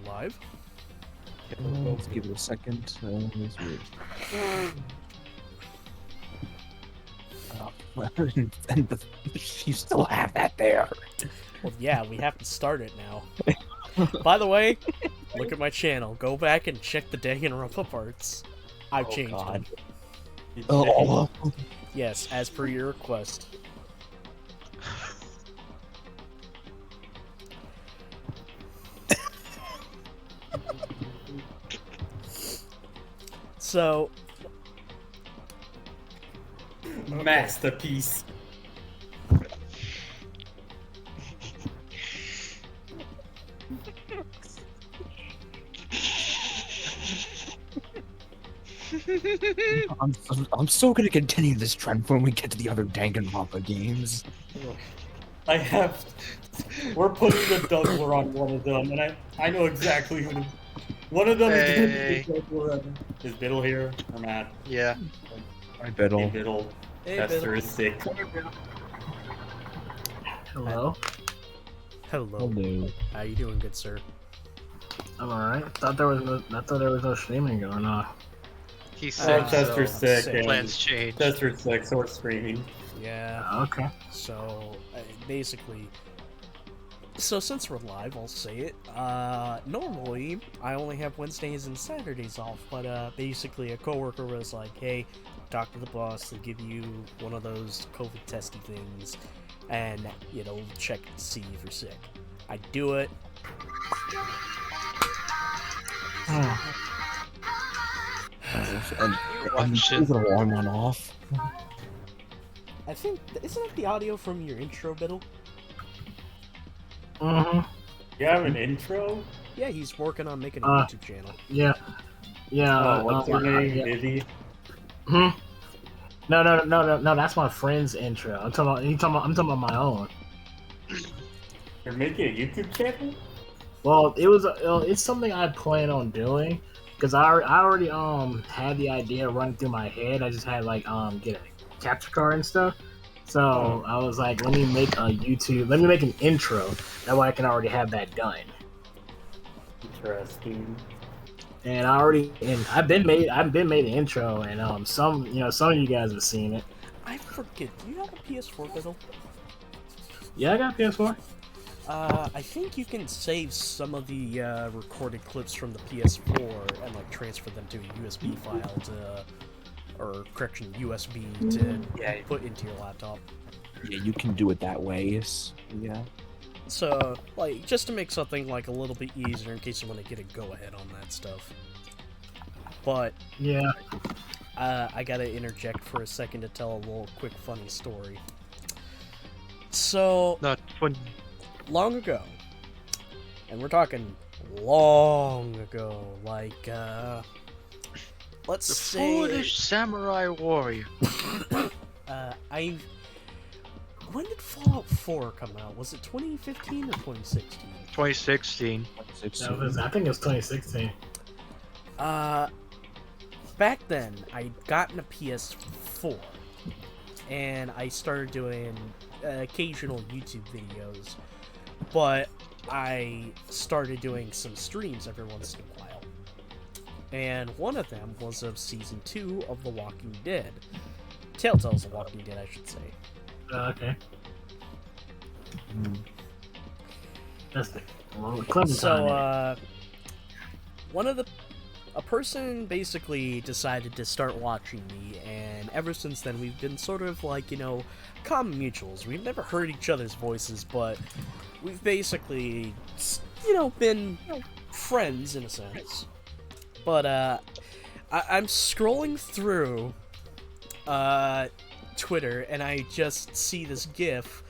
live. Let's give it a second. Let's wait. And you still have that there. Well, yeah, we have to start it now. By the way, look at my channel. Go back and check the Danganronpa parts. I've changed them. Oh. Yes, as per your request. So, Masterpiece. I'm still gonna continue this trend when we get to the other Danganronpa games. I have. We're putting the Doubler on one of them, and I know exactly who. One of them Hey. is the Doubler. Is Biddle here or Matt? Yeah. Hi, Hey, Biddle. Biddle. hey, Chester Biddle. is sick. Hello. Hello. Hello. How you doing, good sir? I'm alright. I thought there was no streaming going on. He's Uh, sick, Chester's so sick. sick. and plans change. Chester's sick, so we're streaming. Yeah. Okay. So, basically, so since we're live, I'll say it. Normally, I only have Wednesdays and Saturdays off, but basically a coworker was like, hey, talk to the boss, they'll give you one of those COVID testy things, and, check to see if you're sick. I do it. And Watch the it. alarm went off. I think, isn't that the audio from your intro, Biddle? Mm-hmm. You have an intro? Yeah, he's working on making a Uh, YouTube channel. Yeah. Yeah. Oh, what's her name? Yeah. Vivi? Hmm. No. That's my friend's intro. I'm talking about my own. You're making a YouTube channel? Well, it's something I plan on doing because I already had the idea running through my head. I just had get a capture card and stuff. So I was like, let me make an intro. That way I can already have that done. Interesting. And I've been made an intro, and some of you guys have seen it. I forget, do you have a PS4, Biddle? Yeah, I got a PS4. I think you can save some of the recorded clips from the PS4 and transfer them to a USB file USB to put into your laptop. Yeah, you can do it that way. Yeah. So, just to make something a little bit easier in case you want to get a go-ahead on that stuff. But Yeah. I gotta interject for a second to tell a little quick funny story. So, Not fun. long ago, and we're talking long ago, let's The say, foolish samurai warrior. when did Fallout 4 come out? Was it 2015 or 2016? 2016. I think it was 2016. Back then, I'd gotten a PS4, and I started doing occasional YouTube videos, but I started doing some streams every once in a while. And one of them was of Season 2 of The Walking Dead. Telltale's The Walking Dead, I should say. Okay. Mm. That's the Clementine. So, a person basically decided to start watching me, and ever since then we've been sort of common mutuals. We've never heard each other's voices, but we've basically, been friends in a sense. But, I'm scrolling through, Twitter, and I just see this GIF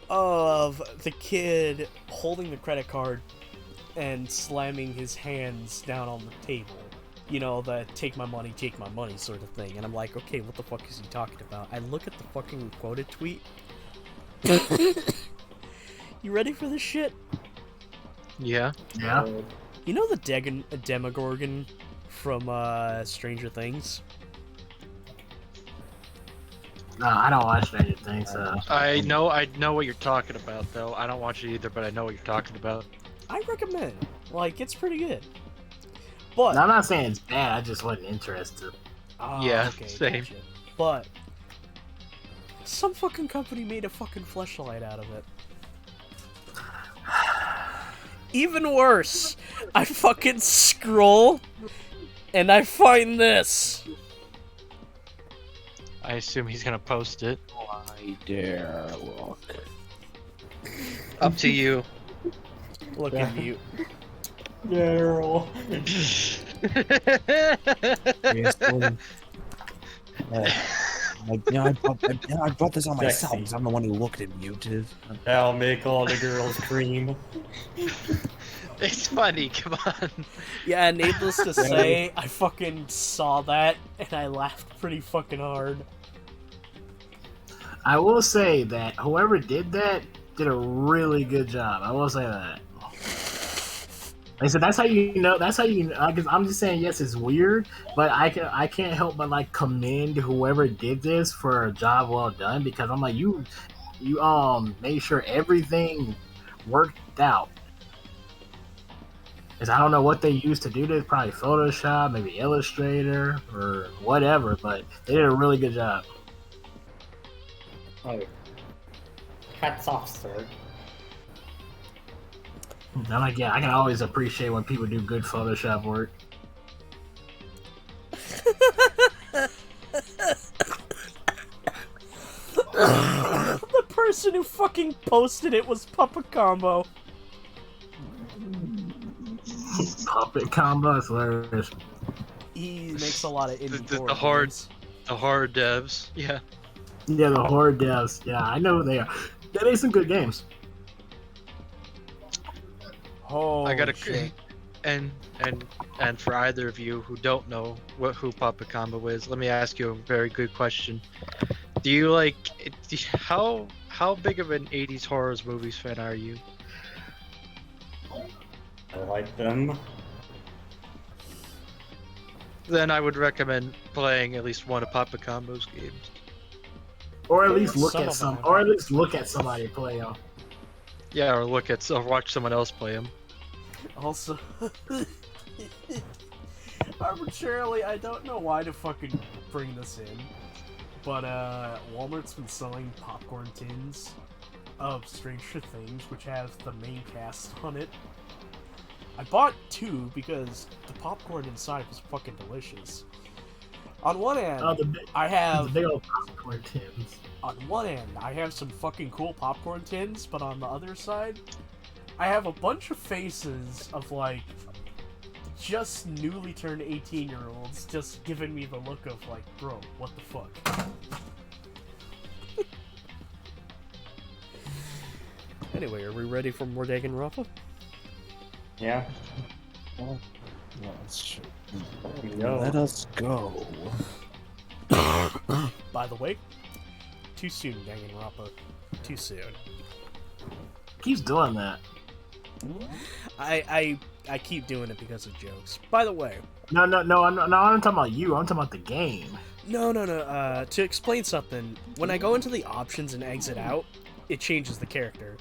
of the kid holding the credit card and slamming his hands down on the table. The take my money sort of thing. And I'm like, okay, what the fuck is he talking about? I look at the fucking quoted tweet. You ready for this shit? Yeah. Yeah. You know the Demogorgon from Stranger Things? No, I don't watch Stranger Things. I know what you're talking about, though. I don't watch it either, but I know what you're talking about. I recommend. Like, it's pretty good. But No, I'm not saying it's bad. I just wasn't interested. oh, Yeah, okay, same. gotcha. But some fucking company made a fucking fleshlight out of it. Even worse, I fucking scroll and I find this. I assume he's gonna post it. I dare look. Up to you. Look at mute. Daryl. Seriously? I brought this on myself Sexy. because I'm the one who looked at muted. That'll make all the girls scream. It's funny, come on. Yeah, needless to say, I fucking saw that and I laughed pretty fucking hard. I will say that whoever did that did a really good job. I will say that. Like I said, that's how you know. That's how you know. Because I'm just saying, yes, it's weird, but I can't help but like commend whoever did this for a job well done. Because I'm like, you made sure everything worked out. Because I don't know what they used to do this. Probably Photoshop, maybe Illustrator, or whatever. But they did a really good job. Oh. Hats off, sir. I'm like, yeah, I can always appreciate when people do good Photoshop work. The person who fucking posted it was Papa Combo. Puppet combo is hilarious. He makes a lot of indie The horror hard- games. The horror devs. Yeah. Yeah, the horror devs. Yeah, I know who they are. They made some good games. Oh, I gotta shit. and for either of you who don't know who Papa Combo is, let me ask you a very good question. Do you like how big of an 80s horrors movies fan are you? I like them. Then I would recommend playing at least one of Papa Combo's games. Or at least look Some at of them some. are Or at least look at somebody play them. Yeah, or watch someone else play them. Also, arbitrarily, I don't know why to fucking bring this in, but Walmart's been selling popcorn tins of Stranger Things, which have the main cast on it. I bought 2 because the popcorn inside was fucking delicious. On one end, Oh, the big, I the have big old popcorn tins. on one end, I have some fucking cool popcorn tins, but on the other side, I have a bunch of faces of, like, just newly turned 18-year-olds just giving me the look of, like, bro, what the fuck? Anyway, are we ready for more Danganronpa? Yeah. Well, Yo. let us go. By the way, too soon, Danganronpa. Too soon. Keeps doing that. I keep doing it because of jokes. By the way, No, I'm not talking about you. I'm talking about the game. no. To explain something, when I go into the options and exit out, it changes the character.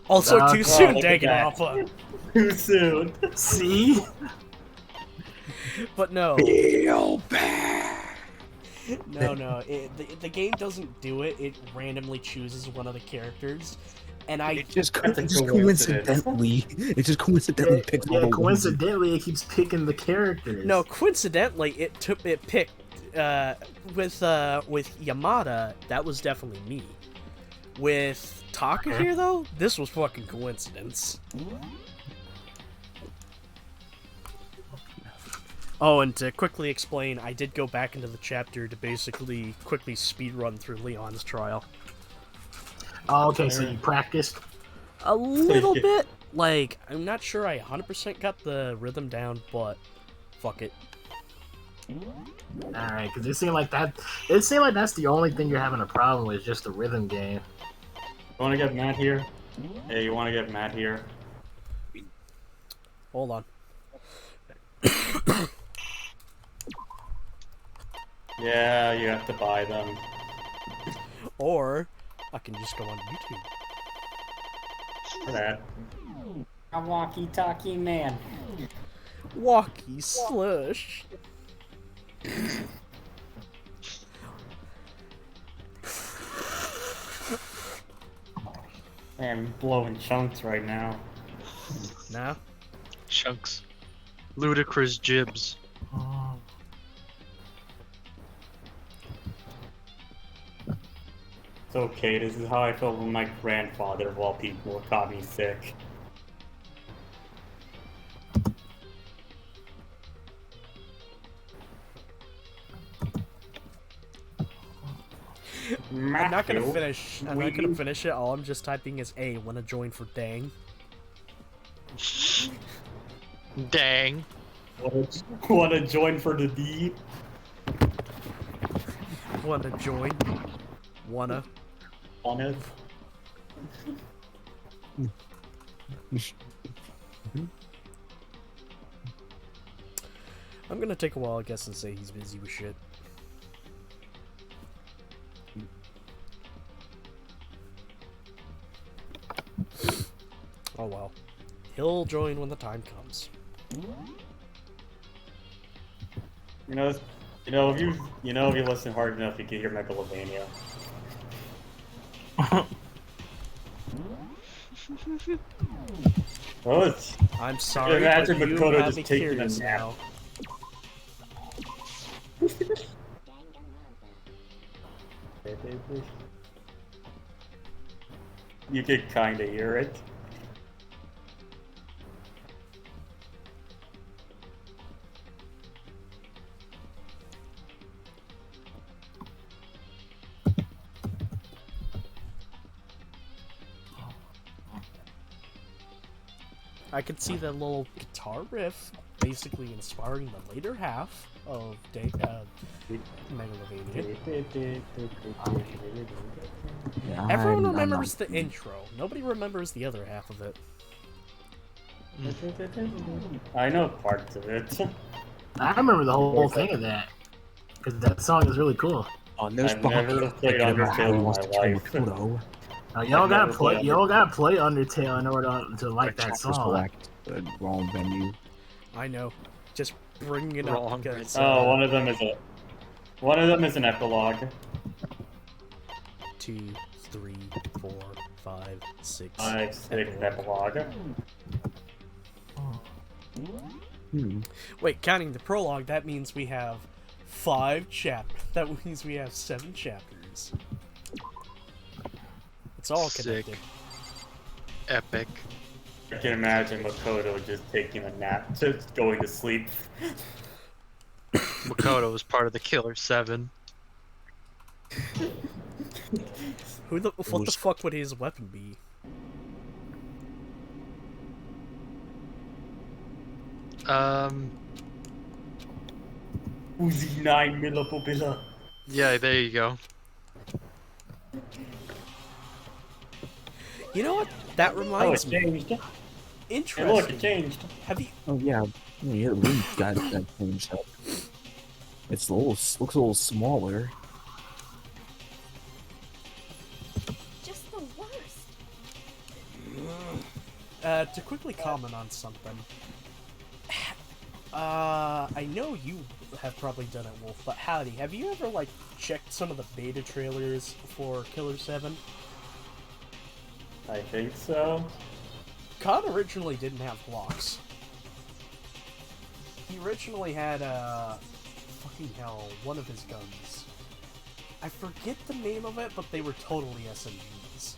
Also, Oh, too soon, look at that. Danganronpa. Too soon. See? But no, Feel bad. no. The game doesn't do it. It randomly chooses one of the characters, and It just, That's a coincidentally. It just coincidentally picks all Yeah, the ones. coincidentally, it keeps picking the characters. no, coincidentally, it picked with Yamada. That was definitely me. With Taka here, though, this was fucking coincidence. Oh, and to quickly explain, I did go back into the chapter to basically quickly speedrun through Leon's trial. Oh, okay, so you practiced? A little bit. Like, I'm not sure I 100% got the rhythm down, but fuck it. Alright, because it seemed like that's the only thing you're having a problem with, just the rhythm game. You wanna get Matt here? Yeah, you wanna get Matt here? Hold on. Yeah, you have to buy them. Or I can just go on YouTube. For that. A walkie-talkie man. Walkie slush. I'm blowing chunks right now. Nah. Chunks. Ludicrous jibs. It's okay, this is how I felt when my grandfather, of all people, caught me sick. I'm not gonna finish. I'm not gonna finish it. All I'm just typing is A. Wanna join for dang? Dang. Wanna join for the D? Wanna join? Wanna? Wanna? I'm gonna take a while, I guess, and say he's busy with shit. Oh well. He'll join when the time comes. If you listen hard enough, you can hear Megalovania. Oh, I'm sorry, imagine but you Makoto have just me taking a curious nap. now. You can kinda hear it. I could see that little guitar riff basically inspiring the later half of Megalovania. Yeah, Everyone I'm remembers not- the intro. Nobody remembers the other half of it. I know parts of it. I remember the whole thing of that because that song is really cool. On this I've block, never played thinking about how he Undertale in wants my to kill life. Makoto. Y'all I've gotta never play. played Y'all gotta play Undertale in order to like Our that chapter song. select the wrong venue. I know. Just bringing it Wrong up because Oh, one of them is an epilogue. 2, 3, 4, 5, 6. I say epilogue. Wait, counting the prologue, that means we have 5 chapters. That means we have 7 chapters. It's all Sick. connected. Epic. I can imagine Makoto just taking a nap, just going to sleep. Makoto was part of the Killer 7. What the fuck would his weapon be? Uzi 9 millipopilla. Yeah, there you go. You know what? That Oh, it reminds me. changed. Hey, Interesting. look, it changed. Have you? Oh yeah, the room got that changed up. It's looks a little smaller. Just the worst. To quickly comment on something. I know you have probably done it, Wolf, but Howdy, have you ever, like, checked some of the beta trailers for Killer 7? I think so. Khan originally didn't have blocks. He originally had, fucking hell, one of his guns. I forget the name of it, but they were totally SMGs.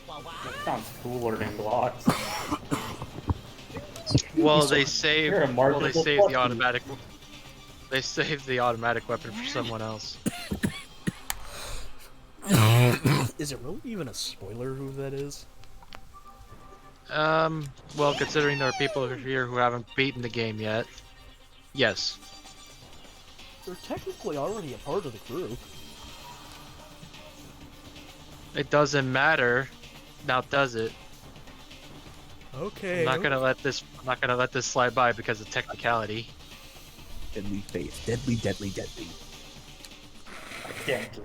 That sounds cooler than blocks. Well, they You're saved. a Well, they marketable saved the puppy. automatic. They saved the automatic weapon for someone else. Is it really even a spoiler who that is? Well, considering there are people here who haven't beaten the game yet, yes. They're technically already a part of the group. It doesn't matter. Now, does it? Okay. I'm not gonna let this. I'm not gonna let this slide by because of technicality. Deadly faith, deadly, deadly, deadly. Deadly.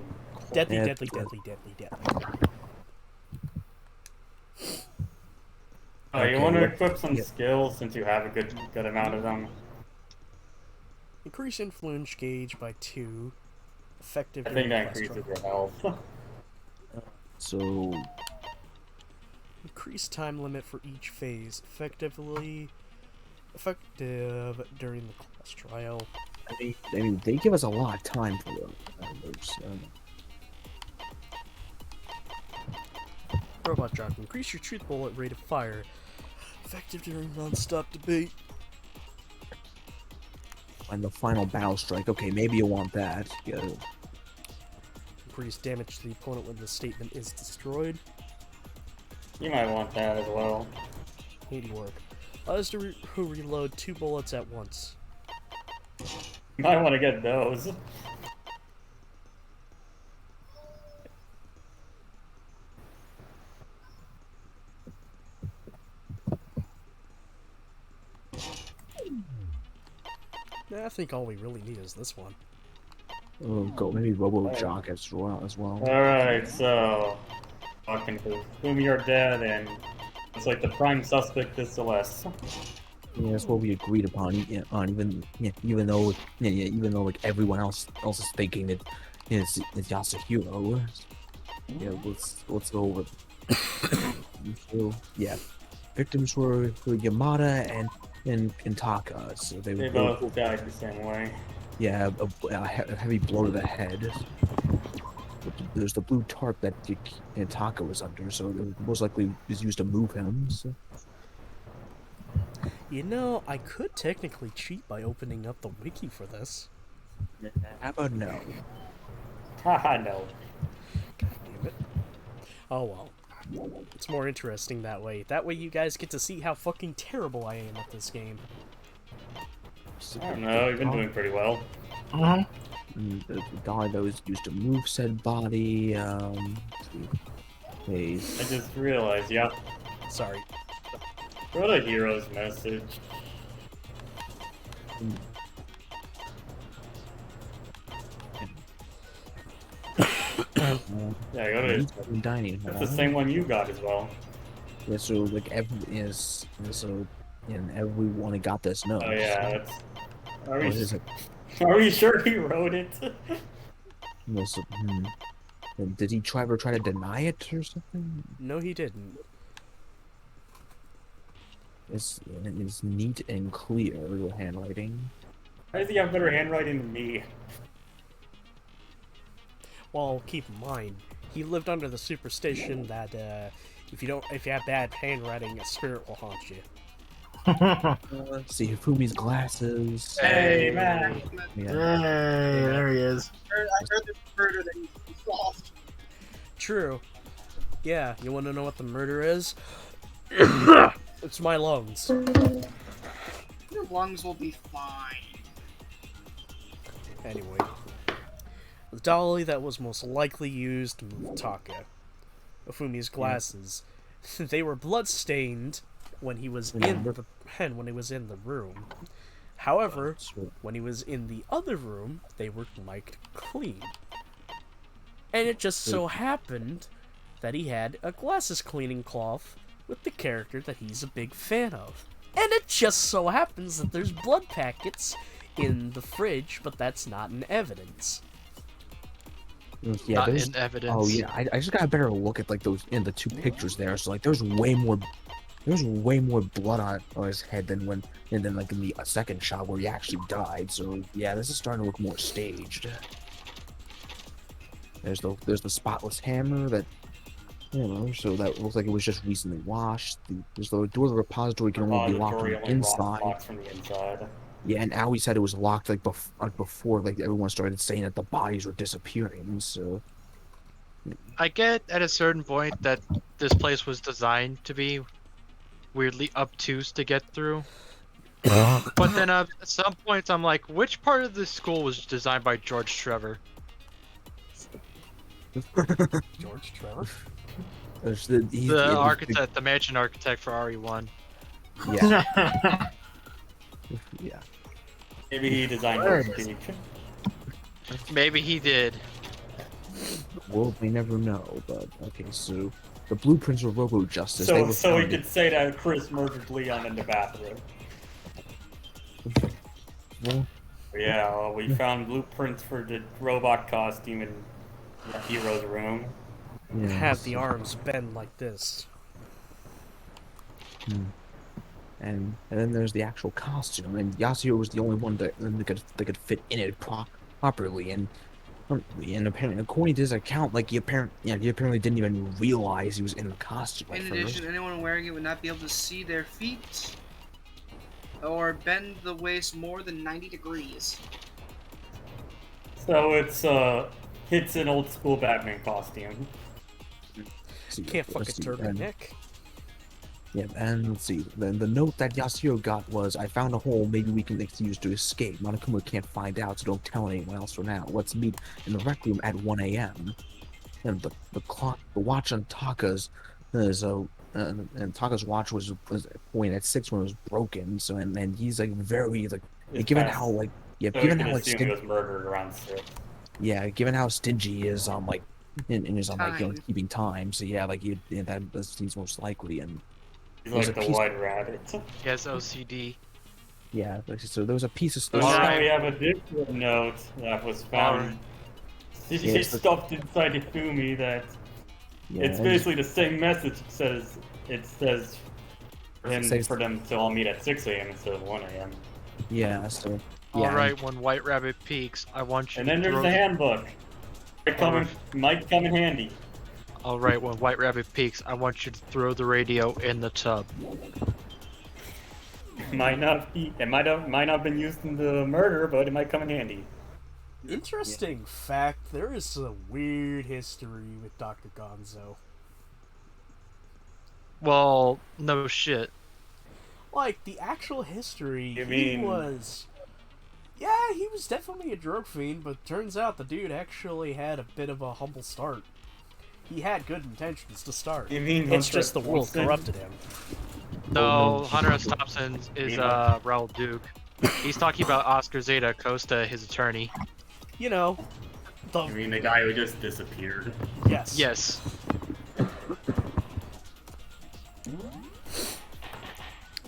Deadly, Yeah. deadly, deadly, deadly, deadly. Oh, you Okay, want to what- equip some yeah. skills since you have a good amount of them. Increase influence gauge by 2. Effective I think during that quest increases trial. your health. So Increase time limit for each phase. Effective during the quest trial. I mean, they give us a lot of time for those. Robot jock. Increase your truth bullet rate of fire. Effective during non-stop debate. And the final battle strike. Okay, maybe you want that. Yeah. Increase damage to the opponent when the statement is destroyed. You might want that as well. Handiwork. Allows to reload 2 bullets at once. You might want to get those. Nah, I think all we really need is this one. Go maybe Robo-jock as well. Alright, so talking to whom you're dead, and it's like the prime suspect is Celeste. Yeah, that's what we agreed upon. Even though like everyone else is thinking that it's Yasuhiro. Yeah, let's go over. So, yeah, victims were Yamada and Taka. So they They were both died the same way. yeah, a heavy blow to the head. There's the blue tarp that Taka was under, so it most likely was used to move him. So. You know, I could technically cheat by opening up the wiki for this. How about no? Haha, no. God damn it. Oh well. It's more interesting that way. That way you guys get to see how fucking terrible I am at this game. I don't know, you've been doing pretty well. The guy that was used to move said body. I just realized, yeah. Sorry. Wrote a hero's message. Yeah, go to dining hall. That's the same one you got as well. Yeah, so like everyone got this note. Oh yeah, that's. Are What we, is it? are we sure he wrote it? And did he ever try to deny it or something? No, he didn't. It's neat and clear handwriting. Why does he have better handwriting than me? Well, keep in mind, he lived under the superstition that if you have bad handwriting, a spirit will haunt you. Let's see, Fumi's glasses. Hey, man. Yeah. Hey, there he is. I heard the murder that he solved. True. Yeah, you want to know what the murder is? It's my lungs. Your lungs will be fine. Anyway. The dolly that was most likely used to move Taka. Ofumi's glasses. They were blood-stained when he was in the pen when he was in the room. However, when he was in the other room, they were wiped clean. And it just so happened that he had a glasses cleaning cloth with the character that he's a big fan of. And it just so happens that there's blood packets in the fridge, but that's not in evidence. Yeah, Not there's- in evidence. Oh yeah, I just got a better look at like those in the two pictures there. So like, there's way more blood on his head than like in the second shot where he actually died. So yeah, this is starting to look more staged. There's the spotless hammer that, you know, so that looks like it was just recently washed. There's the door of the repository can only be locked from the inside. Locked from the inside. Yeah, and Aoi said it was locked like before like everyone started saying that the bodies were disappearing. So I get at a certain point that this place was designed to be weirdly obtuse to get through. But then at some points I'm like, which part of this school was designed by George Trevor? George Trevor? there's The architect, the mansion architect for RE1. Yeah, yeah. Maybe he designed There it. it is. Maybe he did. Well, we never know. But okay, so the blueprints of Robo-justice. They So were so we found could say that Chris murdered Leon in the bathroom. well, Yeah, well, we found blueprints for the robot costume in the hero's room. yeah, Have the arms bend like this. and then there's the actual costume, and Yasuo was the only one that could fit in it properly, and apparently, according to his account, like he apparently didn't even realize he was in the costume at In first. addition, anyone wearing it would not be able to see their feet or bend the waist more than 90 degrees. So it's an old school Batman costume. Can't fucking turn my neck. Yeah, and let's see. Then the note that Yasuo got was, "I found a hole. Maybe we can use to escape. Monokuma can't find out, so don't tell anyone else for now. Let's meet in the rec room at 1 a.m." And the watch on Taka's, and Taka's watch was pointing at 6 when it was broken. So and he's like very like, It's given past- how like So given we how can like assume he was murdered around 6. given how stingy he is like in his like Time. keeping time. So yeah, like that seems most likely. And He's There's like a the piece- white rabbit. He has OCD. yeah, so there was a piece of So All now right. we have a different note that was found. Alright. It's Yes, but- stuffed inside Hifumi that yeah, it's and- basically the same message. It says Says- for them to all meet at 6 a.m. instead of 1 a.m. Yeah, so yeah. Alright, when White Rabbit peaks, I want you And then to there's throw the handbook. Might come in handy. Alright, when White Rabbit peaks, I want you to throw the radio in the tub. Might not be. It might not have been used in the murder, but it might come in handy. Interesting fact, there is a weird history with Dr. Gonzo. Well, no shit. Like, the actual history, You he mean- was... Yeah, he was definitely a drug fiend, but turns out the dude actually had a bit of a humble start. He had good intentions to start. You mean It's Hunter just the world Thompson? corrupted him. No, Hunter S. Thompson is Raul Duke. He's talking about Oscar Zeta Costa, his attorney. You know, the... You mean the guy who just disappeared? Yes. Yes.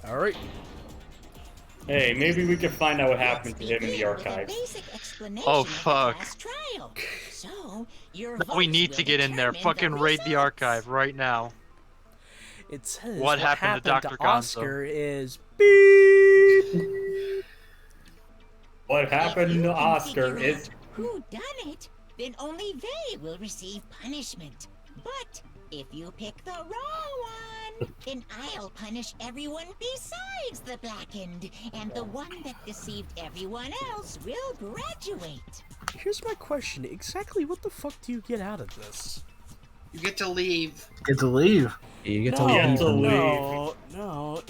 Alright. Hey, maybe we could find out what happened to him in the Begin with a archives. basic explanation Oh, of the fuck. past trial. So, your No, we votes need will to get in there. determine Fucking the raid the results. archive right now. It says What happened to Dr. Gonzo? Oscar is... beep. What happened If you to can Oscar figure is out who done it, then only they will receive punishment. But if you pick the wrong one, then I'll punish everyone besides the blackened, and the one that deceived everyone else will graduate. Here's my question. Exactly what the fuck do you get out of this? You get to leave. Get to leave. You get to No, get to leave. leave. no.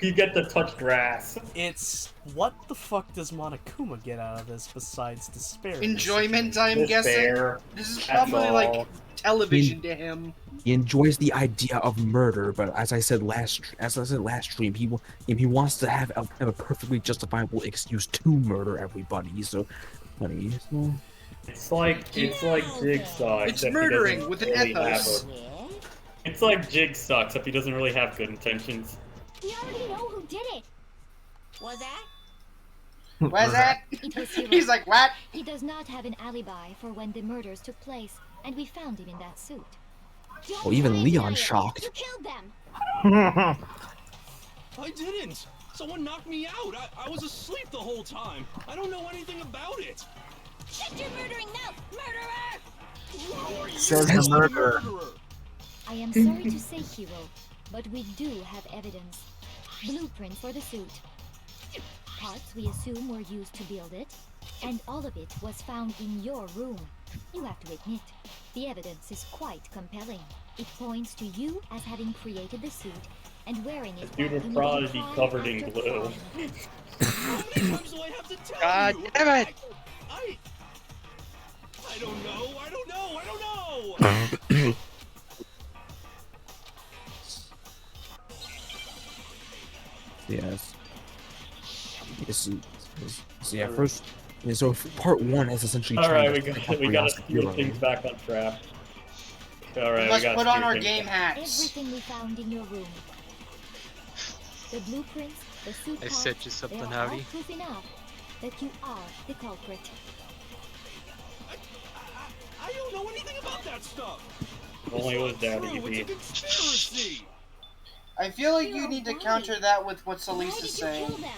you get to touch grass. It's what the fuck does Monokuma get out of this besides despair? in this Enjoyment, situation? I'm guessing. Despair. This is That's probably all. like television to him. He enjoys the idea of murder, but as I said last stream, he wants to have a perfectly justifiable excuse to murder everybody. So, funny. So, It's like Jigsaw. It's except he murdering doesn't with an really have ethos. Well, It's like Jigsaw, except he doesn't really have good intentions. we already know who did it. Was that? Where's that? It was Hiro. He's like, what? He does not have an alibi for when the murders took place, and we found him in that suit. well, even Leon's shocked. You killed them. I didn't! Someone knocked me out! I was asleep the whole time! I don't know anything about it! Shut your murdering mouth, murderer! Who are you? Says the murderer. I am sorry to say, Hiro, but we do have evidence. Blueprint for the suit. Parts we assume were used to build it, and all of it was found in your room. You have to admit, the evidence is quite compelling. It points to you as having created the suit and wearing it. This dude while would probably committing be crime covered in after glue. crime. How many times do I have to tell God you? damn it! I don't know! I don't know! I don't know! Yes. So yeah, first. So part 1 is essentially. All trying right, to we help got to Yasuo steal Hero. things back on track. Alright, We we must got put on our things. game hats. Everything we found in your room. The blueprints, the suit I parts, said you something, they are Howdy. all proof enough that you are the culprit. I don't know anything about that stuff. Only it was It's down not true, easy. it's a conspiracy. I feel like you need to counter that with what Why Celise did is you kill saying. them?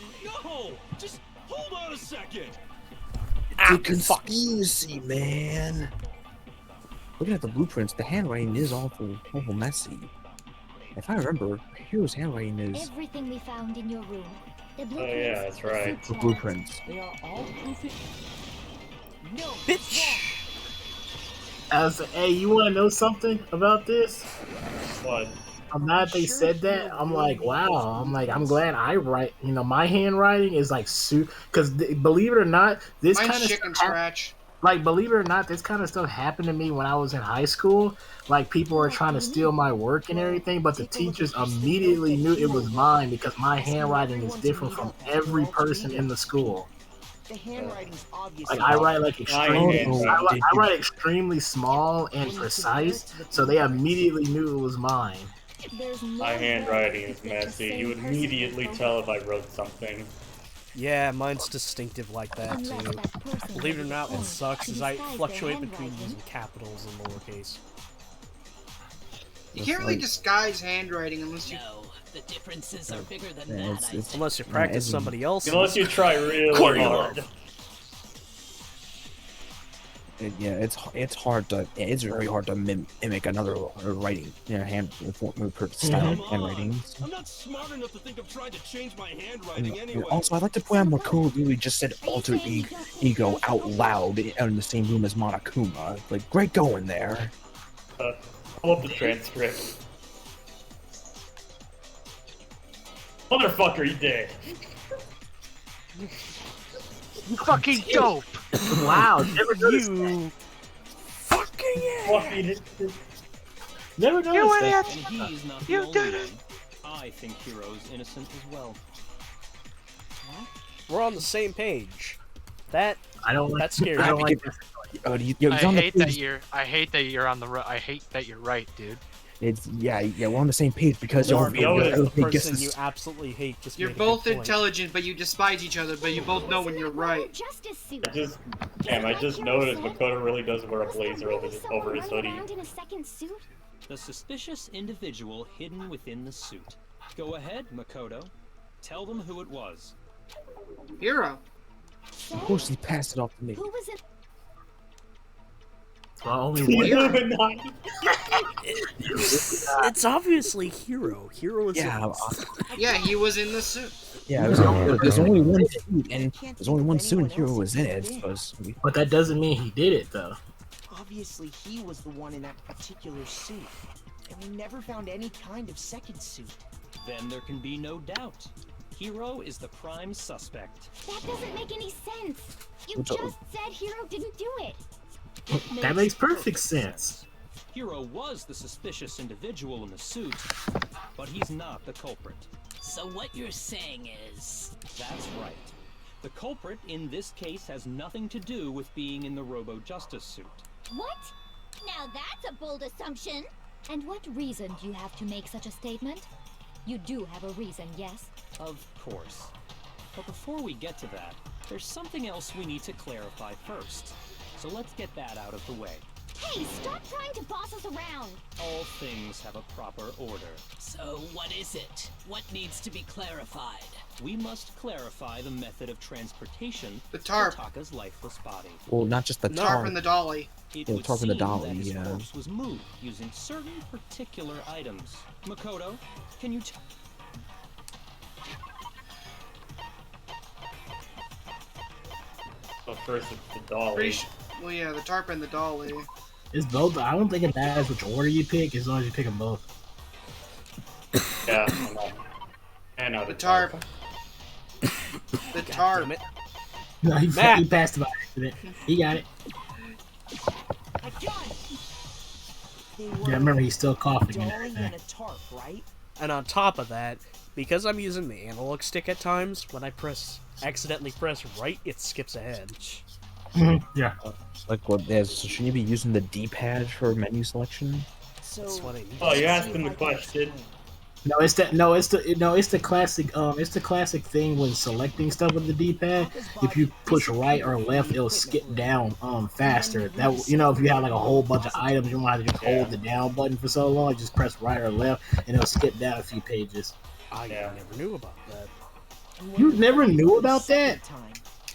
No, just hold on a second. It's a conspiracy, man. Looking at the blueprints, the handwriting is awful messy. If I remember, Hero's handwriting is Everything we found in your room. The blueprints, Oh yeah, that's the right. suit the parts, blueprints. They are all proof. No, Bitch! Hey, you want to know something about this? What? I'm glad they said that. I'm like, wow. I'm glad I write. You know, my handwriting is like because believe it or not, this Mine's kind of chicken scratch. like believe it or not, this kind of stuff happened to me when I was in high school. Like people were trying to steal my work and everything, but the teachers immediately knew it was mine because my handwriting is different from every person in the school. The handwriting's obviously. Like I write like extremely, Oh, I write extremely small and precise, so they immediately knew it was mine. There's no My handwriting way is that the messy. same You would person immediately wrote tell it. if I wrote something. Yeah, mine's distinctive like that Unless too. that person Believe it or had not, the what phone sucks to is I disguise their fluctuate between handwriting. using capitals and lowercase. You can't really disguise handwriting unless you. No, the differences are bigger than Yeah, that. it's- Unless you Yeah, practice as in- somebody else's. Unless you try really hard. It's hard to it's very hard to mimic another writing, style handwriting. I'm not smart enough to think of trying to change my handwriting And anyway. also, I'd like to point out Makoto literally just said alter ego out loud in the same room as Monokuma. Like, great going there. Pull up the transcript. Motherfucker, he did. Fucking dope! Wow, never noticed that. You fucking Fucking Never noticed that. And he is not the You only did it. one. I think Hero's innocent as well. We're on the same page. That I don't like that scares I don't me. like that. I hate that you're on the I hate that you're right, dude. It's yeah, we're on the same page because Or you're notice the everybody gets person you this. absolutely hate just You're made a both good point. intelligent, but you despise each other. But you both know when you're right. Justice suit. I just noticed Makoto really does wear a blazer over his hoodie. In a second suit? The suspicious individual hidden within the suit. Go ahead, Makoto. Tell them who it was. Hero. Of course, he passed it off to me. Who was it? Well, only one. Illuminati. It's obviously Hero. Hero is Yeah, Yeah, he was in the suit. yeah. There's only one suit, and there's only one suit, and Hero was in it. But that doesn't mean he did it though. Obviously, he was the one in that particular suit. And we never found any kind of second suit. Then there can be no doubt. Hero is the prime suspect. That doesn't make any sense. You What's up? just said Hero didn't do it. That makes perfect sense. Hero was the suspicious individual in the suit, but he's not the culprit. So what you're saying is... That's right. The culprit in this case has nothing to do with being in the Robo-justice suit. What? Now that's a bold assumption. And what reason do you have to make such a statement? You do have a reason, yes? Of course. But before we get to that, there's something else we need to clarify first. So let's get that out of the way. Hey, stop trying to boss us around. All things have a proper order. So what is it? What needs to be clarified? We must clarify the method of transportation The tarp. for Taka's lifeless body. Well, not just the No. Tarp tarp. and the dolly. It Yeah, would tarp and the seem dolly, that his yeah. corpse was moved using certain particular items. Makoto, can you So first it's the dolly. Well, yeah, the tarp and the dolly. It's both. I don't think it matters which order you pick as long as you pick them both. Yeah, I know. The tarp. The tarp. Damn it. No, he Matt. passed it by accident. He got it. Yeah, I remember he's still coughing and Dolly everything. and a tarp, right? And on top of that, because I'm using the analog stick at times, when I accidentally press right, it skips ahead. Yeah. Like what? So shouldn't you be using the D-pad for menu selection? So, That's what I need. Oh, you let's asked see him if the I can question. explain. It's the classic thing when selecting stuff with the D-pad. If you push right or left, it'll skip down faster. That if you have like a whole bunch of items, you want to just hold the down button for so long. Just press right or left, and it'll skip down a few pages. I never knew about that. You never knew about that?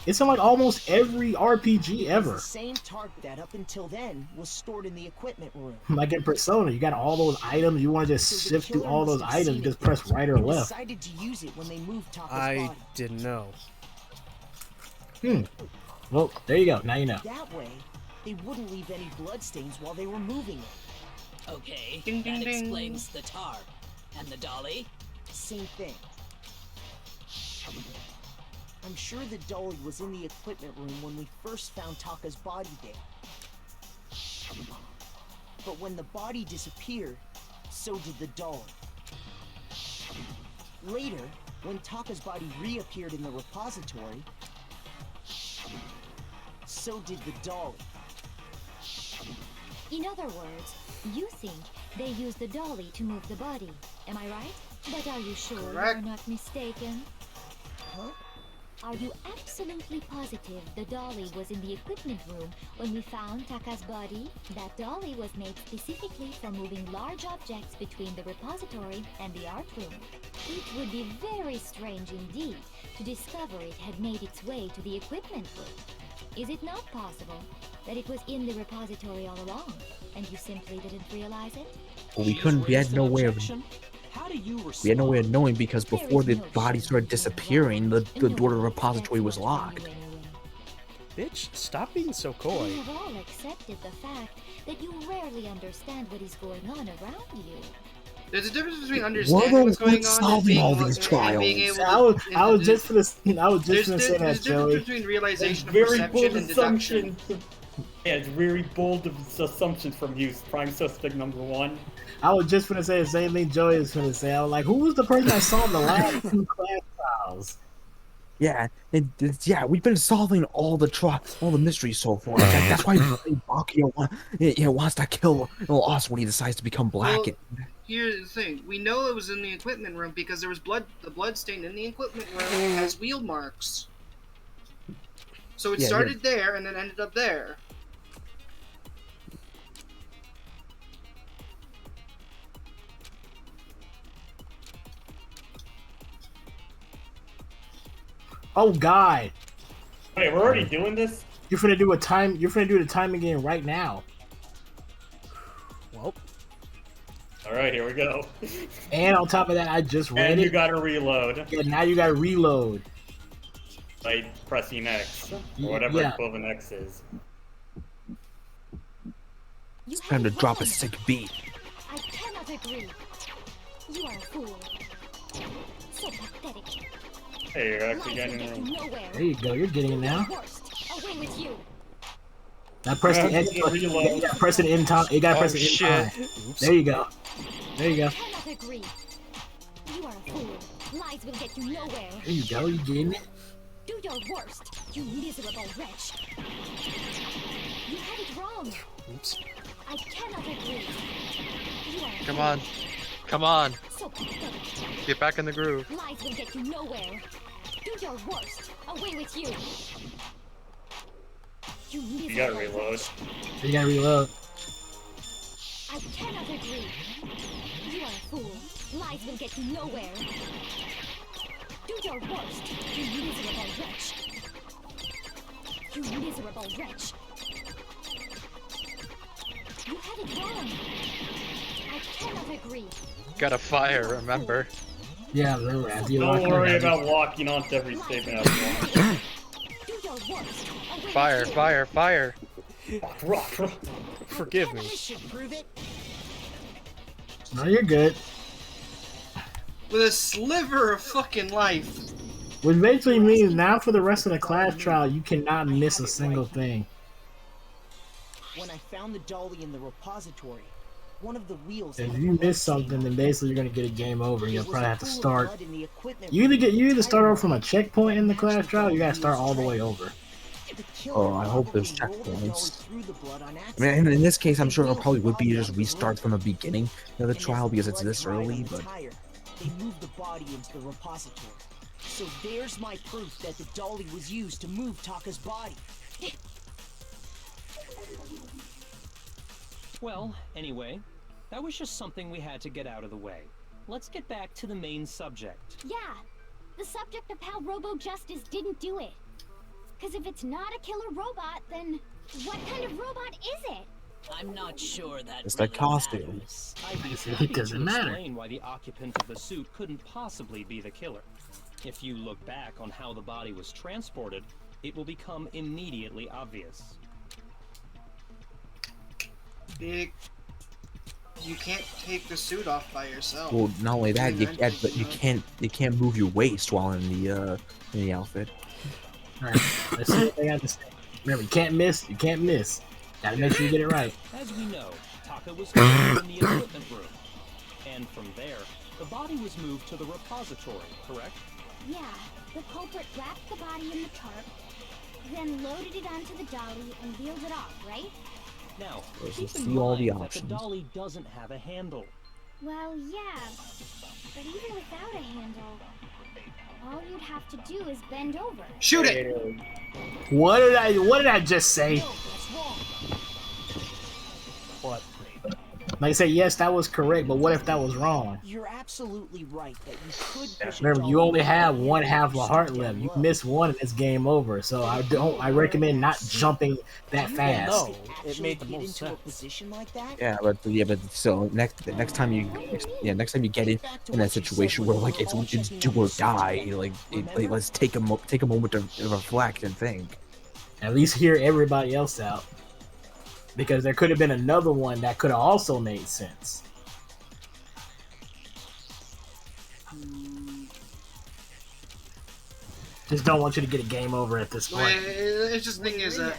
It's in like almost every RPG The ever. same target that up until then was stored in the equipment room. Like in Persona, you got all those items. You want to just So the shift through killer all must those have items. seen You it just press right or and left. decided to use it when they moved Taka's I body. didn't know. Well, there you go. Now you know. That way, they wouldn't leave any bloodstains while they were moving it. Okay, Ding, ding, that ding. explains the tar. And the dolly? Same thing. I'm sure the dolly was in the equipment room when we first found Taka's body there. But when the body disappeared, so did the dolly. Later, when Taka's body reappeared in the repository, so did the dolly. In other words, you think they used the dolly to move the body. Am I right? But are you sure Correct. you're not mistaken? Huh? Are you absolutely positive the dolly was in the equipment room when we found Taka's body? That dolly was made specifically for moving large objects between the repository and the art room. It would be very strange indeed to discover it had made its way to the equipment room. Is it not possible that it was in the repository all along, and you simply didn't realize it? But we couldn't. We had no way of. How do you respond? We had no way of knowing because There before is the no body shame started in being disappearing, wrong, the and door to the nobody repository was expects much locked. from you anyway. Bitch, stop being so We coy. have all accepted the fact that you rarely understand what is going on around you. There's a difference between We're understanding the what's going ones on and solving being, all these and being able trials. to. I was just gonna say There's that, a Joey. difference between realization of Very perception bold and deduction. assumptions. Yeah, it's very bold assumptions from you. Prime suspect number one. I was just gonna say the same thing Joey was gonna say. I was like, who was the person I saw in the last two class trials? Yeah, we've been solving all the mysteries so far. That's why Bakio wants to kill us when he decides to become black. Well, here's the thing: we know it was in the equipment room because there was blood. The blood stain in the equipment room has wheel marks. So it started there and then ended up there. Oh God! Wait, we're already doing this? You're finna do a time. You're finna do the timing game right now. Well, All right, here we go. And on top of that, I just read And it. you gotta reload Yeah, now you gotta reload. by pressing X or whatever Yeah. equivalent X is. You Time to have drop a won. sick beat. I cannot agree. You are a fool. So pathetic. Hey, you're actually Lies will getting get in. you nowhere. There you go. You're getting it now. Worst. Away with you. Now press the Yeah, end. reload. You gotta press it in time. You gotta press it in shit. time. oops. There you go. There you go. I cannot agree. You are a fool. Lies will get you nowhere. There you go. You getting it? Do your worst, you miserable wretch. You had it wrong. Oops. I cannot agree. You are a Come fool. on. Come on. So pathetic. Get back in the groove. Lies will get you nowhere. Do your worst. Away with you. You miserable You gotta reload. wretch. You gotta reload. I cannot agree. You are a fool. Lies will get you nowhere. Do your worst, you miserable wretch. You miserable wretch. You had it wrong. I cannot agree. Gotta fire, remember? Yeah, remember after you lock Don't it, worry have about walking onto every statement as well. Do your worst. Away Fire, with you. fire, fire. Rock. Forgive me. This should prove it. it. No, you're good. With a sliver of fucking life. Which basically means now for the rest of the class trial, you cannot miss a single thing. When I found the dolly in the repository, one of the wheels. If had you blood miss stain something, on then it. basically you're gonna get a game over. It You'll was probably a have to pool of start. blood in the equipment You either room. start over from a checkpoint in the class trial, or you gotta start all the way over. The killer Oh, I hope there's probably rolled the dolly checkpoints. through the blood on I accident. mean, in this case, I'm They sure it wheeled probably the would be body just out of the restart room. from the beginning of the And as trial because it's blood this dried on early, the but tire, they moved the body into the repository. So there's my proof that the dolly was used to move Taka's body. Well, anyway, that was just something we had to get out of the way. Let's get back to the main subject. Yeah, the subject of how Robo-justice didn't do it. Because if it's not a killer robot, then what kind of robot is it? I'm not sure that it's really that costume. matters. I'd be It happy doesn't to matter. explain why the occupant of the suit couldn't possibly be the killer. If you look back on how the body was transported, it will become immediately obvious. You can't take the suit off by yourself. well, not only that, Yeah, but you can't move your waist while in the outfit. Alright, let's see what they got to say. Remember, you can't miss. You can't miss. Gotta make sure you get it right. As we know, Taka was killed in the equipment room. And from there, the body was moved to the repository, correct? Yeah, the culprit wrapped the body in the tarp, then loaded it onto the dolly and wheeled it off, right? Now, Let's keep just in see all the mind that the options. dolly doesn't have a handle. Well, yeah, but even without a handle, all you'd have to do is bend over. Shoot it! What did I just say? No, that's wrong. What? Like I said, yes, that was correct, but what if that was wrong? You're absolutely right that you could push a Remember, you dolly only with have one one hand half of if a you heart stood left. down You low. miss one, and it's game over. So I recommend not jumping that fast. No, it Actually made the get most into a sense. position like that? But so next time you get in that situation where like it's do or die, let's take a moment to reflect and think. At least hear everybody else out, because there could have been another one that could have also made sense. Just don't want you to get a game over at this Well, point. it's just the thing is that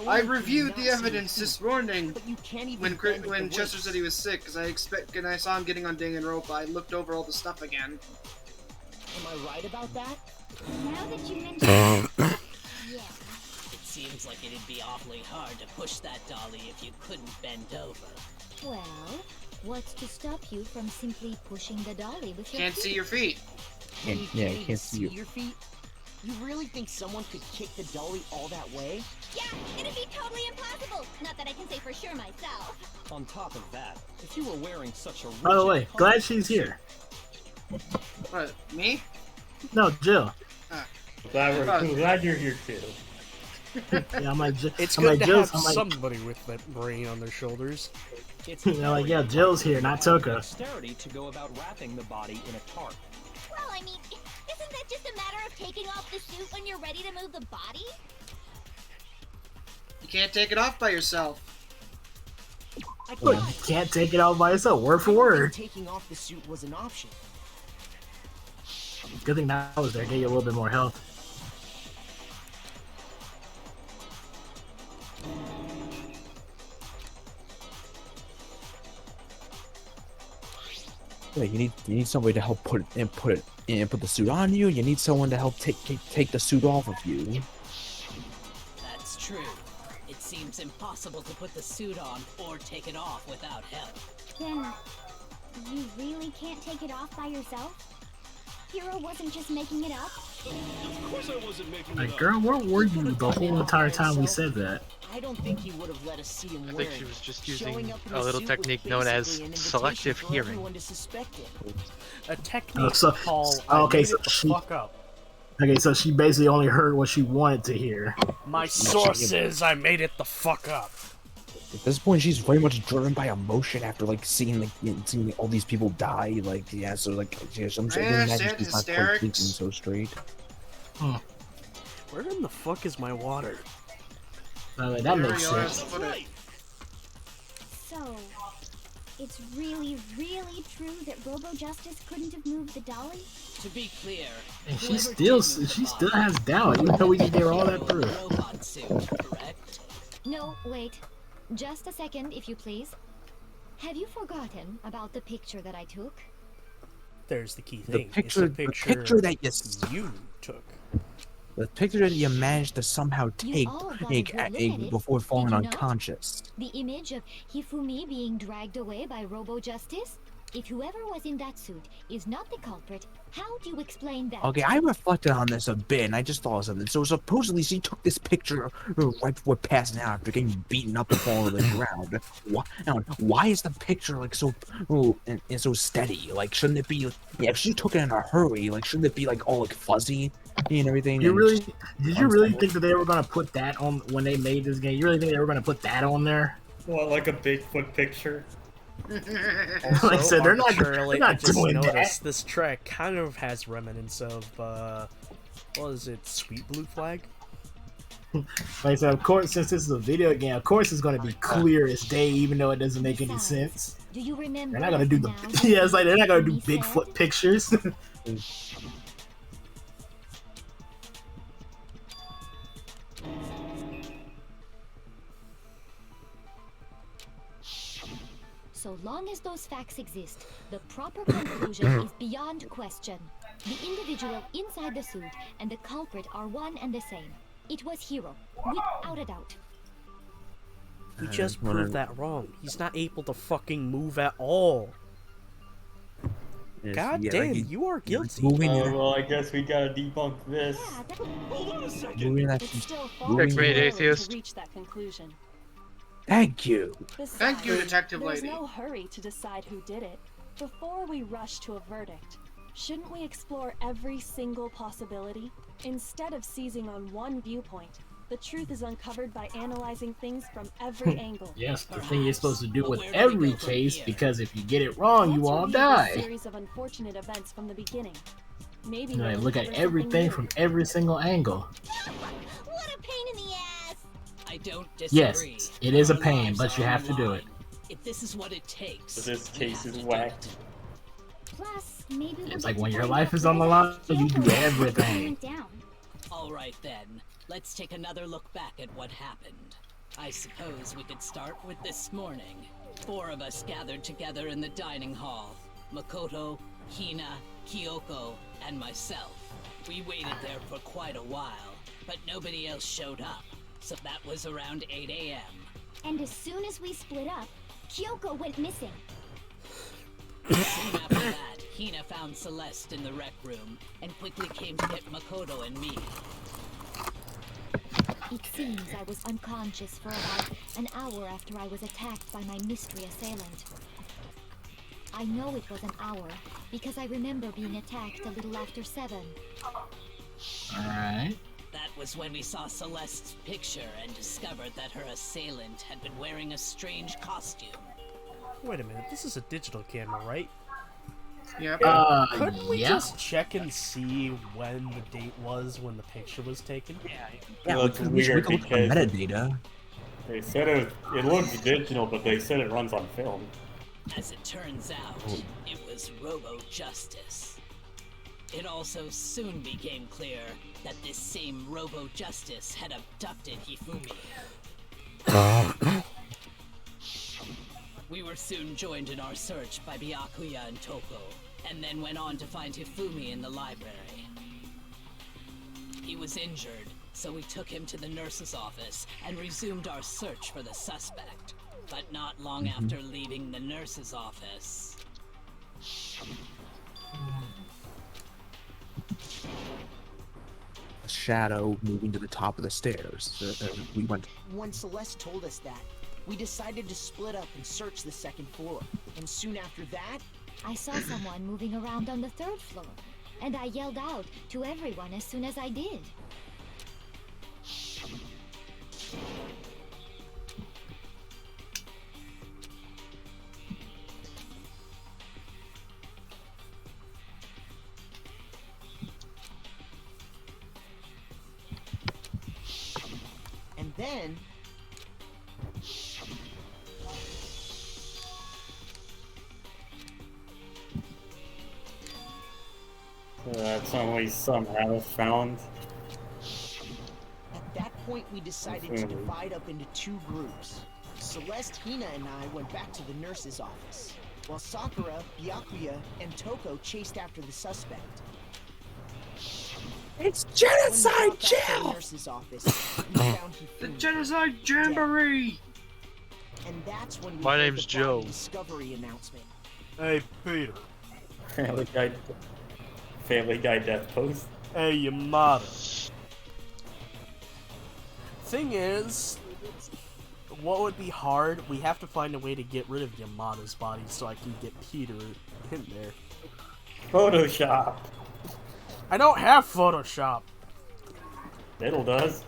I reviewed the evidence this morning when Chester said he was sick, because I saw him getting on Danganronpa. I looked over all the stuff again. Am I right about that? Now that you mention it, yeah. It seems like it'd be awfully hard to push that dolly if you couldn't bend over. Well, what's to stop you from simply pushing the dolly with your Can't feet? see your feet. You Can't even see you. your feet? You really think someone could kick the dolly all that way? Yeah, it'd be totally impossible. Not that I can say for sure myself. On top of that, if you were wearing such a By the way, rigid glad collar she's suit- here. What, me? No, Jill. Glad you're here too. Yeah, I'm like, It's I'm good like, to Jill's, have I'm like, somebody with that brain on their shoulders. It's They're like, very yeah, Jill's here, not important Toka. dexterity to go about wrapping the body in a tarp. Well, I mean, isn't that just a matter of taking off the suit when you're ready to move the body? You can't take it off by yourself. Look, you can't take it out by yourself, word for word. Taking off the suit was an option. Good thing that was there, get you a little bit more health. Yeah, you need somebody to help put the suit on you. You need someone to help take the suit off of you. That's true. It seems impossible to put the suit on or take it off without help. Then, you really can't take it off by yourself? Hero wasn't just making it up? Of course I wasn't making Like, it up. girl, where were you the whole entire time we said that? I don't think he would have let us see him I wearing think she was just it. Showing using up in a little suit was technique known as basically an selective invitation for hearing. everyone to suspect it. A technique so- called okay, I made so it the she- fuck up. Okay, so she basically only heard what she wanted to hear. My sources, I made it the fuck up. At this point, she's very much driven by emotion after seeing all these people die. So I'm sure I understand she's not quite hysterics. thinking so straight. Where in the fuck is my water? That There makes you are, sense. put it. So, it's really, really true that Robo-justice couldn't have moved the dolly? To be clear, And she whoever still did move the still body has doubt, even though we just gave her all that wore a proof. robot suit, correct? No, wait. Just a second, if you please. Have you forgotten about the picture that I took? There's the key The thing. picture it's the picture that you took. The picture that you managed to somehow You take all got a good look at it, before falling did you not? unconscious. The image of Hifumi being dragged away by Robo-justice? If whoever was in that suit is not the culprit, how do you explain that? Okay, I reflected on this a bit, and I just thought of something. So supposedly she took this picture right before passing out after getting beaten up and falling to the ground. Why is the picture like so and so steady? Like, shouldn't it be? Yeah, if she took it in a hurry, like, shouldn't it be like all like fuzzy and everything? You and really just did you really unstable? think that they were gonna put that on when they made this game? You really think they were gonna put that on there? What, like a Bigfoot picture? Also, Like I said, they're not I just doing noticed that. this track kind of has remnants of, what is it, Sweet Blue Flag? Like I said, of course, since this is a video game, of course it's gonna be clear as day, even though it doesn't make any sense. Do you remember? They're not gonna do the now yeah, it's like they're not gonna do Hifumi Bigfoot said? pictures. So long as those facts exist, the proper conclusion is beyond question. The individual inside the suit and the culprit are one and the same. It was Hiro, without a doubt. We just proved that wrong. He's not able to fucking move at all. Yes, God yeah, damn, like, you are guilty. moving Well, I guess we gotta debunk this. Hold on a second. moving that. It's still far moving- too Checkmate, early atheist. to reach that conclusion. Thank you. Thank you, Besides, Detective there's Lady. no hurry to decide who did it. Before we rush to a verdict, shouldn't we explore every single possibility? Instead of seizing on one viewpoint, the truth is uncovered by analyzing things from every angle. Yes, the thing you're supposed to do But with where do we every go from case, here? because if you get it wrong, you Let's all review this die. series of unfortunate events from the beginning. Maybe You know, we'll look at uncover something everything new. from every single angle. What a pain in the ass! I don't Yes, disagree. it is a Our pain, lives but you are have on to do line. it. If this is what it takes, This we case have is to do whacked. it. Plus, maybe It's we'll like get when to your find life out is on the whether line, you do Kyoko everything. went down. All right then, let's take another look back at what happened. I suppose we could start with this morning. 4 of us gathered together in the dining hall. Makoto, Hina, Kyoko, and myself. We waited there for quite a while, but nobody else showed up. So that was around 8 a.m. And as soon as we split up, Kyoko went missing. Soon after that, Hina found Celeste in the rec room and quickly came to get Makoto and me. It seems I was unconscious for about an hour after I was attacked by my mystery assailant. I know it was an hour because I remember being attacked a little after 7. Alright. That was when we saw Celeste's picture and discovered that her assailant had been wearing a strange costume. Wait a minute, this is a digital camera, right? Yep. Couldn't we yeah. just check and see when the date was when the picture was taken? Yeah, Well, we it's can weird look at the because metadata. they said it looks digital, but they said it runs on film. As it turns out, it was Robo-justice. It also soon became clear that this same Robo-justice had abducted Hifumi. We were soon joined in our search by Byakuya and Toko, and then went on to find Hifumi in the library. He was injured, so we took him to the nurse's office and resumed our search for the suspect. But not long after leaving the nurse's office, A shadow moving to the top of the stairs. We went. When Celeste told us that, we decided to split up and search the second floor. And soon after that, I saw someone moving around on the 3rd floor, and I yelled out to everyone as soon as I did. and then, That's only somehow found. at that point, we decided to divide up into 2 groups. Celeste, Hina, and I went back to the nurse's office, while Sakura, Byakuya, and Toko chased after the suspect. It's When we genocide, got back to the Jill! nurse's office, we found The Hifumi genocide jamboree. and that's when we My heard name's the body Joe. discovery announcement. Hey, Peter. Family Guy death post. Hey, Yamada. Thing is, what would be hard, we have to find a way to get rid of Yamada's body so I can get Peter in there. Photoshop. I don't have Photoshop. Diddle does.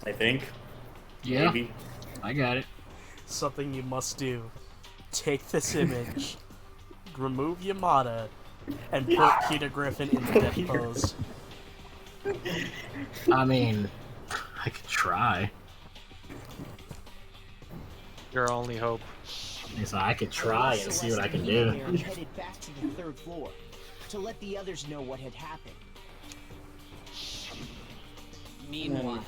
I think. Yeah, Maybe. I got it. Something you must do. Take this image, remove Yamada, and put Peter Griffin in the death pose. I mean, I could try. Your only hope. So I could try and see what I can do. Celeste and Peter headed back to the 3rd floor to let the others know what had happened. Meanwhile,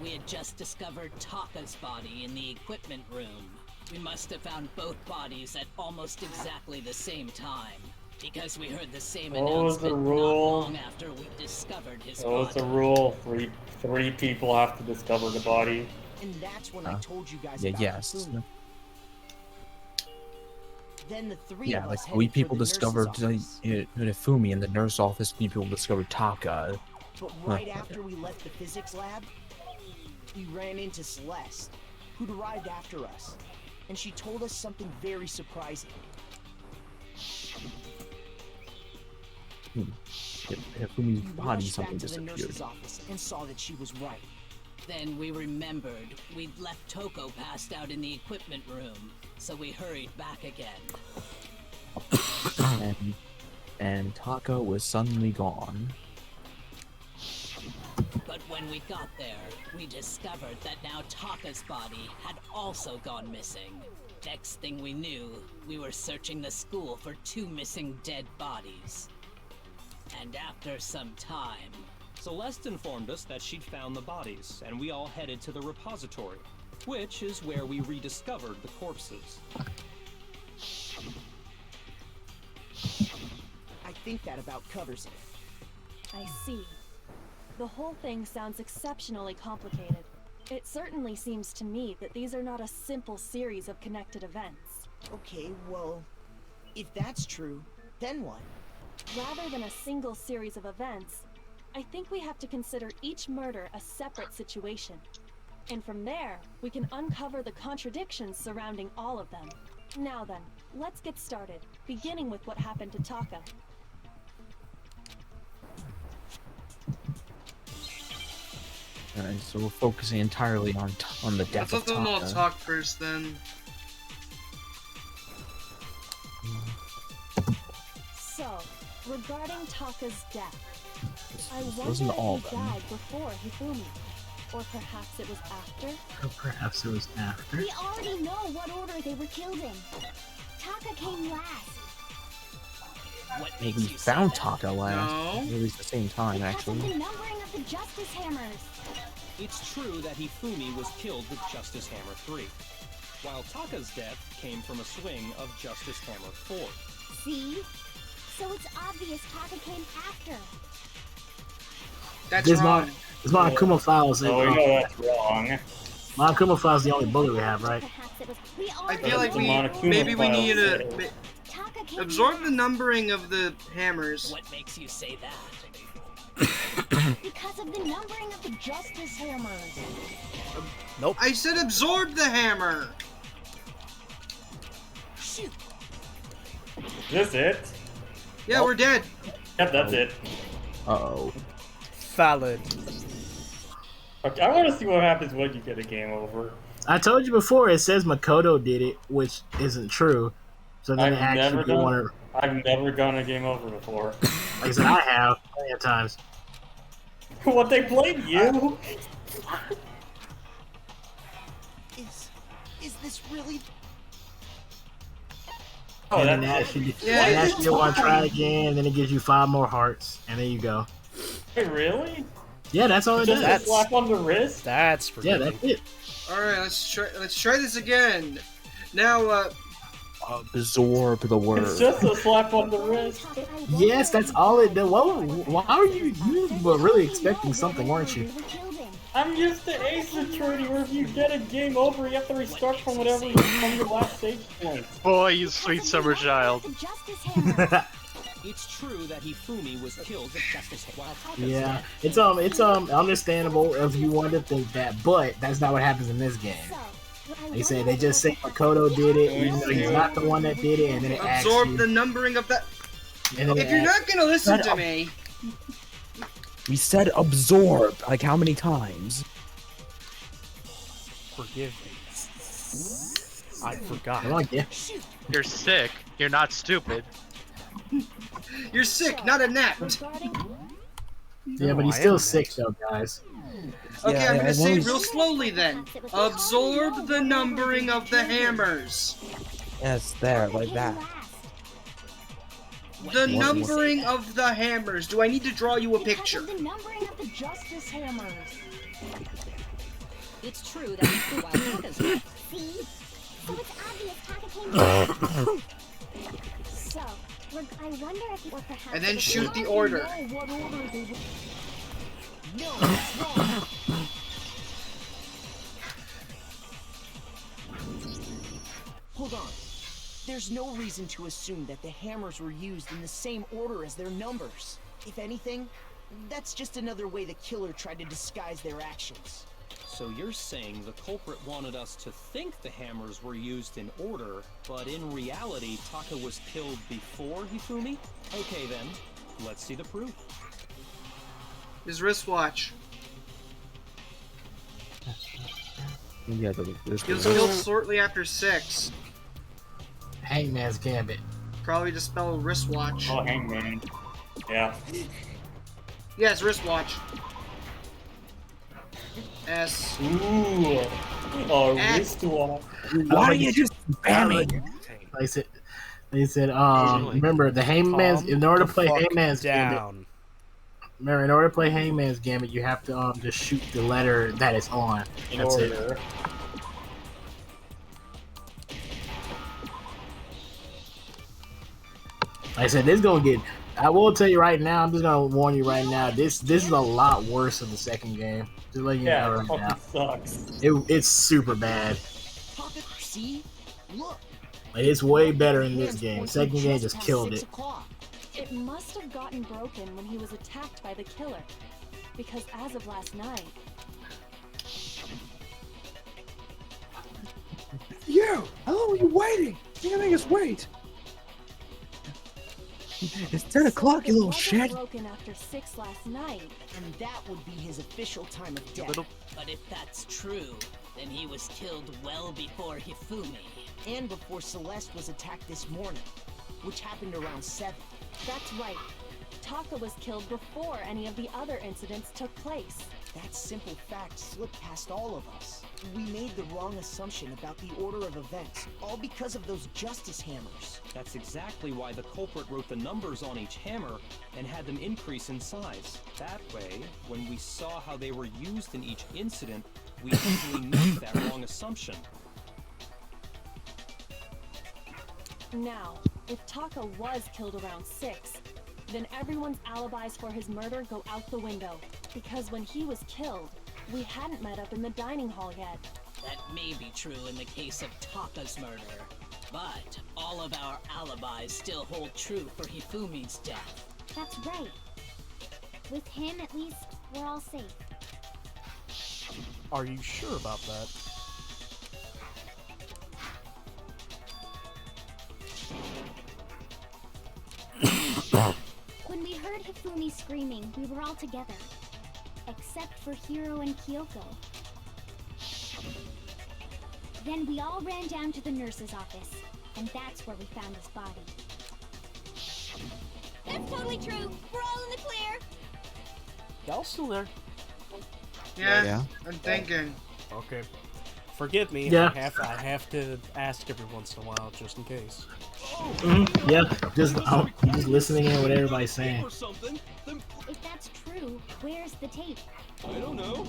we had just discovered Taka's body in the equipment room. We must have found both bodies at almost exactly the same time, because we heard the same What was the announcement not rule? long after we discovered his What was body. the rule? Three people have to discover the body. And that's when I told you guys Yeah, about yes. Hifumi. Then the three Yeah, of like us we headed for people the nurse's discovered office. Hifumi in the nurse office. People discovered Taka. But right after we left the physics lab, we ran into Celeste, who'd arrived after us, and she told us something very surprising. Hifumi's We body rushed back something to the nurse's disappeared. office and saw that she was right. Then we remembered we'd left Toko passed out in the equipment room, so we hurried back again. And Taka was suddenly gone. But when we got there, we discovered that now Taka's body had also gone missing. Next thing we knew, we were searching the school for 2 missing dead bodies. And after some time, Celeste informed us that she'd found the bodies, and we all headed to the repository, which is where we rediscovered the corpses. I think that about covers it. I see. The whole thing sounds exceptionally complicated. It certainly seems to me that these are not a simple series of connected events. Okay, well, if that's true, then what? Rather than a single series of events, I think we have to consider each murder a separate situation. And from there, we can uncover the contradictions surrounding all of them. Now then, let's get started, beginning with what happened to Taka. Alright, so we're focusing entirely on the death Let's of let them all Taka. talk first, then. So, regarding Taka's death, I wonder Wasn't if all he of them. died before Hifumi. Or perhaps it was after? Or perhaps it was after. We already know what order they were killed in. Taka came last. what Maybe makes we you say found that? Taka last. No. At least the same time, Because of actually. the numbering of the justice hammers. It's true that Hifumi was killed with Justice Hammer 3, while Taka's death came from a swing of Justice Hammer 4. See? So it's obvious Taka came after. That's This wrong. Monokuma Files. Oh, we know that's wrong. Monokuma Files is the only bullet we have, right? Perhaps it was. We I already feel like The we Monokuma maybe we files need to say- Taka came absorb last the numbering of the hammers. What makes you say that? because of the numbering of the justice hammers. Nope. I said absorb the hammer. Shoot! Is this it? Yeah, we're dead. Yep, that's it. Uh-oh. Valid. Okay, I want to see what happens when you get a game over. I told you before, it says Makoto did it, which isn't true. So then I've it never actually done. want I've never gone a game over before. Like I said, I have plenty of times. What, they blame you? Is this really? Oh, and then that's actually, it. Yeah, and it's actually you want to try again, and then it gives you 5 more hearts, and there you go. Wait, really? Yeah, that's all it Just does. a slap on the wrist? That's Yeah, ridiculous. that's it. All right, let's try this again. Now, Absorb the word. It's just a slap on the wrist. Yes, that's all it did. Why are you were really expecting something, weren't you? I'm used to Ace Attorney, where if you get a game over, you have to restart from whatever from your last save point. Boy, you sweet summer child. It's true that Hifumi was killed with Justice Hammer. Yeah, it's understandable if you want to think that, but that's not what happens in this game. They just say Makoto did it, even though he's not the one that did it, and then it absorb the numbering of that. If you're not gonna listen to me, we said absorb. Like how many times? Forgive me. I forgot. You're sick. You're not stupid. You're sick, not inept. Yeah, but he's still sick though, guys. Okay, Yeah, I'm gonna as say long it as- real slowly then. Absorb the numbering of the hammers. Yes, there, like that. The numbering of the hammers. Do I need to draw you a picture? The numbering of the Justice Hammers. It's true that it's the wild Taka's fault. See? So it's obvious Taka came So, I wonder if or perhaps And then shoot the order. No, it's wrong. Hold on. There's no reason to assume that the hammers were used in the same order as their numbers. If anything, that's just another way the killer tried to disguise their actions. So you're saying the culprit wanted us to think the hammers were used in order, but in reality, Taka was killed before Hifumi? Okay then, let's see the proof. His wristwatch. Yeah, He was killed shortly after 6. Hangman's Gambit. Probably to spell wristwatch. Oh, Hangman. Yeah. Yes, wristwatch. S. Ooh. A S. wristwatch. Why are you just spamming? They said, remember the Hangman's. In order to play Hangman's Gambit, remember in order to play Hangman's Gambit, you have to just shoot the letter that it's on. That's it. Like I said, this is gonna get. I will tell you right now. I'm just gonna warn you right now. This is a lot worse than the second game. Just letting you know right now. Sucks. It's super bad. See? Look. Like, it's way better in this game. Second game just killed it. It must have gotten broken when he was attacked by the killer. Because as of last night... You! How long are you waiting? You're gonna make us wait! It's 10 o'clock, you little shit! broken after 6 last night. And that would be his official time of death. But if that's true, then he was killed well before Hifumi. And before Celeste was attacked this morning, which happened around 7. That's right. Taka was killed before any of the other incidents took place. That simple fact slipped past all of us. We made the wrong assumption about the order of events, all because of those justice hammers. That's exactly why the culprit wrote the numbers on each hammer and had them increase in size. That way, when we saw how they were used in each incident, we easily made that wrong assumption. Now, if Taka was killed around 6, then everyone's alibis for his murder go out the window. Because when he was killed, we hadn't met up in the dining hall yet. That may be true in the case of Taka's murder, but all of our alibis still hold true for Hifumi's death. That's right. With him, at least, we're all safe. Are you sure about that? When we heard Hifumi screaming, we were all together. Except for Hiro and Kyoko. Then we all ran down to the nurse's office, and that's where we found his body. That's totally true. We're all in the clear. Y'all still there? Yeah, I'm thinking. Okay. Forgive me. Yeah. I have to ask every once in a while, just in case. Yeah, just listening in what everybody's saying. Or something. Then If that's true, where's the tape? I don't know.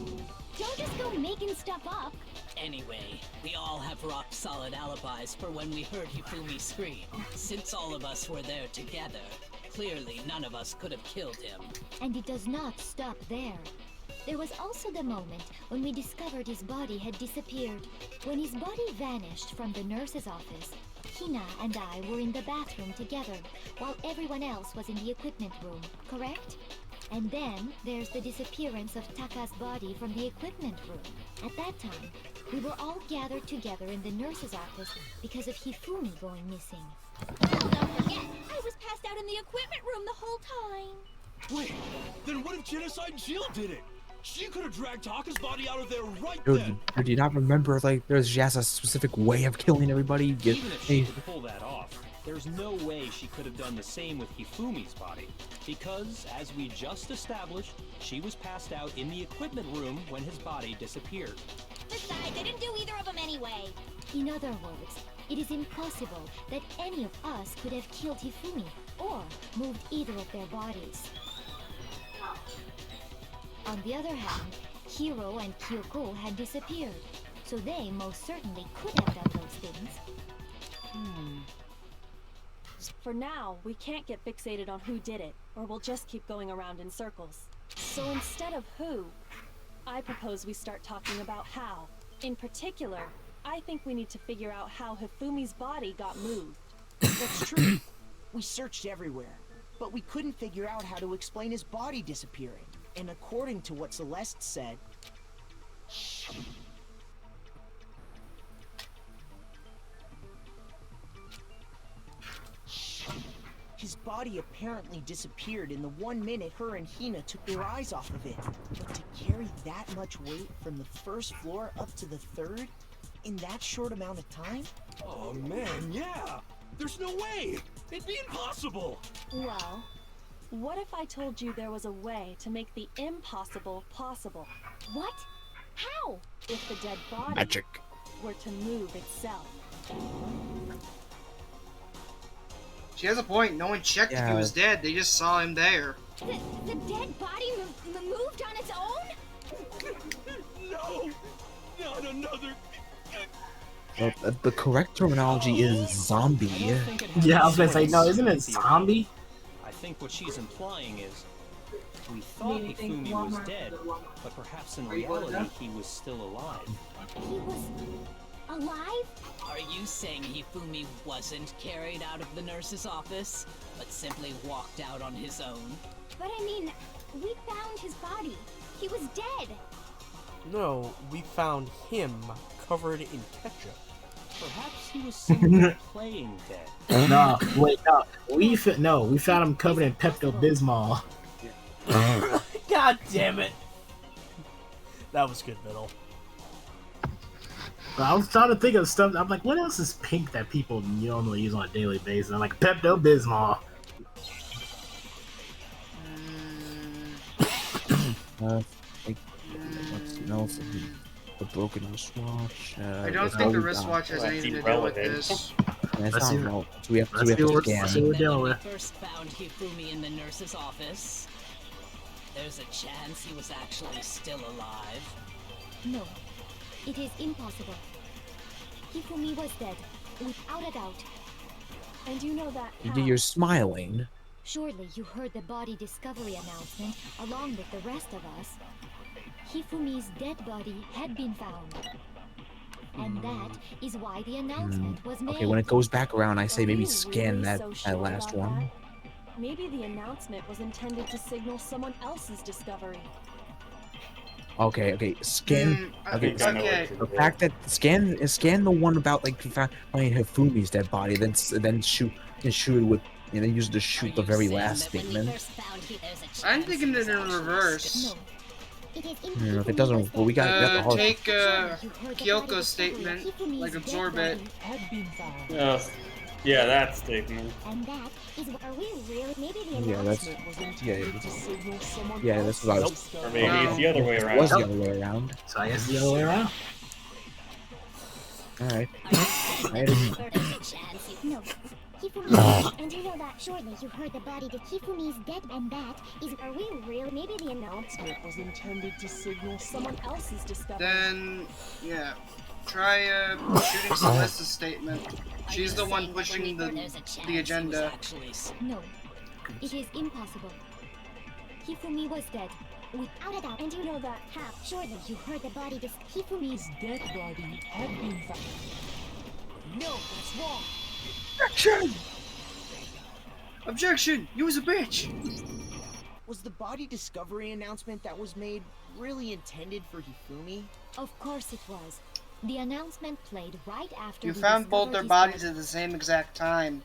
Don't just go making stuff up. Anyway, we all have rock-solid alibis for when we heard Hifumi scream. Since all of us were there together, clearly none of us could have killed him. And it does not stop there. There was also the moment when we discovered his body had disappeared. When his body vanished from the nurse's office, Hina and I were in the bathroom together, while everyone else was in the equipment room, correct? And then there's the disappearance of Taka's body from the equipment room. At that time, we were all gathered together in the nurse's office because of Hifumi going missing. Oh, don't forget, I was passed out in the equipment room the whole time. Wait, then what if Genocide Jill did it? She could have dragged Taka's body out of there right then. Dude, do you not remember, like, she has a specific way of killing everybody? Even if she could pull that off, there's no way she could have done the same with Hifumi's body. Because, as we just established, she was passed out in the equipment room when his body disappeared. Besides, I didn't do either of them anyway. In other words, it is impossible that any of us could have killed Hifumi or moved either of their bodies. On the other hand, Hiro and Kyoko had disappeared, so they most certainly could have done those things. For now, we can't get fixated on who did it, or we'll just keep going around in circles. So instead of who, I propose we start talking about how. In particular, I think we need to figure out how Hifumi's body got moved. That's true. We searched everywhere, but we couldn't figure out how to explain his body disappearing. And according to what Celeste said, his body apparently disappeared in the 1 minute her and Hina took their eyes off of it. But to carry that much weight from the first floor up to the third in that short amount of time? Oh man, yeah! There's no way! It'd be impossible! Well, what if I told you there was a way to make the impossible possible? What? How? If the dead body Magic. were to move itself. She has a point. No one checked if he was dead. They just saw him there. The dead body moved on its own? No! Not another... The correct terminology is zombie. Yeah, I was gonna say, no, isn't it zombie? I think what she's implying is, we thought Hifumi was dead, but perhaps in reality he was still alive. He was alive? Are you saying Hifumi wasn't carried out of the nurse's office, but simply walked out on his own? But I mean, we found his body. He was dead. No, we found him covered in ketchup. Perhaps he was simply playing dead. No, wait, no. We found him covered in Pepto-Bismol. God damn it! That was good, Middle. But I was trying to think of stuff. I'm like, what else is pink that people normally use on a daily basis? I'm like, Pepto-Bismol. The broken wristwatch. I don't think the wristwatch has anything to do with this. That's not relevant. So we have to scan. When we first found Hifumi in the nurse's office, there's a chance he was actually still alive. No, it is impossible. Hifumi was dead, without a doubt. And you know that You're smiling. Surely you heard the body discovery announcement along with the rest of us. Hifumi's dead body had been found. And that is why the announcement was made. Okay, when it goes back around, I say Are maybe you scan really that so sure last about one. that? Maybe the announcement was intended to signal someone else's discovery. Okay, scan. Okay, okay. The fact that scan the one about like finding Hifumi's dead body, then shoot it with, and then use it to shoot the very last statement. I'm thinking it in reverse. If it doesn't, well, we got the hard. Take Kyoko's statement, like absorb it. Yeah, that statement. And that is what, are we really? Maybe the Yeah, that's announcement was yeah, that's what I was. Or maybe it's the other way around. It was the other way around. So I guess the other way around. All right. No, Hifumi, and you know that surely you heard the body that Hifumi's dead, and that is. Are we real? Maybe the announcement was intended to signal someone else's discovery. Then, yeah. Try shooting Celeste's statement. She's the one pushing the agenda. No, it is impossible. Hifumi was dead. Without a doubt, and you know that half. Surely you heard the body that Hifumi's dead body had been found. No, that's wrong. Objection! Objection! You was a bitch! Was the body discovery announcement that was made really intended for Hifumi? Of course it was. The announcement played right after You we found both their discovered his bodies body. at the same exact time.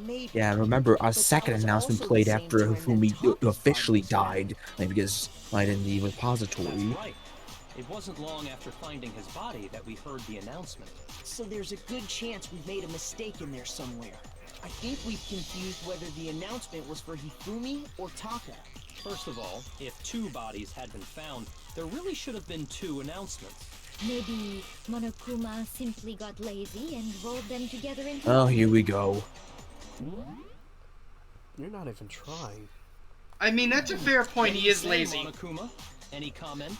Maybe. Yeah, remember, our second announcement played after Hifumi officially died, like, because right in the repository. That's right. It wasn't long after finding his body that we heard the announcement. So there's a good chance we've made a mistake in there somewhere. I think we've confused whether the announcement was for Hifumi or Taka. First of all, if 2 bodies had been found, there really should have been 2 announcements. Maybe Monokuma simply got lazy and rolled them together into Oh, here we go. You're not even trying. I mean, that's a fair point. He is lazy. Monokuma, any comment?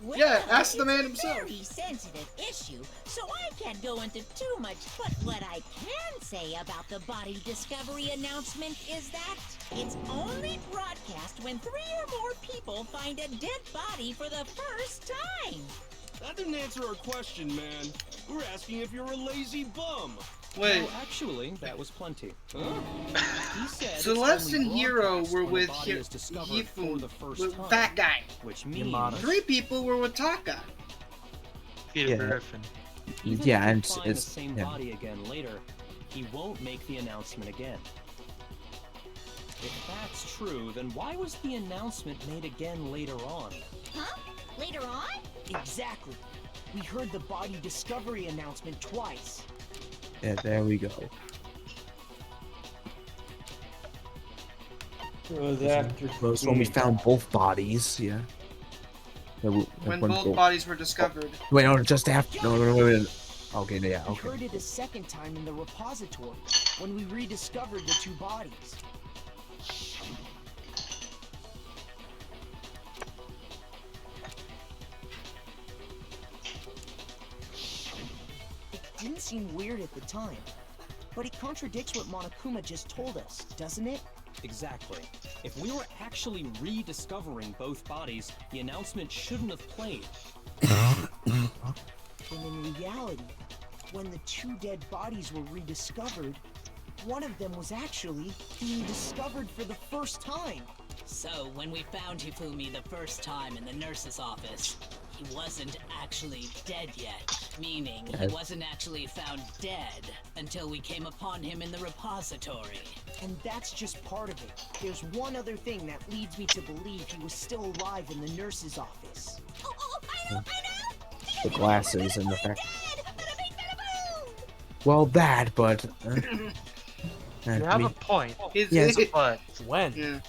Well, yeah, ask the man It's a himself. very sensitive issue, so I can't go into too much. But what I can say about the body discovery announcement is that it's only broadcast when 3 or more people find a dead body for the first time. That didn't answer our question, man. We're asking if you're a lazy bum. Wait. Well, actually, that was plenty. Huh? He said Celeste and Hero were when with a body is discovered for the first with time, fat guy. which means 3 people were with Taka. Peter Yeah. Griffin. even Yeah, if and we find it's- the same yeah. body again later, he won't make the announcement again. If that's true, then why was the announcement made again later on? Huh? Later on? Exactly. We heard the body discovery announcement twice. Yeah, there we go. It was after. Well, so when we found both bodies, yeah. Yeah, When both bodies were discovered. Wait, no, just after. No, wait. Okay, yeah, We okay. heard it a second time in the repository, when we rediscovered the 2 bodies. It didn't seem weird at the time, but it contradicts what Monokuma just told us, doesn't it? Exactly. If we were actually rediscovering both bodies, the announcement shouldn't have played. And in reality, when the 2 dead bodies were rediscovered, one of them was actually being discovered for the first time. So, when we found Hifumi the first time in the nurse's office, he wasn't actually dead yet. Meaning, he wasn't actually found dead until we came upon him in the repository. And that's just part of it. There's one other thing that leads me to believe he was still alive in the nurse's office. Oh, I know! The glasses and the fact. Well, that, but. You have a point. Yes, But when? Yeah.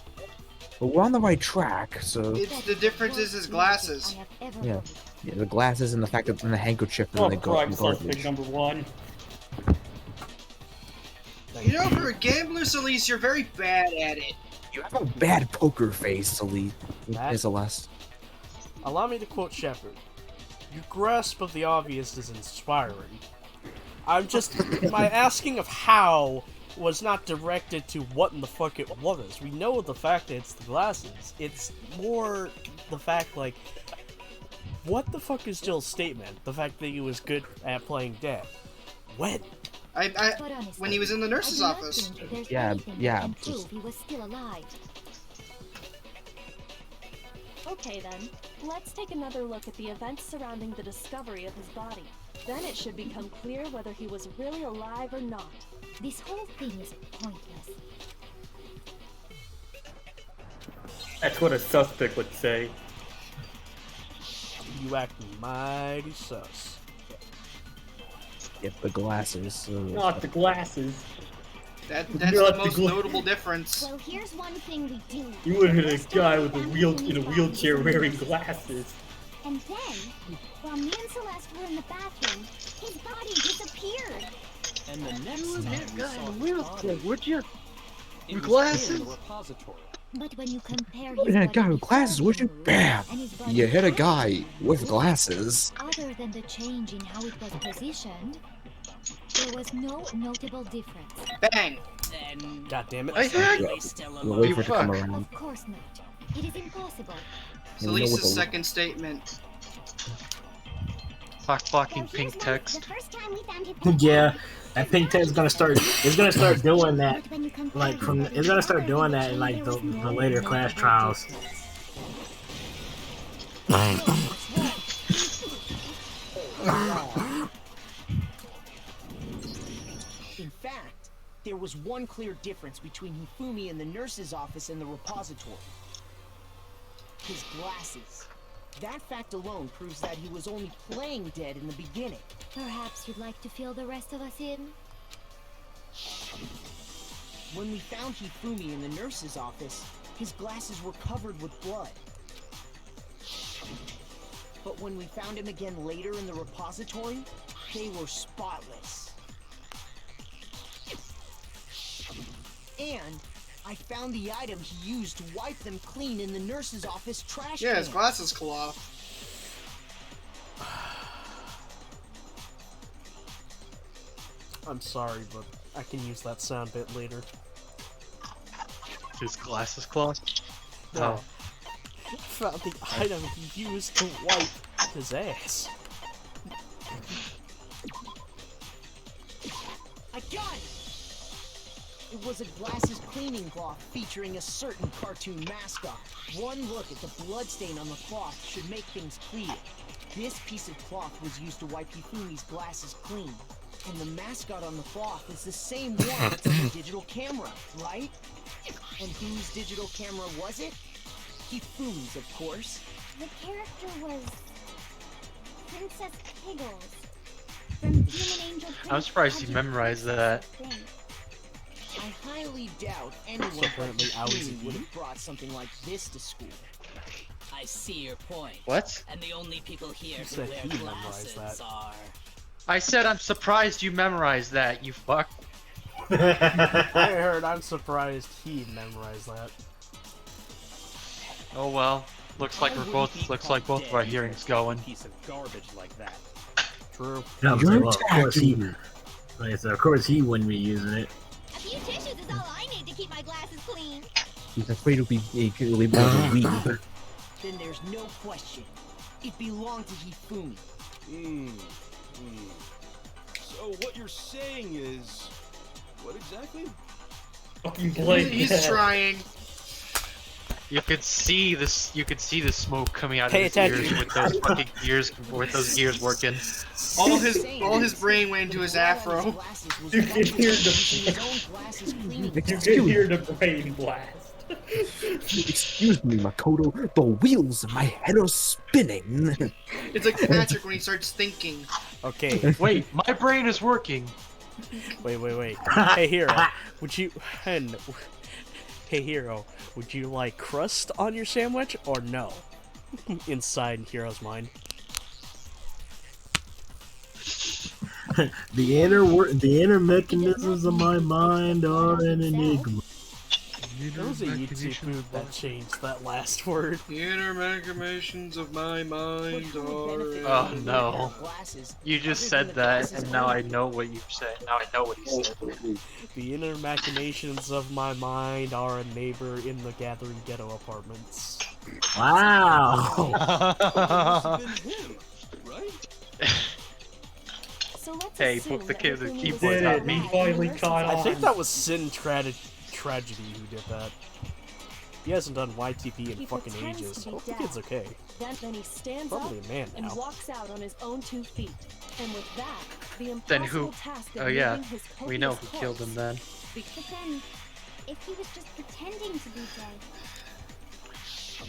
but we're on the right track, so. It's the difference is his glasses. Yeah, the glasses and the fact that and the handkerchief Oh, and the correct, garbage. suspect number 1. You know, for a gambler, Celeste, you're very bad at it. You have a bad poker face, Celeste. That- Celeste. Allow me to quote Shepard. Your grasp of the obvious is inspiring. I'm just... my asking of how was not directed to what in the fuck it was. We know the fact that it's the glasses. It's more the fact, like... what the fuck is Jill's statement? The fact that he was good at playing dead. When? When he was in the nurse's office. Yeah. Prove he was still alive. Okay then, let's take another look at the events surrounding the discovery of his body. Then it should become clear whether he was really alive or not. This whole thing is pointless. That's what a suspect would say. You act mighty sus. Yep, the glasses. Not the glasses. That's Not the the most gla- notable difference. Well, here's one thing we do. You would hit a guy with a in a wheelchair wearing glasses. And then, while me and Celeste were in the bathroom, his body disappeared. And the next time we saw his body, would you? it was Glasses? in the repository. But when you compare Look his at that body guy with before glasses, he would you? moved Bam! and his body You hit a after guy he with moved, glasses. other than the change in how it was positioned, there was no notable difference. Bang! Then God damn it. I heard Yeah. still We'll wait for it to come fuck. around. Of course not. It is impossible. It's You know what Lisa's the- second statement. Fucking pink text. Yeah, that pink text is gonna start. It's gonna start doing that. Like from. It's gonna start doing that in like the later class trials. In fact, there was one clear difference between Hifumi in the nurse's office and the repository. His glasses. That fact alone proves that he was only playing dead in the beginning. Perhaps you'd like to fill the rest of us in? When we found Hifumi in the nurse's office, his glasses were covered with blood. But when we found him again later in the repository, they were spotless. And I found the item he used to wipe them clean in the nurse's office trash Yeah, can. his glasses claw. I'm sorry, but I can use that sound bit later. His glasses claw? No. Found the item he used to wipe his ass. I got it! It was a glasses cleaning cloth featuring a certain cartoon mascot. One look at the bloodstain on the cloth should make things clear. This piece of cloth was used to wipe Hifumi's glasses clean. And the mascot on the cloth is the same one that's on the digital camera, right? And whose digital camera was it? Hifumi's, of course. The character was Princess Piggles from Human Angel. I'm surprised you memorized that. I highly doubt anyone So but apparently I was Hifumi a would geek. have brought something like this to school. I see your point. What? And the only people here You who said wear he memorized glasses that. are... I said I'm surprised you memorized that, you fuck. I heard I'm surprised he memorized that. Oh well. Looks like looks like both of our hearing's going. Piece of garbage like that. True. No, You're well, of course he. attacking. Like I said, of course he wouldn't be using it. A few tissues is all I need to keep my glasses clean. He's afraid to be a weeb. Then there's no question. It belonged to Hifumi. So what you're saying is, what exactly? Fucking Blake. He's trying. You could see this. You could see the smoke coming out Pay of his ears attention. with those fucking gears. With those gears working. All his brain went into his afro. You can hear the you can hear the brain blast. Excuse me, Makoto. The wheels in my head are spinning. It's like Patrick when he starts thinking. Okay. Wait, my brain is working. Wait. Hey, Hero. Would you... Hey, Hero. Would you like crust on your sandwich or no? Inside Hero's mind. The inner mechanisms of my mind are an enigma. There was a YouTube move that changed that last word. The inner machinations of my mind are. Oh no! You just said that, and now I know what you said. Now I know what he said. The inner machinations of my mind are a neighbor in the Gathering Ghetto apartments. Wow. So let's Hey, assume book the that kid, the Hifumi keyboard, was not alive me. in the Finally nurse's caught office. I think that was Sin Tragedy who did that. He hasn't done YTP in He fucking pretends ages. to be Hope the dead. kid's okay. Then he stands Probably up a man and now. walks out on his own 2 feet. And with that, the Then impossible who? task of Oh yeah, moving his we know copious who killed him then. But then, if he was just pretending to be dead,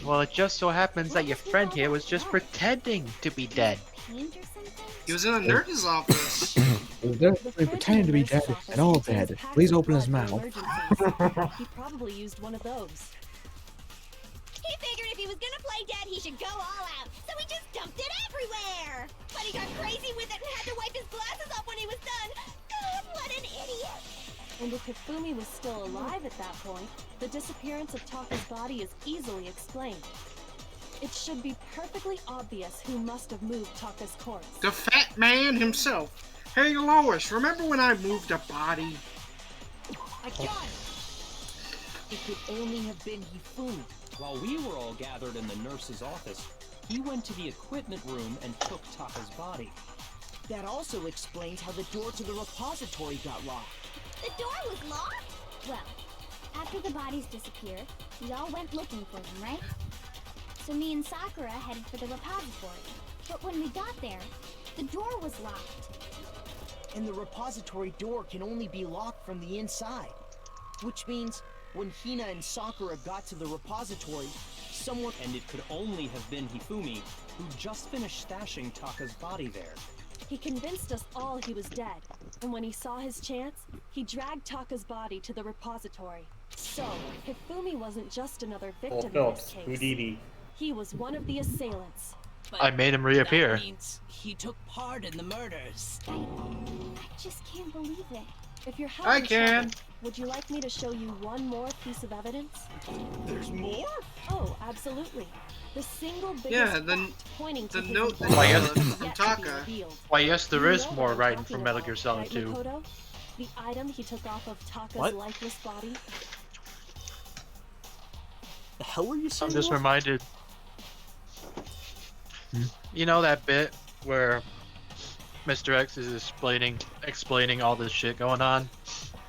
Well, it just so happens that your friend here was just pretending to be dead. paint or something? He was in a nurse's office. He's definitely pretending to be dead and all dead. Please open his mouth. He probably used one of those. He figured if he was gonna play dead, he should go all out. So he just dumped it everywhere. But he got crazy with it and had to wipe his glasses off when he was done. God, What an idiot! And if Hifumi was still alive at that point, the disappearance of Taka's body is easily explained. It should be perfectly obvious who must have moved Taka's corpse. The fat man himself. Hey Lois, remember when I moved a body? I got it! It could only have been Hifumi. While we were all gathered in the nurse's office, he went to the equipment room and took Taka's body. That also explains how the door to the repository got locked. The door was locked? Well, after the bodies disappeared, we all went looking for them, right? So me and Sakura headed for the repository. But when we got there, the door was locked. And the repository door can only be locked from the inside. Which means when Hina and Sakura got to the repository, someone... And it could only have been Hifumi, who just finished stashing Taka's body there. He convinced us all he was dead, and when he saw his chance, he dragged Taka's body to the repository. So, Hifumi wasn't just another victim in this case. Houdini. He was one of the assailants. I made him reappear. That means he took part in the murders. I just can't believe it. If you're I having can. trouble, would you like me to show you one more piece of evidence? There's more? Oh, absolutely. The single biggest Yeah, fact pointing to the his note that involvement from is yet to be Taka. revealed. Why, yes, there You is know more what I'm writing talking from Metal about, Gear Solid right, 2. Makoto? The item he took off of Taka's What? lifeless body. The hell are you saying? I'm just reminded. You know that bit where Mr. X is explaining all this shit going on,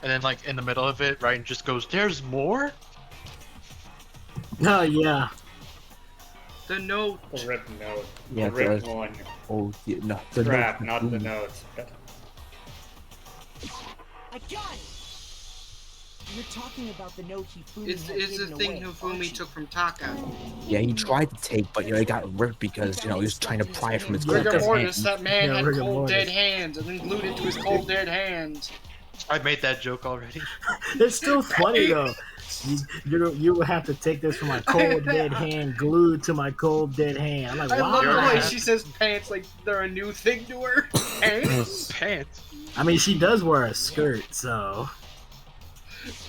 and then like in the middle of it, Ryan just goes, "There's more." Oh yeah. The note. The ripped note. Yeah, the ripped the- one. Oh, yeah, no. The Scrap, note- not the note. I got it! You're talking about the note Hifumi It's had the hidden thing away, Hifumi aren't you? took from Taka. Yeah, he tried to take, but it got ripped because he was trying to pry it from his Rigor character's mortis, hand. that man Yeah, had rigor cold mortis. dead hands and then glued it to his cold dead hands. I made that joke already. It's still funny though. You would have to take this from my cold dead hand, glued to my cold dead hand. I'm like, I love the way wow. she says pants like they're a new thing to her. Pants? Pants. I mean, she does wear a skirt, so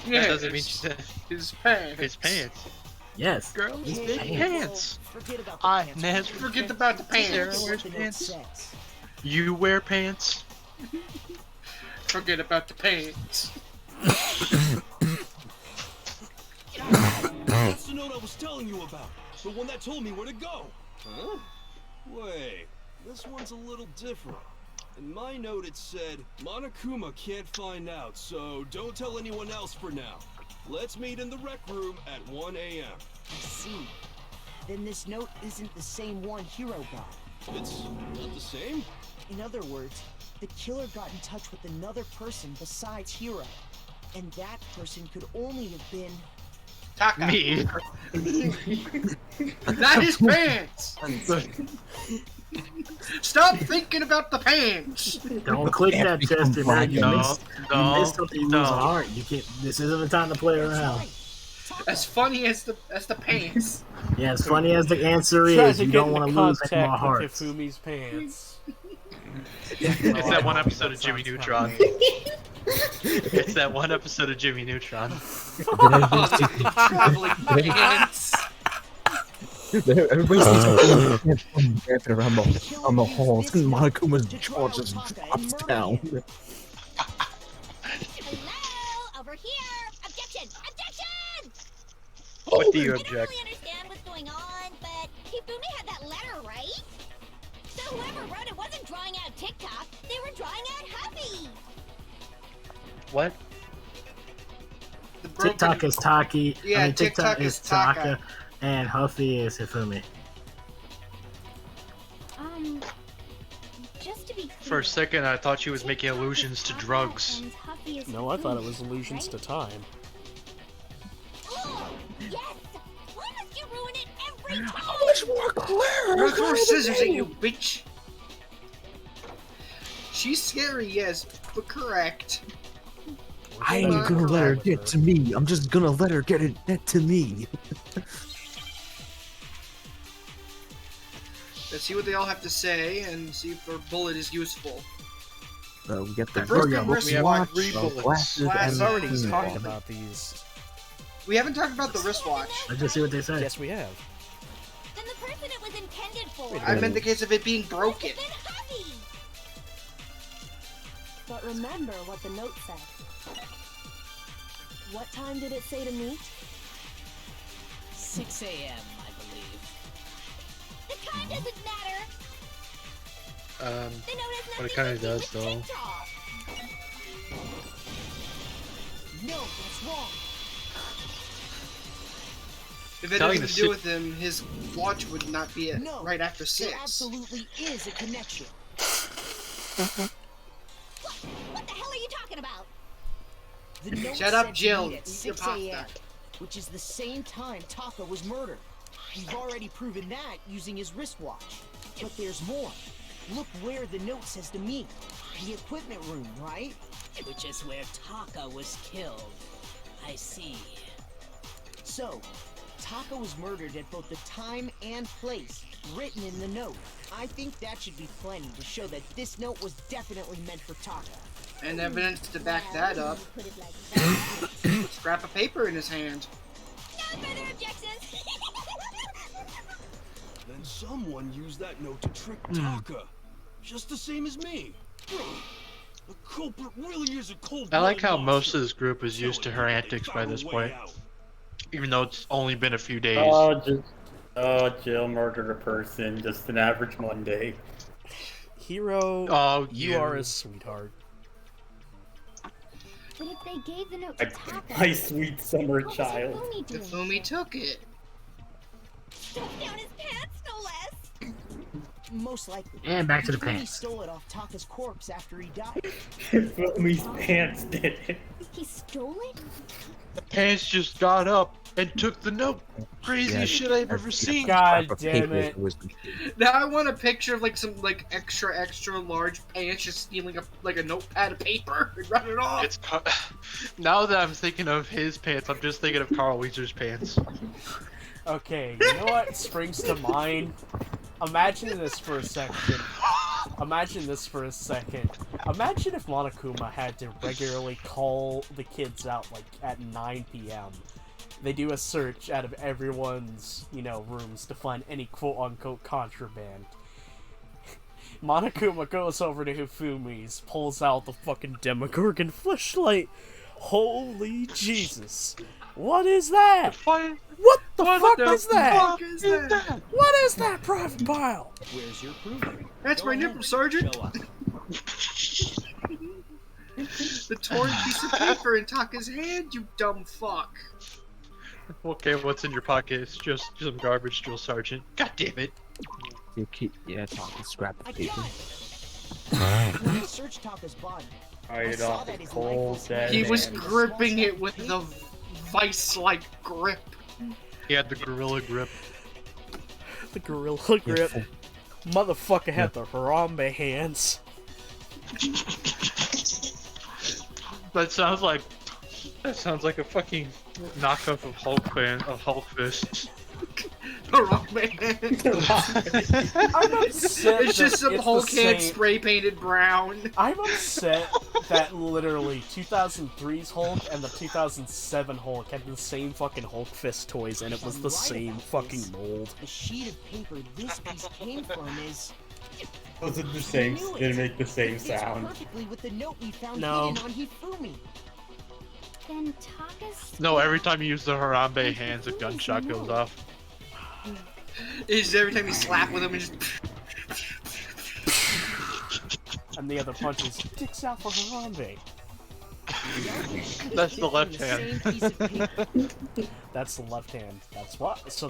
That doesn't mean she said his pants. his pants. yes. Girls, His big pants. pants. Forget about the I pants. never Forget about the Sarah pants. wears What the note pants. says. You wear pants. Forget about the pants. That's the note I was telling you about. The one that told me where to go. Huh? Wait, this one's a little different. In my note it said, Monokuma can't find out, so don't tell anyone else for now. Let's meet in the rec room at 1 a.m. I see. Then this note isn't the same one Hiro got. It's not the same? In other words, the killer got in touch with another person besides Hiro. And that person could only have been... Taka. Me. Not his pants. Stop thinking about the pants. Don't click that, Chester. Man. You No, missed something. You lose a heart. You can't. This isn't the time to play around. As funny as the pants. Yeah, as funny as the answer Trying is, to you get don't into want to lose any more contact hearts. with Hifumi's pants. It's that one episode of Jimmy Neutron. It's that one episode of Jimmy Neutron. Traveling pants. Everybody's dancing around on the halls, and Monokuma's jaw just drops down. Hello, over here. Objection! Objection! What do you I don't object? really understand what's going on, but Hifumi had that letter, right? So whoever wrote it wasn't drawing out TikTok, they were drawing out Huffy. What? The broken- TikTok is Taki. Yeah, I mean, TikTok TikTok is is Taka. Taka, and Huffy is Hifumi. Just to be clear. For a second, I thought she was making allusions to drugs. And Huffy is No, I thought it Hifumi, was allusions to right? time. Oh, yes! Why must you ruin it every time? How much more clear? I'll throw scissors at you, bitch. She's scary, yes, but correct. I ain't gonna let her get to me. I'm just gonna let her get to me. Let's see what they all have to say and see if their bullet is useful. we get the Broken wristwatch, wristwatch. We have three bullets. glasses, We've and already the talked ball. about these. We haven't talked about the wristwatch. Let's just see what they say. Yes, we have. Then the person it was intended for. Wait, I meant the case of it being broken. But remember what the note said. What time did it say to meet? 6 a.m., I believe. The time doesn't matter. The note has But it nothing kind to of do does, with though. TikTok. No, that's wrong. If it had Telling anything the to do with him, his watch would not be at No, right after 6. there absolutely is a connection. What the hell are you talking about? The note Shut up, said to Jill. meet at Eat 6 your a.m., pasta. which is the same time Taka was murdered. We've already proven that using his wristwatch. But there's more. Look where the note says to meet. The equipment room, right? Which is where Taka was killed. I see. So, Taka was murdered at both the time and place written in the note. I think that should be plenty to show that this note was definitely meant for Taka. And evidence to back that up. Put it like that. Scrap of paper in his hand. No further objections. Then someone used that note to trick Taka. Just the same as me. The culprit really is a cold. I like how most of this group is used to her antics by this point. Even though it's only been a few days. Jill murdered a person. Just an average Monday. Hero, Oh, you are a sweetheart. But if they gave the note to Taka, My sweet summer what was child. Hifumi doing? Hifumi took it. Stuffed down his pants, no less. Most likely. And back to the He pants. stole it off Taka's corpse after he died. Hifumi's pants did it. He stole it? The pants just got up and took the note. Craziest shit I've ever seen. God damn it. Now I want a picture of like some like extra large pants just stealing a notepad of paper and run it off. It's now that I'm thinking of his pants, I'm just thinking of Carl Weezer's pants. Okay, you know what springs to mind? Imagine this for a second. Imagine this for a second. Imagine if Monokuma had to regularly call the kids out like at 9 p.m. They do a search out of everyone's, rooms to find any quote-unquote contraband. Monokuma goes over to Hifumi's, pulls out the fucking Demogorgon fleshlight. Holy Jesus. What is that? What the fuck is that? What is that, Private Pile? Where's your proof? That's Go my ahead, nipple, Sergeant. show us. The torn piece of paper in Taka's hand, you dumb fuck. Okay, what's in your pocket? It's just some garbage, Drill Sergeant. God damn it. Yeah, talking scrap of paper. When I searched Taka's body, I Right saw off that the his cold knife dead He was man. gripping it with a vice-like grip. He had the gorilla grip. The gorilla grip. Motherfucker had the Harambe hands. That sounds like a fucking knockoff of Hulk Fist. The wrong man. I'm upset It's just some it's Hulk the hand same- spray painted brown. I'm upset that literally 2003's Hulk and the 2007 Hulk had the same fucking Hulk fist toys and it was the same fucking mold. The sheet of paper this piece came from is Was it the same? Didn't make the same fits sound. perfectly with the note we found No. hidden on Hifumi. Then Taka's... No, every time you use the Harambe hands, a gunshot goes off. It's just every time you slap with him, it just... And the other punch is dicks out for Harambe. That's the left hand. That's the left hand.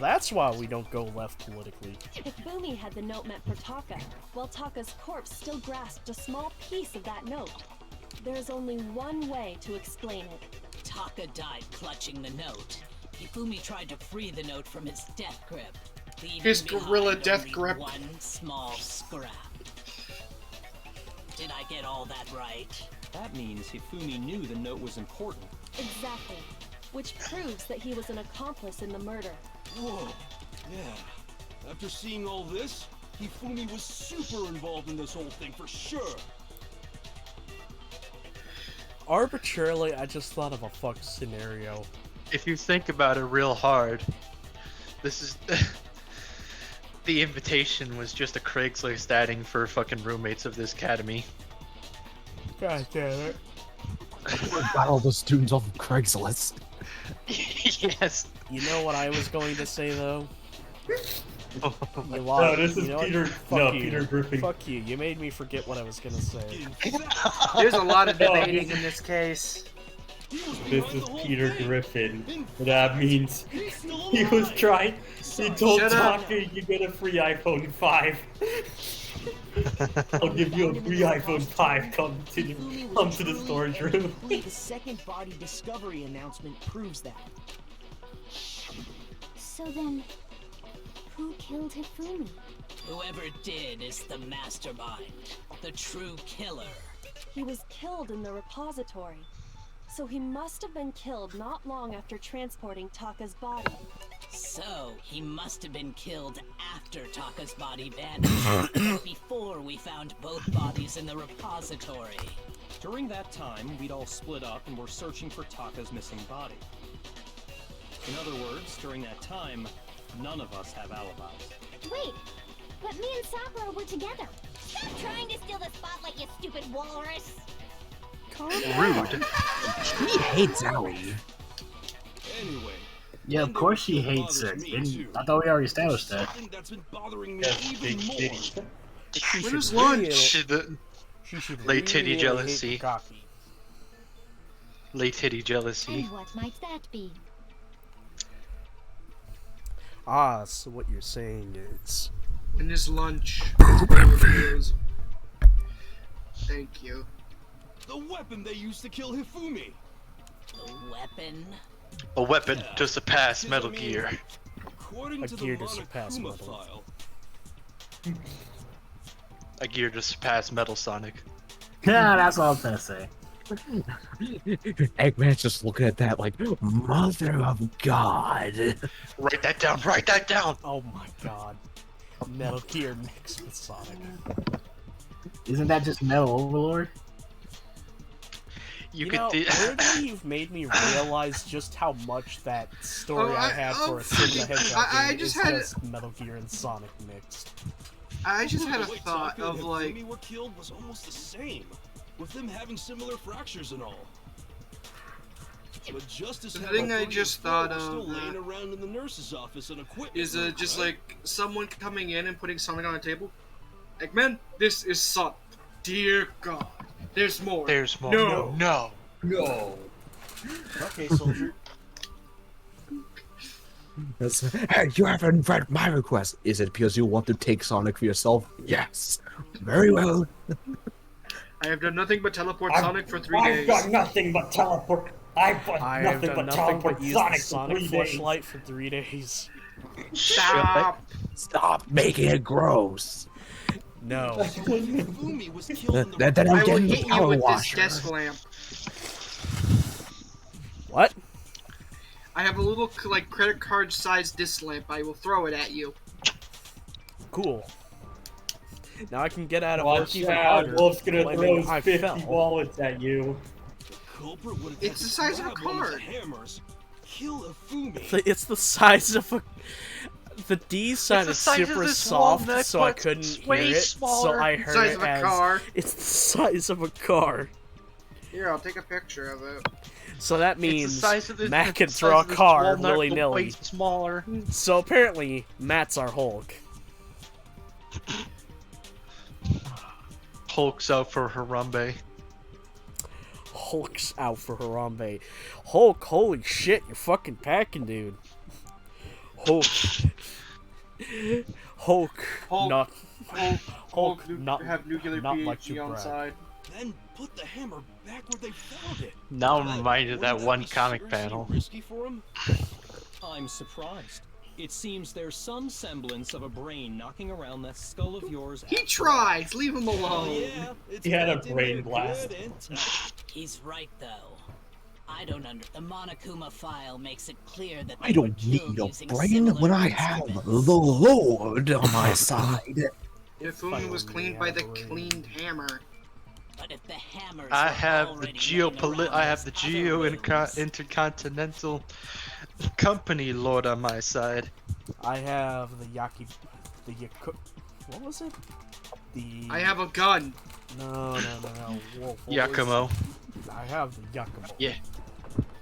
That's why we don't go left politically. Hifumi had the note meant for Taka, while Taka's corpse still grasped a small piece of that note. There is only one way to explain it. Taka died clutching the note. Hifumi tried to free the note from his death grip. leaving His gorilla behind death only grip. One small scrap. Did I get all that right? That means Hifumi knew the note was important. Exactly. Which proves that he was an accomplice in the murder. Whoa. Yeah. After seeing all this, Hifumi was super involved in this whole thing for sure. Arbitrarily, I just thought of a fuck scenario. If you think about it real hard, this is the invitation was just a Craigslist adding for fucking roommates of this academy. God damn it. Got all the students off of Craigslist. Yes. You know what I was going to say though? You No, this is Peter. No, you. Peter Griffin. Fuck you. You made me forget what I was gonna say. There's a lot of debating in this case. This is Peter Griffin. That means he was trying. He told Shut up. Taka you get a free iPhone 5. I'll give you a free iPhone 5. Come to the storage room. The second body discovery announcement proves that. So then, who killed Hifumi? Whoever did is the mastermind, the true killer. He was killed in the repository. So he must have been killed not long after transporting Taka's body. So he must have been killed after Taka's body vanished, before we found both bodies in the repository. During that time, we'd all split up and were searching for Taka's missing body. In other words, during that time, none of us have alibis. Wait, but me and Sakura were together. Stop trying to steal the spotlight, you stupid walrus! Rude. He hates Aoi. Anyway, Yeah, of course she hates her. I thought we already established that. something that's been bothering me Yes, big even more. titty. Where's lunch? She should Late titty really jealousy. hate coffee. Late titty jealousy. And what might that be? Ah, so what you're saying is... In his lunch. Thank you. The weapon they used to kill Hifumi. The weapon? A weapon to surpass Yeah, Metal I mean, Gear. According A to gear the to surpass Monokuma Metal. file, A gear to surpass Metal Sonic. Yeah, that's all I was gonna say. Eggman's just looking at that like, Mother of God. Write that down, write that down! Oh my god. Metal Gear mixed with Sonic. Isn't that just Metal Overlord? You know, could weirdly, you've made me realize just how much that story I had for a Silver the Hedgehog I game just is had- just Metal Gear and Sonic mixed. I just had a the way thought Taka and of like, Hifumi were killed was almost the same, with them having similar fractures and all. But just as The how thing I Hifumi just and thought Phil were still of, laying around in the nurse's office and equipment is room, just right? like someone coming in and putting Sonic on a table. Eggman, this is Sonic. Dear God, there's more. There's more. No. No. No. Okay, soldier. Hey, you haven't read my request. Is it because you want to take Sonic for yourself? Yes. Very well. I have done nothing but teleport I've- Sonic for 3 I've days. done nothing but teleport. I've done I have nothing done but nothing teleport but use Sonic the for Sonic 3 days. flashlight for 3 days. Stop. Stop making it gross. No. Hifumi was killed in the Then I I'm will getting the hit you power with this washer. desk lamp. What? I have a little like credit card sized disc lamp. I will throw it at you. Cool. Now I can get out of Watch work even out, harder. Wolf's gonna claiming throw I 50 fell. wallets at you. The culprit would have It's the size of a grab one card. the hammers, kill Hifumi. It's the size of a... The D side the is size of super this soft, walnut, so I but couldn't it's hear way it. smaller. So I heard Size it of a as... car. It's the size of a car. Here, I'll take a picture of it. So that It's the means size of this, Matt it's can the throw size a of this car walnut, but willy-nilly. way smaller. So apparently, Matt's our Hulk. Hulk's out for Harambe. Hulk's out for Harambe. Hulk, holy shit, you're fucking packing, dude. Hulk. Hulk. Hulk. Not. Hulk not. have nuclear not PhD like you, on Brad. side. Then put the hammer back where they found it. Now I'm reminded of that Wouldn't one be comic seriously panel. Risky for him? I'm surprised. It seems there's some semblance of a brain knocking around that skull of yours. He after tries. Leave him Oh alone. yeah, it's He had a packed in brain there blast. good and tight. He's right, though. I don't The Monokuma file makes it clear that I they were don't killed need a using brain similar when I have instruments. the Lord on my side. Hifumi was cleaned by the cleaned hammer. But if the hammers I were have the already laying around I have those the other rooms, intercontinental company lord on my side. I have what was it? I have a gun. No. Wolf. What Yakumo. I have the Yakumo. Yeah.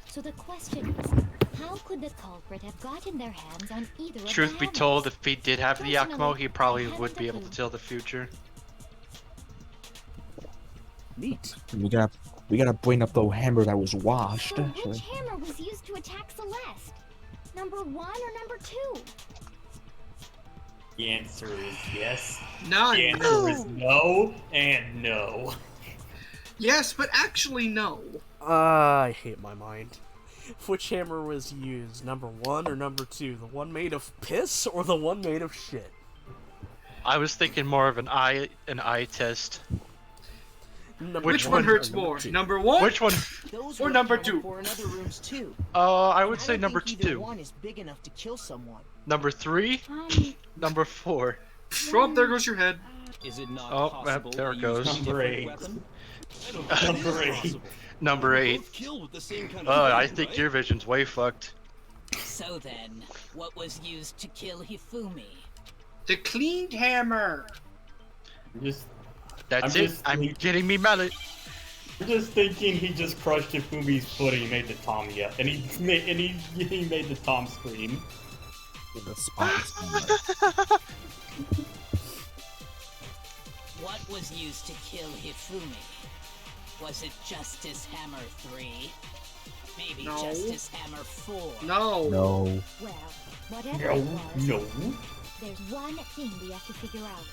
So the question is, how could the culprit have gotten their hands on either of the Truth be hammers? told, if he did have the Yakumo, Personally, he probably I haven't would be a able to clue. tell the future. Neat. We gotta bring up the hammer that was washed. So which hammer was used to attack Celeste? Number 1 or number 2? The answer is yes. None. The answer is no and no. Yes, but actually no. I hate my mind. Which hammer was used? Number 1 or number 2? The one made of piss or the one made of shit? I was thinking more of an eye test. Which one hurts more? Number 1? Which one? Those Or were number accounted 2? for in other rooms too. I would And say don't number think either 2. one is big enough to kill someone. Number 3. Number 4. Oh, there goes your head. Is it not Oh, possible there it to use goes. a Number different 8. weapon? Number 8. Number 8. Both kill with the same kind of Oh, I weapon, think right? your vision's way fucked. So then, what was used to kill Hifumi? The cleaned hammer. That's it. I'm getting me mallet. I'm just thinking he just crushed Ifumi's foot and he made the Tom yell, and he made the Tom scream. The spot. What was used to kill Hifumi? Was it Justice Hammer 3? Maybe No. Justice Hammer 4? No. No. Well, whatever No. it was, No. there's one thing we have to figure out.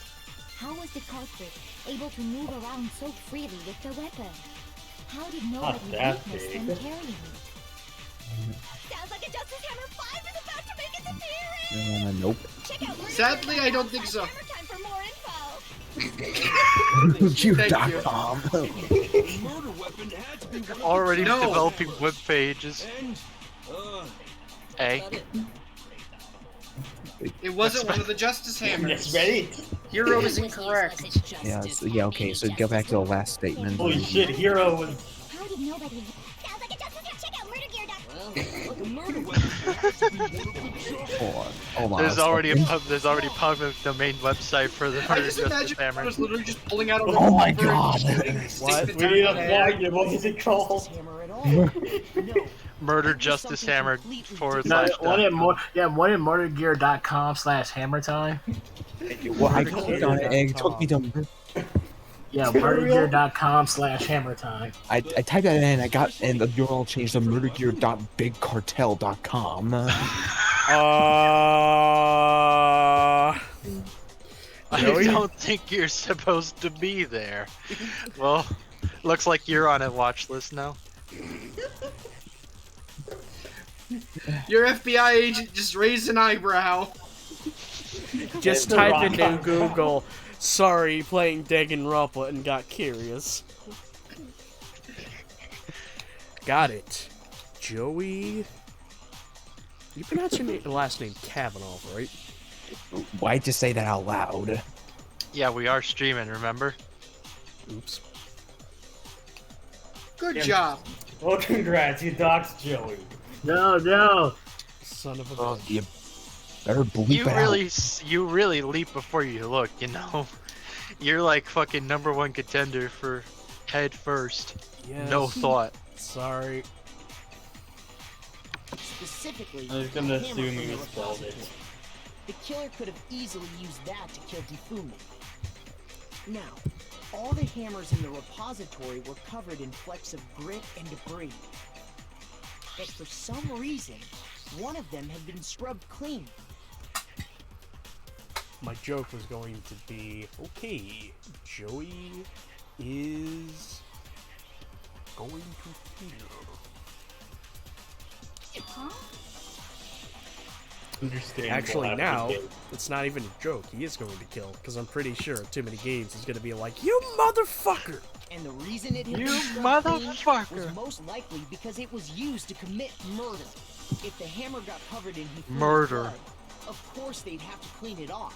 How was the culprit able to move around so freely with the weapon? How did nobody that witness big. them carrying it? Sounds like a Justice Hammer 5 is about to make its appearance! Nope. Check out Sadly, I don't think so. Hammer Time for more info! Q.com. Murder weapon had to be one of Already No. developing web pages. And, A. It wasn't one of the Justice Hammers. Yes, ready? Hero is It was incorrect. used as Yeah, Justice yeah, okay, Hammer so go back to the Justice last statement. Holy shit, Hero was. How did nobody... Sounds like a Justice Hammer! Check out murdergear.com! Well, the murder weapon had to be one of the Hold on. There's already public domain website for the I Murder just Justice imagine Hammer. I was literally just pulling out a Oh my revolver and God. shooting What? stick We need a attack. flag. What is it called? Justice Hammer at all. No. Murder It was Justice something Hammer completely forward No, slash. one in murdergear.com/hammer time. Well, I clicked on it and it took me to. Yeah, murdergear.com/hammer time. I typed that in and the URL changed to murdergear.bigcartel.com. I don't think you're supposed to be there. Well, looks like you're on a watch list now. Your FBI agent just raised an eyebrow. Just type into Google, sorry, playing Danganronpa and got curious. Got it. Joey... You pronounce your last name Kavanaugh, right? Why'd you say that out loud? Yeah, we are streaming, remember? Oops. Good job. Well, congrats, you doxed Joey. No. Son of a Oh, bitch. you better bleep it out. You really leap before you look, you know? You're like fucking #1 contender for head first. Yes. No thought. Sorry. Specifically, I was gonna the hammer assume from you the spelled it. repository. The killer could have easily used that to kill Hifumi. Now, all the hammers in the repository were covered in flecks of grit and debris. But for some reason, one of them had been scrubbed clean. My joke was going to be, okay, Joey is going to kill. Huh? Understandable Actually, now, application. it's not even a joke. He is going to kill, because I'm pretty sure in too many games he's going to be like, you motherfucker! And the reason it had You been scrubbed clean motherfucker. was most likely because it was used to commit murder. If the hammer got covered in Hifumi's Murder. blood, of course they'd have to clean it off.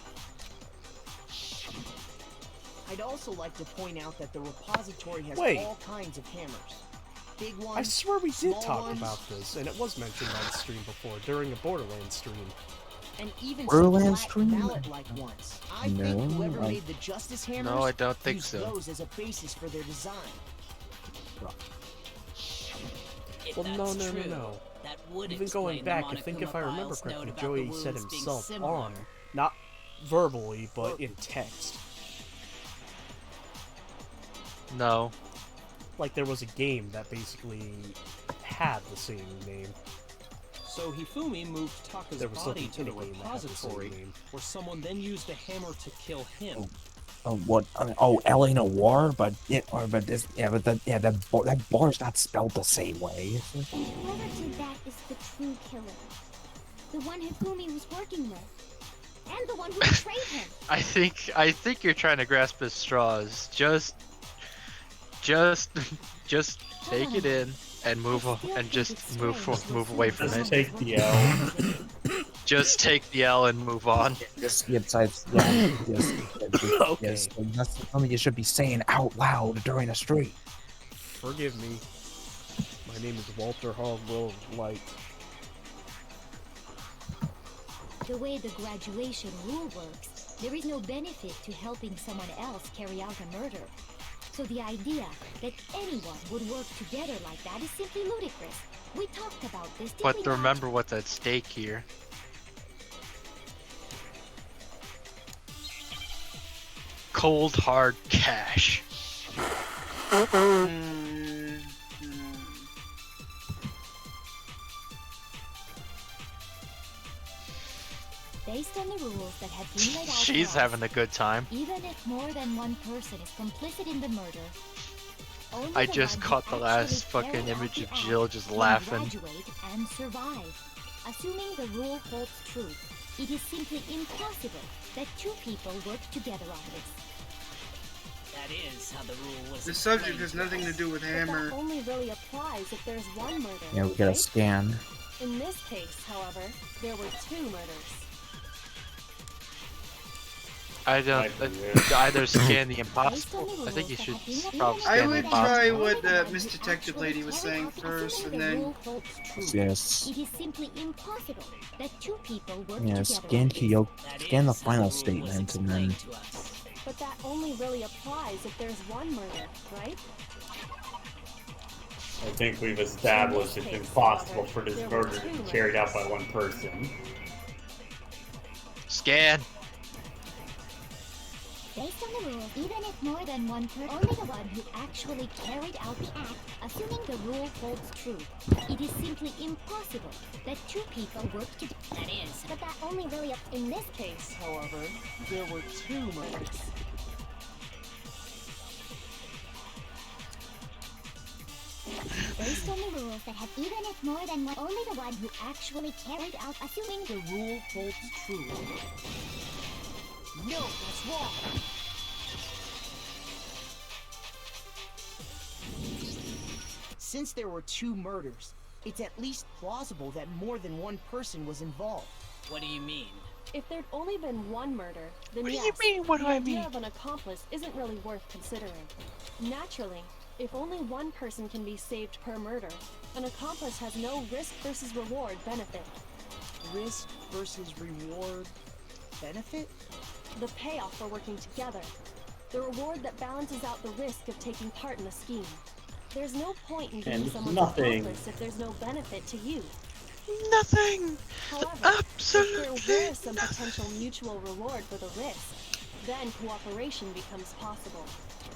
I'd also like to point out that the repository has Wait. all kinds of hammers. Big ones, I swear we did small talk ones, about this, and it was mentioned on stream before, during a Borderlands stream. and even Borderlands some stream? black mallet-like ones. I think whoever made the Justice hammers No, I don't think used so. those as a basis for their design. If Well, no, that's no, no, true, no. that would Even explain going the back, I think if I Monokuma remember files note correctly, about Joey the said wounds being himself similar. on, not verbally, but in text. No. Like there was a game that basically had the same name. So Hifumi moved Taka's There was body something to in the the game that had the same repository, name. where someone then used the hammer to kill him. What? LA Noir, but that bar's not spelled the same way. Whoever did that is the true killer. The one Hifumi was working with. And the one who betrayed him. I think you're trying to grasp at straws. Just take it in and move and just move away from Just it. take the L. Just take the L and move on. Yes, that's something you should be saying out loud during a stream. Forgive me. My name is Walter Hogwell Light. The way the graduation rule works, there is no benefit to helping someone else carry out a murder. So the idea that anyone would work together like that is simply ludicrous. We talked about this, didn't But we not? remember what's at stake here. Cold hard cash. Based on the rules that have been laid out She's for us, having a good time. even if more than one person is complicit in the murder, only I the just one who caught the last actually fucking carried out image the of act Jill just can laughing. graduate and survive. Assuming the rule holds true, it is simply impossible that two people work together on this. That is how the rule was. The subject explained has to nothing to us. do with But hammer. that only really applies if there's one murder. Yeah, we gotta right? scan. In this case, however, there were two murders. I don't either scan the impossible. I think you should probably I scan the would try impossible. what Miss Detective Lady was saying first, and then Yes. It is simply impossible that two people work Yeah, together. scan the final statement and then. But that only really applies if there's one murder, right? I think we've established it's impossible for this murder to be carried out by one person. Scan. Based on the rules, even if more than one person, only the one who actually carried out the act, assuming the rule holds true, it is simply impossible that two people work together. That is. But that only really, In this case, however, there were two murders. based on the rules that have, even if more than one, only the one who actually carried out, assuming the rule holds true. No, that's wrong. Since there were two murders, it's at least plausible that more than one person was involved. What do you mean? If there'd only been one murder, then What do you yes, mean, what do the I idea mean? of an accomplice isn't really worth considering. Naturally, if only one person can be saved per murder, an accomplice has no risk versus reward benefit. Risk versus reward benefit? The payoff for working together. The reward that balances out the risk of taking part in a scheme. There's no point in being And someone's nothing. accomplice if there's no benefit to you. Nothing. However, Absolutely if there were some potential mutual reward for the risk, then cooperation becomes possible.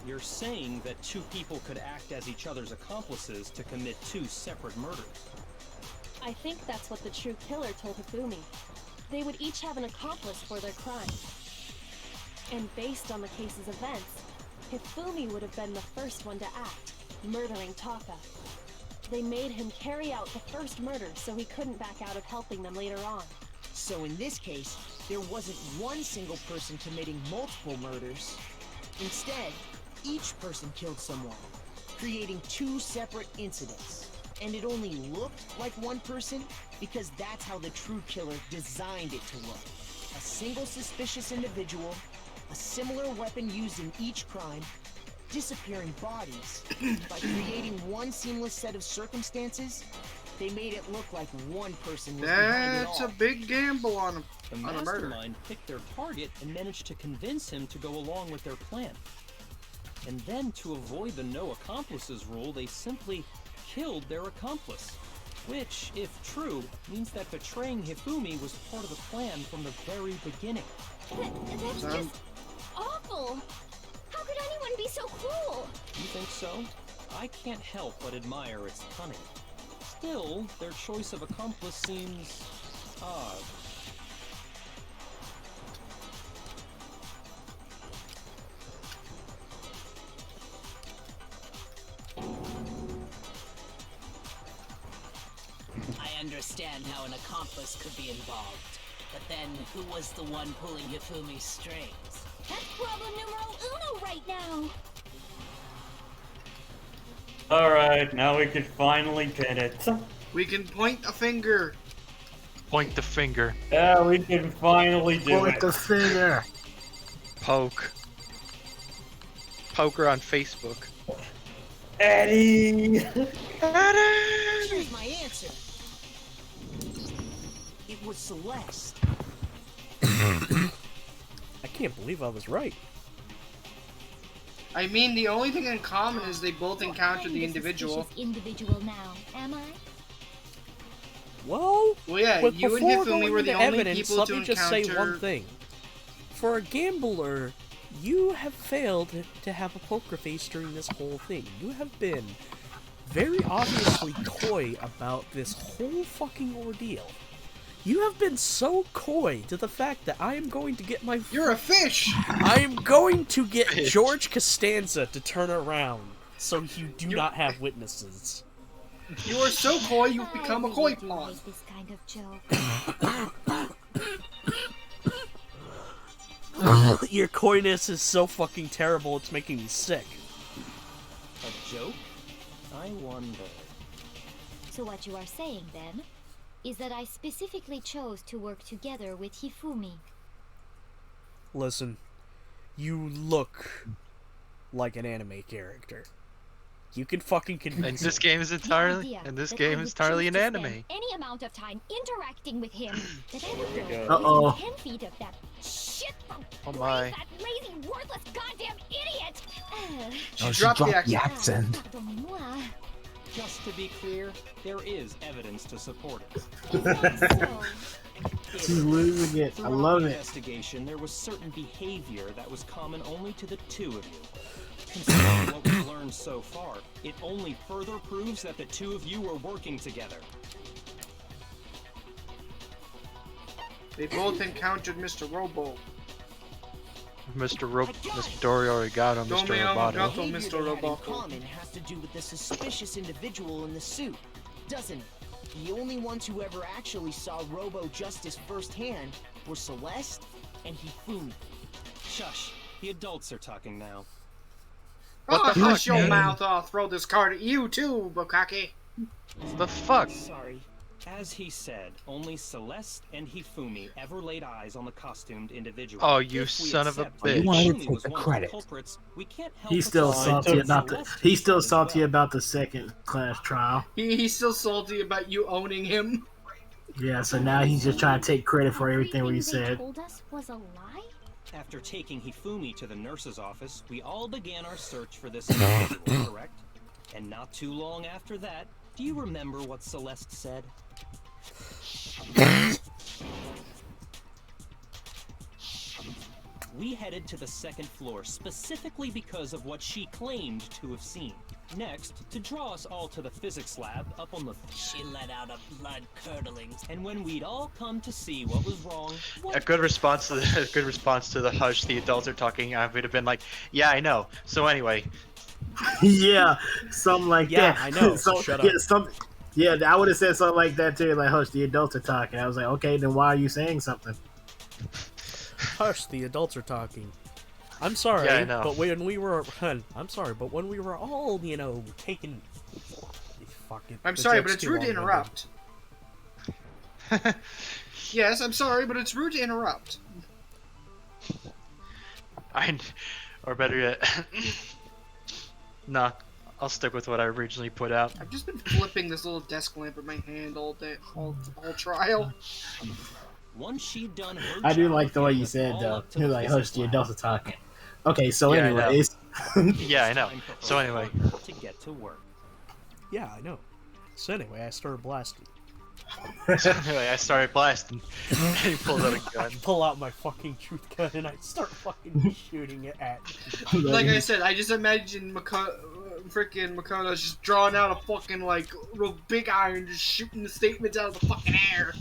You're saying that two people could act as each other's accomplices to commit two separate murders. I think that's what the true killer told Hifumi. They would each have an accomplice for their crime. And based on the case's events, Hifumi would have been the first one to act, murdering Taka. They made him carry out the first murder so he couldn't back out of helping them later on. So in this case, there wasn't one single person committing multiple murders. Instead, each person killed someone, creating two separate incidents. And it only looked like one person because that's how the true killer designed it to look. A single suspicious individual a similar weapon used in each crime, disappearing bodies. By creating one seamless set of circumstances, they made it look like one person was behind it all. That's a big gamble on The a murder. Mastermind picked their target and managed to convince him to go along with their plan. And then, to avoid the no accomplices rule, they simply killed their accomplice. Which, if true, means that betraying Hifumi was part of the plan from the very beginning. That's just awful. How could anyone be so cruel? You think so? I can't help but admire its cunning. Still, their choice of accomplice seems odd. I understand how an accomplice could be involved, but then who was the one pulling Hifumi's strings? That's problem numero uno right now. Alright, now we can finally pin it. We can point a finger. Point the finger. Yeah, we can finally do Point it. the finger. Poke. Poker on Facebook. Eddie! Here's my answer. It was Celeste. I can't believe I was right. I mean, the only thing in common is they both So encountered I'm the individual. suspicious individual now, am I? Well, Yeah, but you and before Hifumi going were the into only evidence, people let to me just say encounter. one thing. For a gambler, you have failed to have a poker face during this whole thing. You have been very obviously coy about this whole fucking ordeal. You have been so coy to the fact that I am going to get my... You're a fish! I am going to get George Costanza to turn around so you do not have witnesses. You are so coy, you've become a koi pawn. This kind of joke. Your coyness is so fucking terrible, it's making me sick. A joke? I wonder. So what you are saying, then, is that I specifically chose to work together with Hifumi. Listen, you look like an anime character. You can fucking And convince this game is entirely, The and this idea game that is I would entirely choose an to spend anime. Any amount of time interacting with him. That I would go. go Uh-oh. 10 feet of that shit from Oh my. that lazy, worthless, goddamn idiot. Oh, she dropped the dropped the accent. accent. Pardonnez-moi. Just to be clear, there is evidence to support it. Is that so? She's losing it. I Throughout love the it. investigation, there was certain behavior that was common only to the two of you. Considering what we've learned so far, it only further proves that the two of you were working together. They both encountered Mr. Robo. Mr. Dory already got him, Mr. Don't Roboto. Gato, Behavior Mr. they had in Roboto. common has to do with the suspicious individual in the suit, doesn't it? The only ones who ever actually saw Robo-justice firsthand were Celeste and Hifumi. Shush, the adults are talking now. Oh, the hush fuck, your man? mouth! I'll throw this card at you too, Bukake. The fuck? Sorry. As he said, only Celeste and Hifumi ever laid eyes on the costumed individual. Oh, you If we son of a accept that bitch. You wanted to Hifumi take was the one of credit. culprits, we can't help He's but still say salty that about the. Celeste He's still as salty well. about the second class trial. He's still salty about you owning him. Yeah, so now he's just trying to take credit for everything we They said. told us was a lie? After taking Hifumi to the nurse's office, we all began our search for this individual, correct? And not too long after that, do you remember what Celeste said? We headed to the second floor specifically because of what she claimed to have seen. Next, to draw us all to the physics lab up on the... She let out a blood-curdling... And when we'd all come to see what was wrong... A good response to the hush. The adults are talking. I would have been like, "Yeah, I know." So anyway, Yeah, something like Yeah, that. I know, so shut Yeah, up. yeah, I would have said something like that too. Like, hush, the adults are talking. I was like, okay, then why are you saying something? Hush, the adults are talking. I'm sorry, Yeah, I know. but when we were... I'm sorry, but when we were all, taking... Fuck it. I'm the sorry, joke's but it's too rude to long-winded. interrupt. Yes, I'm sorry, but it's rude to interrupt. or better yet, nah, I'll stick with what I originally put out. I've just been flipping this little desk lamp in my hand all day, all trial. Once she'd done her I do job like of the way getting you us said, all though. up to You're the like, physics host, the lab, adults are talking. Okay, so Yeah, I know. anyways. Yeah, I know. time for her So anyway. partner to get to work. Yeah, I know. So anyway, I started blasting. So anyway, I started blasting. And he pulled out a gun. I pull out my fucking truth gun and I start fucking shooting it at. Like I said, I just imagine freaking Makoto's just drawing out a fucking like real big iron, just shooting the statements out of the fucking air.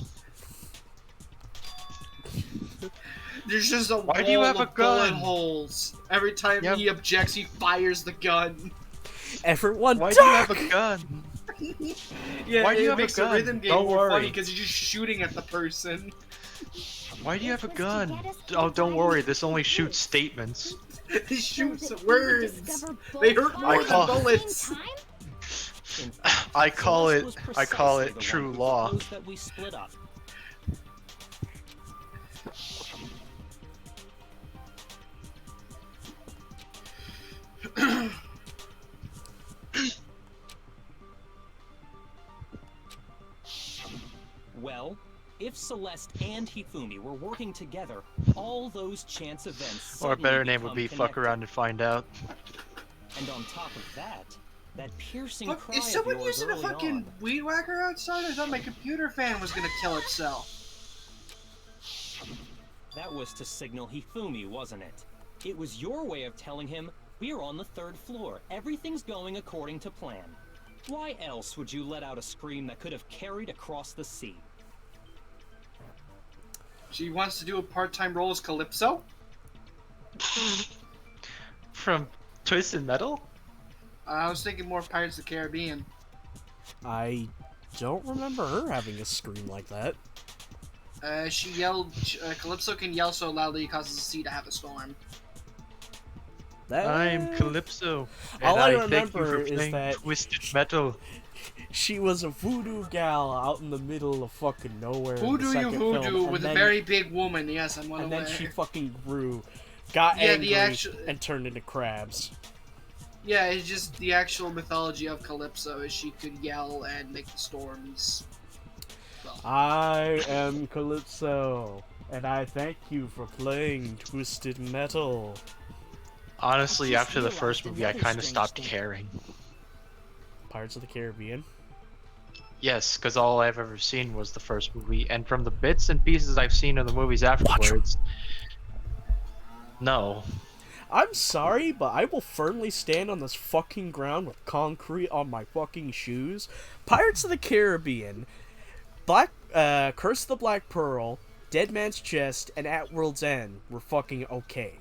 There's just a Why do you have a gun? bullet holes. Every time he objects, he fires the gun. Everyone, why do you have a gun? Yeah, Why do you it have a makes the gun? rhythm game Don't more worry. funny because you're just shooting at the person. Why do you have a gun? Oh, don't worry. This only shoots statements. He shoots words. They hurt more than bullets. I call So it. this was I call precisely it the true one who law. proposed that we split up. Well, if Celeste and Hifumi were working together, all those chance events Or a better suddenly name would be become fuck connected. around and find out. And on top of that, that piercing Look, cry is of someone yours using a early fucking on, weed whacker outside? I thought my computer fan was gonna kill itself. that was to signal Hifumi, wasn't it? It was your way of telling him, we're on the 3rd floor, everything's going according to plan. Why else would you let out a scream that could have carried across the sea? She wants to do a part-time role as Calypso? From Twisted Metal? I was thinking more Pirates of the Caribbean. I don't remember her having a scream like that. She yelled, Calypso can yell so loudly it causes the sea to have a storm. I'm Calypso. All and I thank you remember for is playing that Twisted Metal. She was a voodoo gal out in the middle of fucking nowhere. Voodoo you voodoo film, with a very big woman, yes, I'm well And aware. then she fucking grew, got angry, and turned into crabs. Yeah, it's just the actual mythology of Calypso is she could yell and make the storms. Well. I am Calypso, and I thank you for playing Twisted Metal. Honestly, after the first movie, I kind of stopped caring. Pirates of the Caribbean? Yes, because all I've ever seen was the first movie, and from the bits and pieces I've seen of the movies afterwards, no. I'm sorry, but I will firmly stand on this fucking ground with concrete on my fucking shoes. Pirates of the Caribbean, Curse of the Black Pearl, Dead Man's Chest, and At World's End were fucking okay.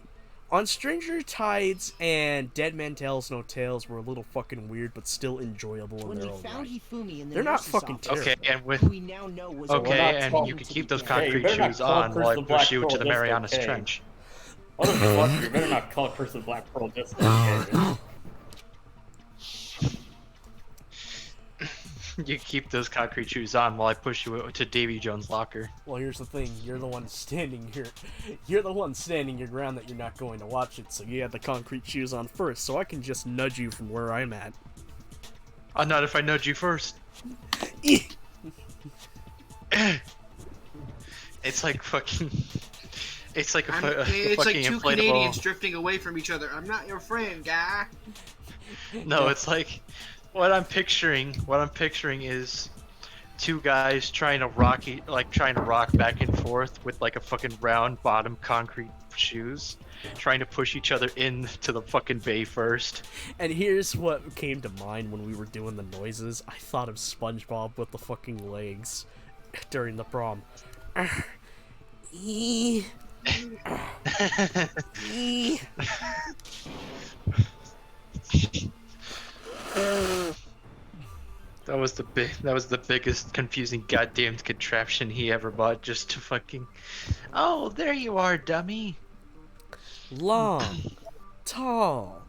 On Stranger Tides and Dead Man Tells No Tales were a little fucking weird, but still enjoyable in their own right. Hifumi in the They're not nurse's fucking office, terrible. Okay, and with who we now know was and you can keep those concrete shoes on while I push you to the Marianas Trench. Motherfucker, you better not call Curse of the Black Pearl just okay. You keep those concrete shoes on while I push you to Davy Jones' locker. Well, here's the thing. You're the one standing here. You're the one standing your ground that you're not going to watch it, so you have the concrete shoes on first, so I can just nudge you from where I'm at. Not if I nudge you first. It's like fucking... It's like it's like two inflatable... Canadians drifting away from each other. I'm not your friend, guy. No, it's like... What I'm picturing is two guys trying to rock back and forth with like a fucking round bottom concrete shoes, trying to push each other into the fucking bay first. And here's what came to mind when we were doing the noises. I thought of SpongeBob with the fucking legs during the prom. That was the biggest confusing goddamn contraption he ever bought just to fucking... Oh, there you are, dummy. Long, tall,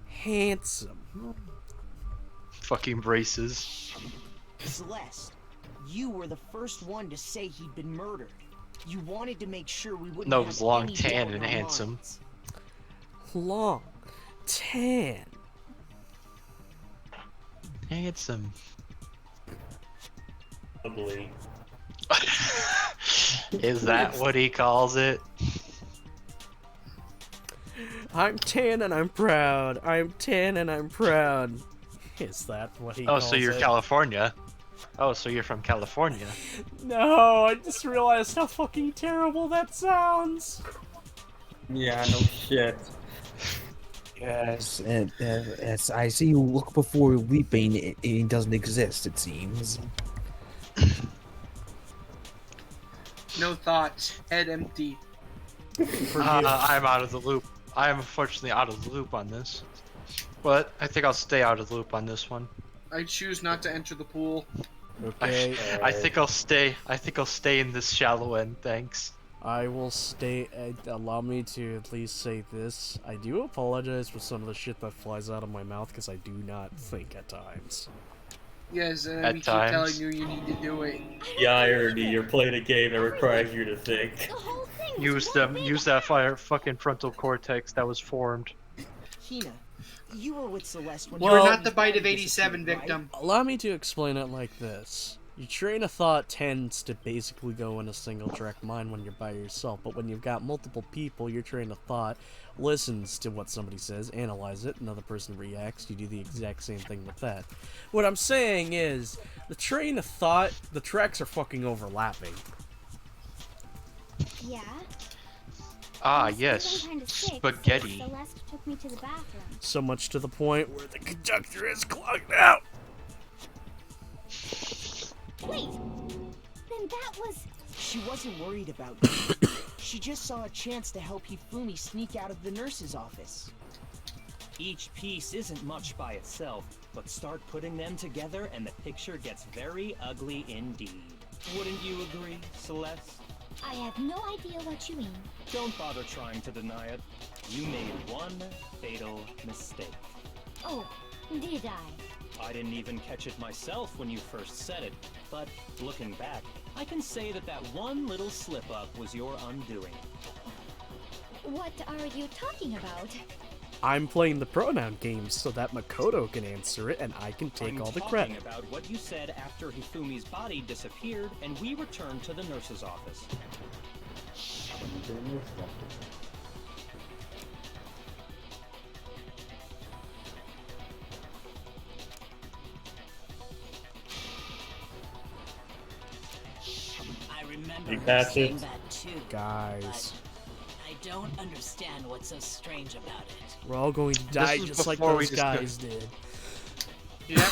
handsome. Fucking braces. Celeste, you were the first one to say he'd been murdered. You wanted to make sure we wouldn't No, it have was long, any tan, doubt and in our handsome. minds. long, tan. Handsome. Ugly. Is that what he calls it? I'm tan and I'm proud. I'm tan and I'm proud. Is that what he calls so you're it? California. Oh, so you're from California. No, I just realized how fucking terrible that sounds. Yeah, no shit. Yes, and as I see you look before leaping, it doesn't exist, it seems. No thoughts. Head empty. I'm out of the loop. I am unfortunately out of the loop on this. But I think I'll stay out of the loop on this one. I choose not to enter the pool. Okay. I think I'll stay. I think I'll stay in this shallow end. Thanks. I will stay. Allow me to at least say this. I do apologize for some of the shit that flies out of my mouth because I do not think at times. Yes, and At we keep times. telling you you need to do it. The irony, you're playing a game that requires you to think. Use that fucking frontal cortex that was formed. Hina, you were with Celeste when You Well- are not the bite of 87 victim. Allow me to explain it like this. Your train of thought tends to basically go in a single track mind when you're by yourself, but when you've got multiple people, your train of thought listens to what somebody says, analyze it, another person reacts, you do the exact same thing with that. What I'm saying is, the train of thought, the tracks are fucking overlapping. Yeah. Ah, I was yes. feeling kinda sick, Spaghetti. so Celeste took me to the bathroom. So much to the point where the conductor is clogged out. Wait! Then that was... She wasn't worried about you. She just saw a chance to help Hifumi sneak out of the nurse's office. Each piece isn't much by itself, but start putting them together and the picture gets very ugly indeed. Wouldn't you agree, Celeste? I have no idea what you mean. Don't bother trying to deny it. You made one fatal mistake. Oh, did I? I didn't even catch it myself when you first said it, but looking back, I can say that that one little slip-up was your undoing. What are you talking about? I'm playing the pronoun game so that Makoto can answer it and I can take all the credit. I'm talking about what you said after Hifumi's body disappeared and we returned to the nurse's office. I remember You her catch saying it? that too. Guys. But I don't understand what's so strange about it. We're all going to die is just like before we those guys did. Yeah.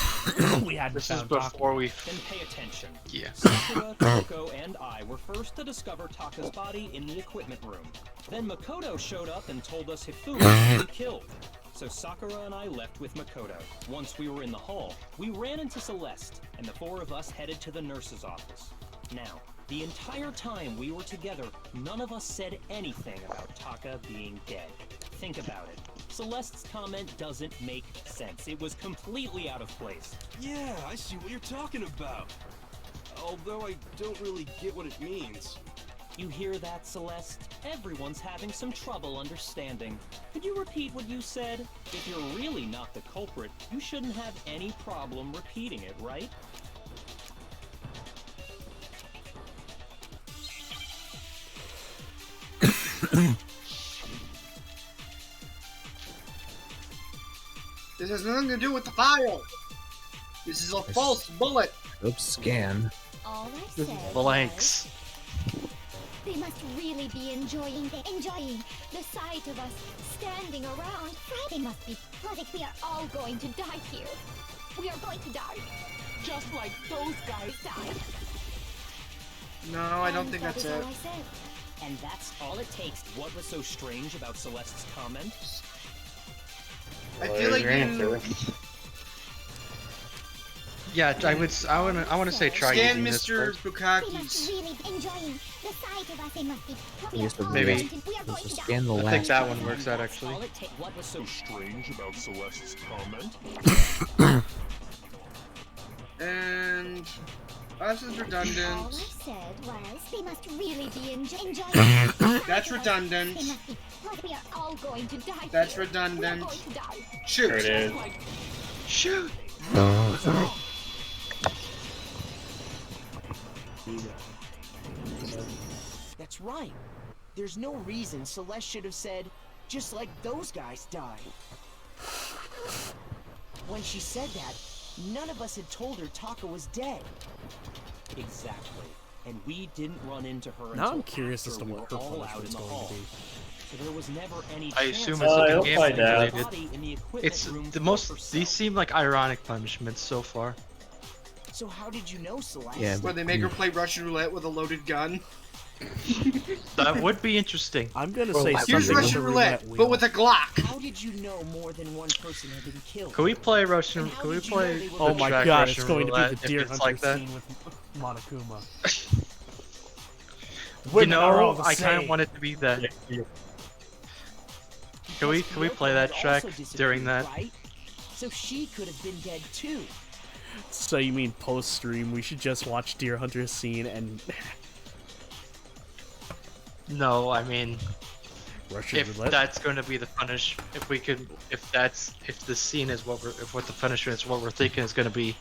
We had This to is found before we. Then pay attention. Yeah. Sakura, Toko, and I were first to discover Taka's body in the equipment room. Then Makoto showed up and told us Hifumi had been killed. So Sakura and I left with Makoto. Once we were in the hall, we ran into Celeste, and the four of us headed to the nurse's office. Now, the entire time we were together, none of us said anything about Taka being dead. Think about it. Celeste's comment doesn't make sense. It was completely out of place. Yeah, I see what you're talking about. Although I don't really get what it means. You hear that, Celeste? Everyone's having some trouble understanding. Could you repeat what you said? If you're really not the culprit, you shouldn't have any problem repeating it, right? This has nothing to do with the file. This is a false bullet. Oops, scan. All I said Blanks. they must really be enjoying the sight of us standing around. They must be like we are all going to die here. We are going to die. Just like those guys died. No, I don't think that that's is it. all I said. And that's all it takes. What was so strange about Celeste's comment? I feel like you Yeah, I want to say try scan using this Mr. first. They Bukaki's. must really be enjoying the sight of us. They must be. Yes, but Maybe. We are going to die. Scan the I last. think that one works out actually. All it takes. What was so Strange about Celeste's comment? And This is All redundant. I said was they must really be enjoying. That's redundant. They must be. Like we are all going to die. That's here. redundant. We're going to die. Shoot. There it is. Shoot. That's right. There's no reason Celeste should have said, just like those guys died. When she said that, none of us had told her Taka was dead. Exactly. And we didn't run into her Now until I'm curious as after to we what were her all out punishment's in the going hall. to be. So there was never any I chance assume of it's he'll something find gambling out. related. body in the equipment It's room the for most. herself. These seem like ironic punishments so far. So how did you know, Celeste? Yeah, Where they make her play Russian roulette with a loaded gun. That would be interesting. I'm gonna say Here's something Russian with a roulette, wheel. but with a Glock. How did you know more than one person had been killed? Can we play Russian? And how Can we did you know play? they were Oh the my track god, Russian it's going to be roulette the if Deer it's Hunter like that? scene with Monokuma. You Women are all know, the I kind same. of want it to be that. Can we play that Yoko track had also during disappeared, that? Right? So she could have been dead too. So you mean post-stream, we should just watch Deer Hunter's scene and No, I mean, Russian if roulette? that's going to be the punish, if the scene is if what the punishment is, what we're thinking is going to be,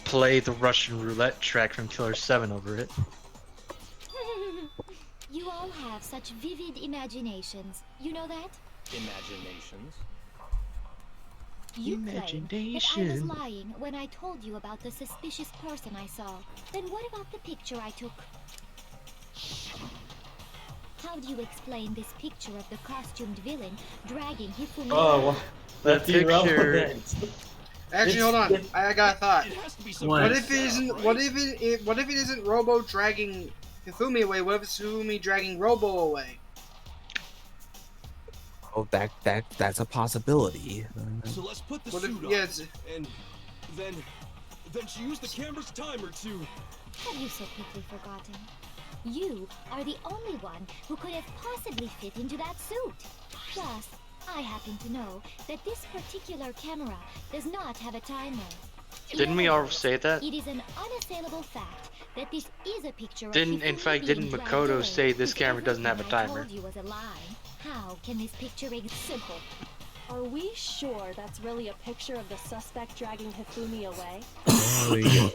play the Russian roulette track from Killer 7 over it. You all have such vivid imaginations. You know that? Imaginations. You claim that I was Imagination. lying when I told you about the suspicious person I saw. Then what about the picture I took? How do you explain this picture of the costumed villain dragging Hifumi? Oh, well, that's picture- irrelevant. Actually, hold on. I got a thought. It has to be some What What? if it isn't? What if it isn't Robo dragging Hifumi away? What if it's Hifumi dragging Robo away? Oh, that's a possibility. So let's put the What if? suit on. Yeah, it's, And then she used the camera's timer to. Have you so quickly forgotten? You are the only one who could have possibly fit into that suit. Plus, I happen to know that this particular camera does not have a timer. Didn't we all say that? It is an unassailable fact that this is a picture of In Hifumi fact, being didn't dragged Makoto away. say this If camera doesn't have a everything I timer? told you was a lie, how can this picture Simple. Are we sure that's really a picture of the suspect dragging Hifumi away? Oh, yeah.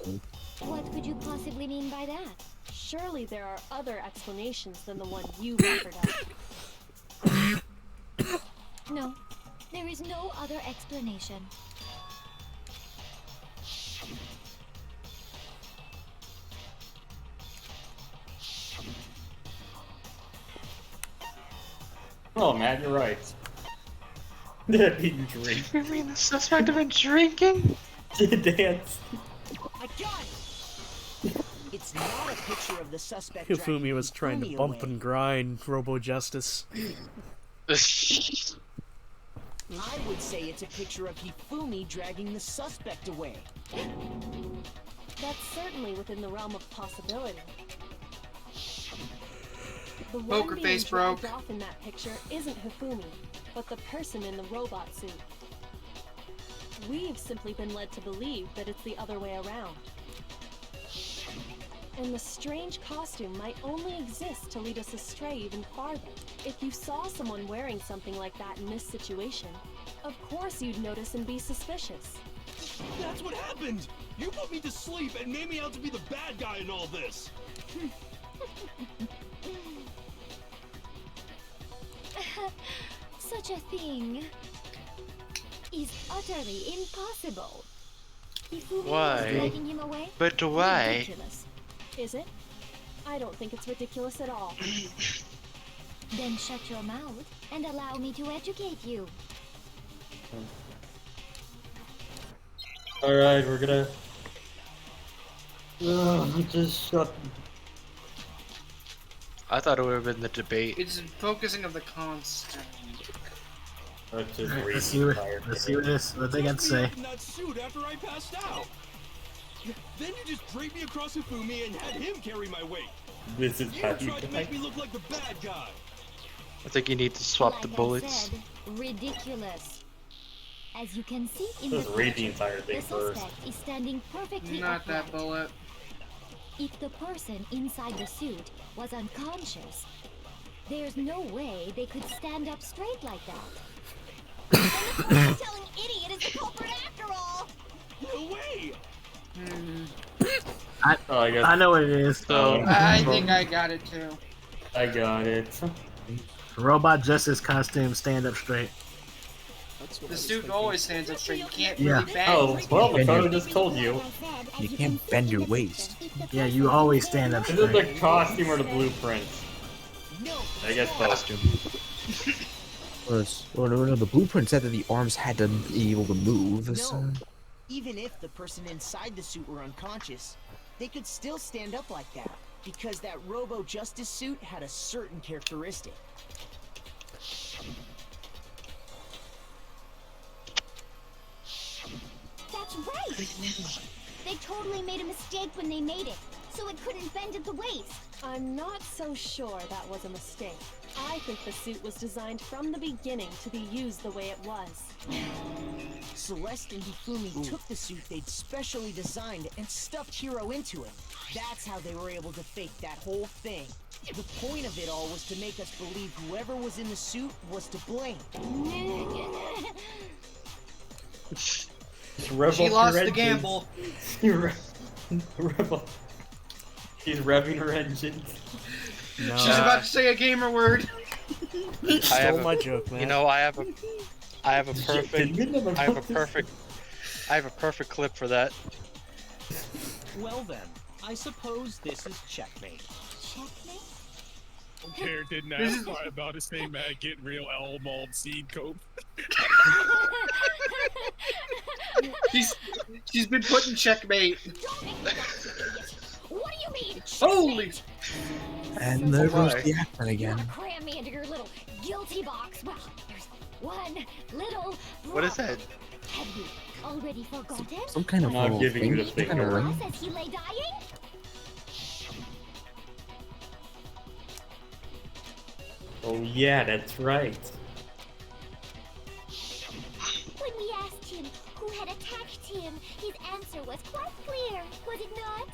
What could you possibly mean by that? Surely there are other explanations than the one you offered up. No, there is no other explanation. Oh, Matt, you're right. Didn't drink. You mean the suspect have been drinking? Dance. I got it. It's not a picture of the suspect. Hifumi dragging was trying to Hifumi bump away. and grind Robo-justice. I would say it's a picture of Hifumi dragging the suspect away. That's certainly within the realm of possibility. The Poker one being face dragged broke. off in that picture isn't Hifumi, but the person in the robot suit. We've simply been led to believe that it's the other way around. And the strange costume might only exist to lead us astray even farther. If you saw someone wearing something like that in this situation, of course you'd notice and be suspicious. That's what happened. You put me to sleep and made me out to be the bad guy in all this. Such a thing is utterly impossible. Hifumi Why? is dragging him away? But why? Ridiculous. Is it? I don't think it's ridiculous at all. Then shut your mouth and allow me to educate you. Alright, we're gonna... just shut... I thought it would have been the debate. it's focusing of the constant. Let's just read Let's see the what, entire let's see what they got to Left me say. up in that suit after I passed out. Then you just draped me across Hifumi and had him carry my weight. This is You how tried you to make me look like the bad guy. I think you need to swap the Like I bullets. said, ridiculous. As you can see in Just the read the picture, entire thing the first. suspect is standing perfectly Not that upright. bullet. If the person inside the suit was unconscious, there's no way they could stand up straight like that. The telling idiot is the culprit after all. No way! I know what it is. So I think I got it too. I got it. Robo-justice costume, stand up straight. The suit always stands up straight. You can't Yeah. really bend. Oh, well, Makoto just told you. You can't bend your waist. Yeah, you always stand up This is straight. the costume or the blueprint? I guess both. No, the blueprint said that the arms had to be able to move. So. No. Even if the person inside the suit were unconscious, they could still stand up like that, because that Robo-justice suit had a certain characteristic. That's right! They totally made a mistake when they made it, so it couldn't bend at the waist. I'm not so sure that was a mistake. I think the suit was designed from the beginning to be used the way it was. Celeste and Hifumi took the suit they'd specially designed and stuffed Hiro into it. That's how they were able to fake that whole thing. The point of it all was to make us believe whoever was in the suit was to blame. She lost the gamble. Rebel. She's revving her engine. No. She's about to say a gamer word. Stole my joke, man. You know, I have a perfect clip for that. Well then, I suppose this is checkmate. Checkmate? Care didn't ask why about his name getting real Elmald seed cope. She's been put in checkmate. What do you mean? Holy! And there goes the accent again. Cram me into your little guilty box. Well, there's one little. What is that? Have you already forgotten? Some kind of I'm not little giving you thing, the some kind of finger. ring. As he lay dying? Oh yeah, that's right. When we asked him who had attacked him, his answer was quite clear, was it not?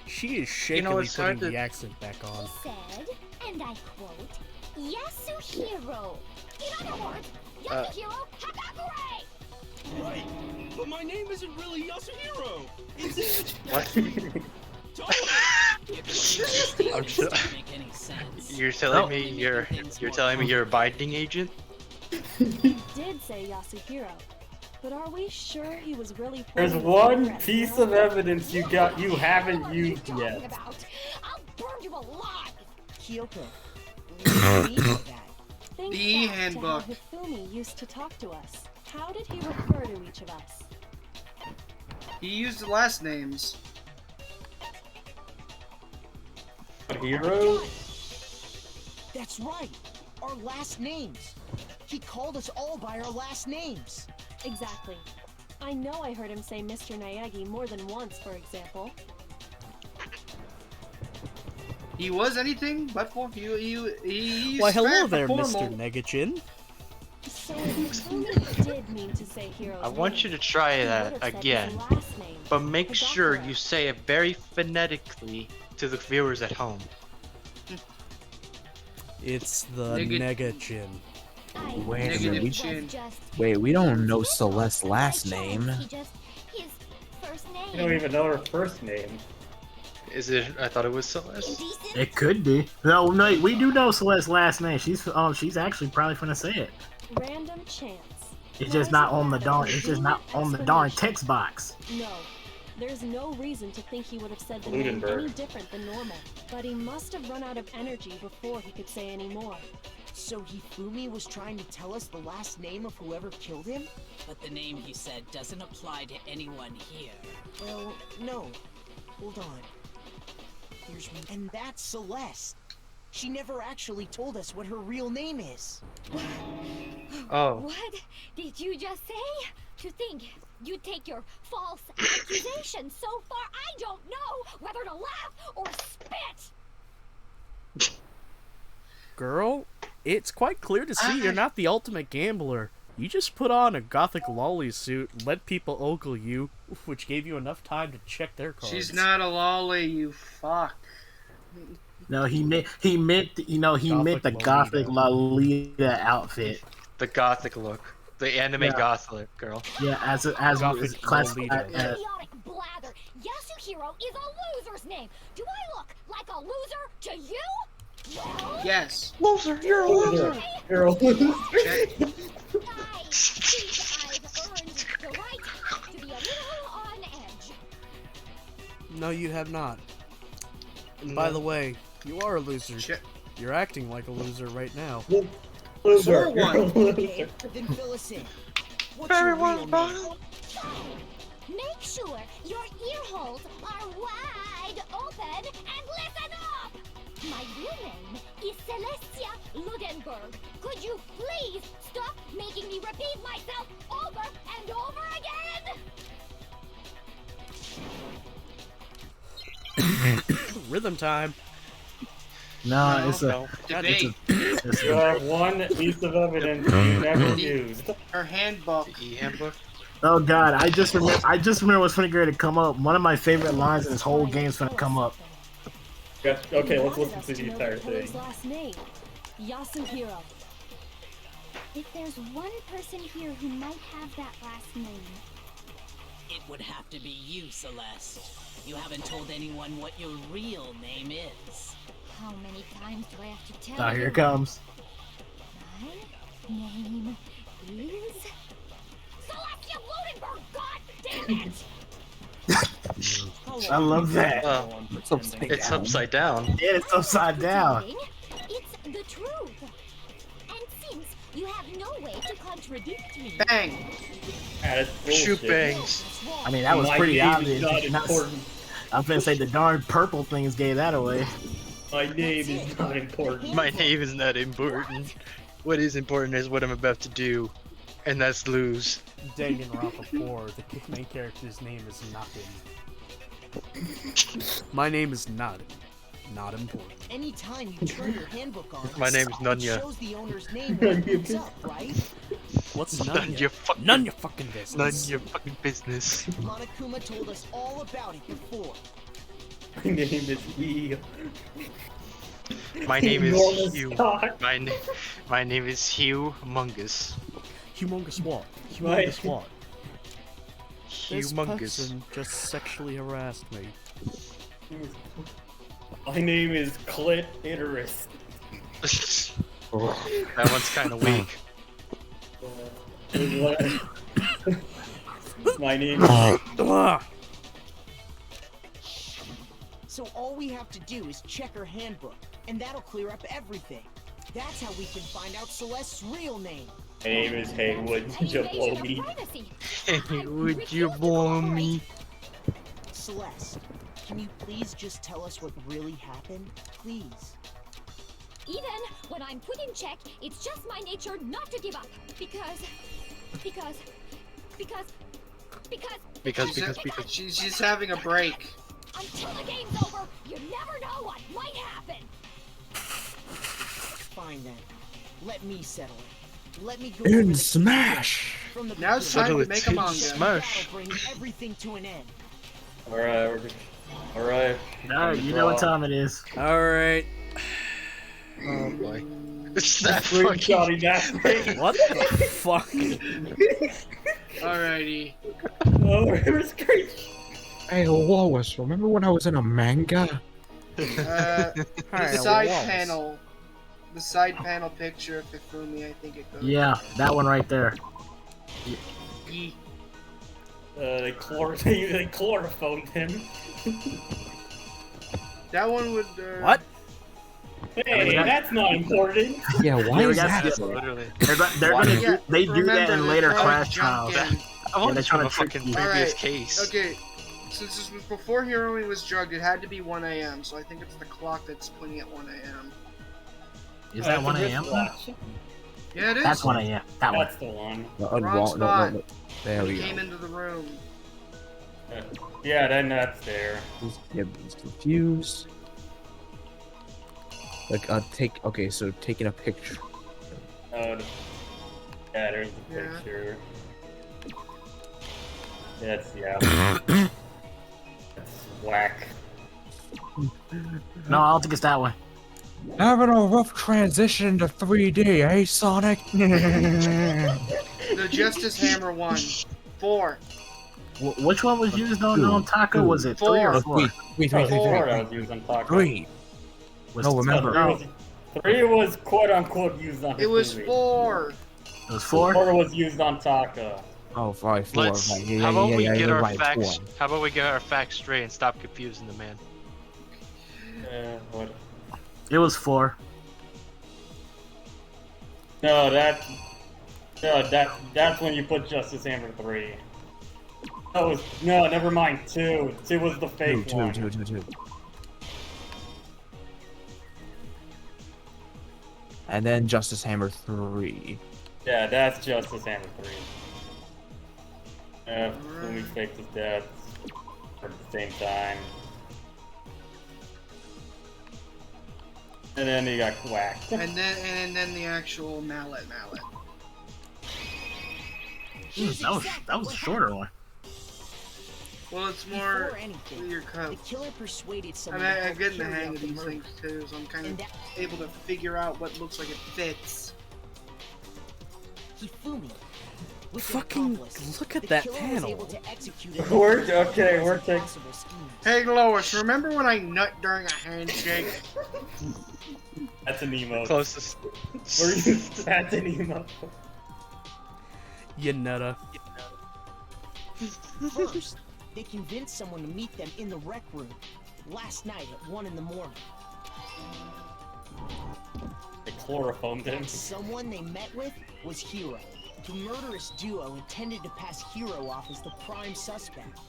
She is shakily putting the accent back on. He said, and I quote, Yasuhiro. In other words, Yasuhiro Hagakure! Right, but my name isn't really Yasuhiro. It's What? I'm Doesn't make any sense. You're telling me you're a binding agent? He did say Yasuhiro, but are we sure he was really There's pulling one the trigger? piece of evidence you haven't used yet. I'll burn you alive! Kyoko, what do you mean by that? Think The back handbook. to how Hifumi used to talk to us. How did he refer to each of us? He used the last names. Hero? That's right, our last names. He called us all by our last names. Exactly. I know I heard him say Mr. Naegi more than once, for example. He was anything but for he Why, hello spat there, formal. Mr. Negachin. So Hifumi did mean to say Hiro's I want you to try that again, but make sure you say it very phonetically to the viewers at home. It's the Negachin. Wait a Negative minute, chin. wait, we don't know Celeste's last name. His first name. You don't even know her first name. Is it? I thought it was Celeste. It could be. No, we do know Celeste's last name. She's actually probably gonna say it. Random chance. It's just not on the darn. It's just not on the darn text box. No. There's no reason to think he would have said the name Ludenberg. any different than normal. But he must have run out of energy before he could say any more. So Hifumi was trying to tell us the last name of whoever killed him? But the name he said doesn't apply to anyone here. Well, no. Hold on. Here's one. And that's Celeste. She never actually told us what her real name is. Oh. What did you just say? To think you take your false accusation so far, I don't know whether to laugh or spit. Girl, it's quite clear to see you're not the ultimate gambler. You just put on a gothic lolly suit, let people ogle you, which gave you enough time to check their cards. She's not a lolly, you fuck. No, he meant the gothic Lolita outfit. The gothic look. The anime gothic girl. Yeah, as classified as. Idiotic blather. Yasuhiro is a loser's name. Do I look like a loser to you? Well, Yes. Loser, you're a loser. You're a loser. I think I've earned the right to be a little on edge. No, you have not. And by the way, you are a loser. You're acting like a loser right now. Loser. Okay, then fill us in. What's your real name? Make sure your ear holes are wide open and listen up! My real name is Celestia Ludenberg. Could you please stop making me repeat myself over and over again? Rhythm time. No, it's a debate. You have one piece of evidence you never used. Her handbook. The handbook. Oh god, I just remember what's finna to come up. One of my favorite lines in this whole game is finna come up. Okay, let's listen to the entire thing. His last name, Yasuhiro. If there's one person here who might have that last name, It would have to be you, Celeste. You haven't told anyone what your real name is. how many times do I have to tell Ah, you? here it comes. My name is Celestia Ludenberg. God damn it! I love that. It's upside down. Yeah, it's upside down. It's the truth. And since you have no way to contradict me, Bang. Shoot bangs. I mean, that was My pretty name is obvious. not It's not- important. I'm finna say the darn purple things gave that away. My name is not important. My name is not important. What is important is what I'm about to do, and that's lose. Danganronpa 4, the main character's name is Nakin. My name is not important. Anytime you turn your handbook on, My name is it Nunya. shows the owner's name when it comes up, right? What's None none your your fucking none your fucking business? None your fucking business. Monokuma told us all about it before. My name is E. My name is Enormous Hugh. cock. My name is Hugh Mungus. Humongous what? My- Humongous what? This Humongous. person just sexually harassed me. My name is Clit Interest. That one's kind of weak. My name is... So all we have to do is check her handbook, and that'll clear up everything. That's how we can find out Celeste's real name. My name is Haywood. Just blow me. Would you blow me? Celeste, can you please just tell us what really happened? Please. even when I'm put in check, it's just my nature not to give up. Because She's having a break. until the game's over, you never know what might happen. Fine then. Let me settle it. Let me go In over the Smash! from the Now it's beginning. time to make a manga. Smash. That'll bring everything to an end. Alright, alright. Alright, you know what time it is. Alright. Oh boy. It's that Screenshotting fucking... that thing. What the fuck? Alrighty. Oh, it was great. Hey, Lois, remember when I was in a manga? The Alright, side Wallace. panel. The side panel picture of Hifumi, I think it goes. Yeah, that one right there. Yee. They chlorophoned him. That one would. What? Hey, that's not important. Yeah, why Yeah, we is got that? to- Literally. They're gonna Yeah, they do that remember, in they're later trying Crash to jump Trials. in. I want they're from trying a to trick fucking you. previous Alright, case. Okay, since this was before Heroine was drugged, it had to be 1 a.m., so I think it's the clock that's pointing at 1 a.m. Is that 1 a.m.? Wristwatch. Yeah, it is. That's 1 a.m. That one. That's the one. Wrong spot. There He we came go. into the room. Yeah, then that's there. He's confused. Like, okay, so taking a picture. Oh, yeah, there's the Yeah. picture. That's that's whack. No, I don't think it's that one. Having a rough transition to 3D, eh, Sonic? The Justice Hammer one. 4. Which one was used on Taco? Was it 3 or 4? 3. 4 that was used on Taco. 3. No, remember. 3 was quote unquote used on. It was 4. It was 4? 4 was used on Taco. Oh, 5, 4. Let's. Right. Yeah, how about we get you're our right, facts? 4. How about we get our facts straight and stop confusing the man? What? It was 4. No, that's when you put Justice Hammer 3. No, never mind. 2. 2 was the fake one. 2. And then Justice Hammer 3. Yeah, that's Justice Hammer 3. When we faked his death at the same time. And then he got whacked. And then the actual mallet. That was a shorter one. Well, it's more Before anything, your cut. the killer persuaded I someone mean, to I'm help getting the carry hang out of the these murder. things too, so I'm kind And of able to figure out what looks like it fits. Hifumi. With Fucking look at that panel. We're taking. Hey Lois, remember when I nut during a handshake? That's an emote. Closest. That's an emote. You nutter. First, they convinced someone to meet them in the rec room last night at 1 in the morning. They chloroformed him. That someone they met with was Hero. The murderous duo intended to pass Hero off as the prime suspect.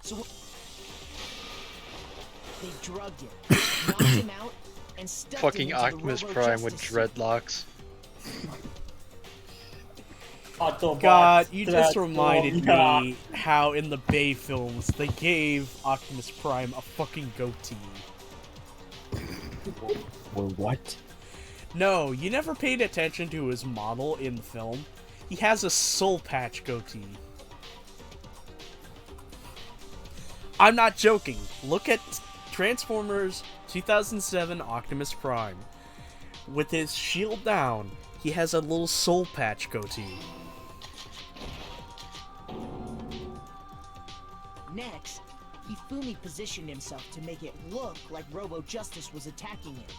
So they drugged him, knocked him out, and stuffed Fucking him into Optimus the Prime with Robo-justice dreadlocks. God, you just reminded me how in the Bay films they gave Optimus Prime a fucking goatee. Or what? No, you never paid attention to his model in the film. He has a soul patch goatee. I'm not joking. Look at Transformers 2007 Optimus Prime. With his shield down, he has a little soul patch goatee. Next, Hifumi positioned himself to make it look like Robo-justice was attacking him,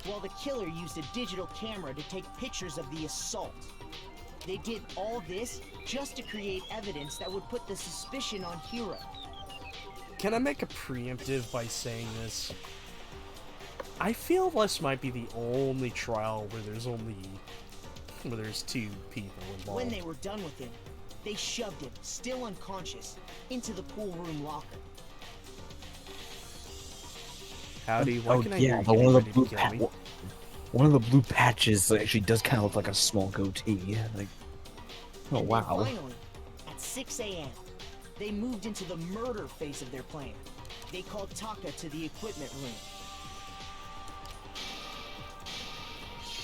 while the killer used a digital camera to take pictures of the assault. They did all this just to create evidence that would put the suspicion on Hero. Can I make a preemptive by saying this? I feel this might be the only trial where there's 2 people involved. When they were done with him, they shoved him, still unconscious, into the pool room locker. Howdy, what can I yeah, do? but Get one of ready the to kill me? one of the blue patches actually does kind of look like a small goatee. Like, oh And wow. then finally, at 6 a.m., they moved into the murder phase of their plan. They called Taka to the equipment room.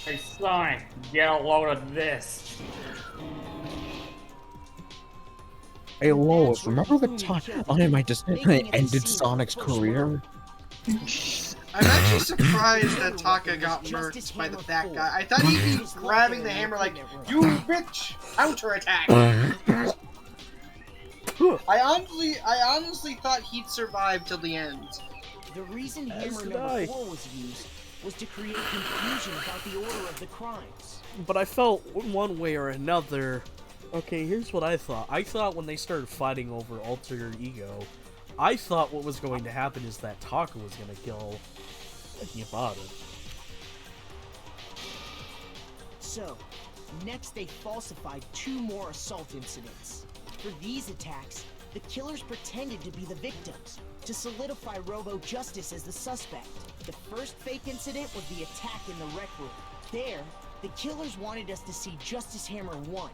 Hey, son, get a load of this. Hey Lois, remember the time I might just ended Sonic's career? I'm actually surprised that Taka got murked by the fat guy. I thought he'd be grabbing the hammer like, "You bitch! Counterattack!" I honestly thought he'd survive till the end. The reason As hammer did number I. 4 was used was to create confusion about the order of the crimes. But I felt one way or another. Okay, here's what I thought. I thought when they started fighting over alter ego, I thought what was going to happen is that Taka was going to kill Yabata. So, next they falsified 2 more assault incidents. For these attacks, the killers pretended to be the victims, to solidify Robo-justice as the suspect. The first fake incident was the attack in the rec room. There, the killers wanted us to see Justice Hammer 1,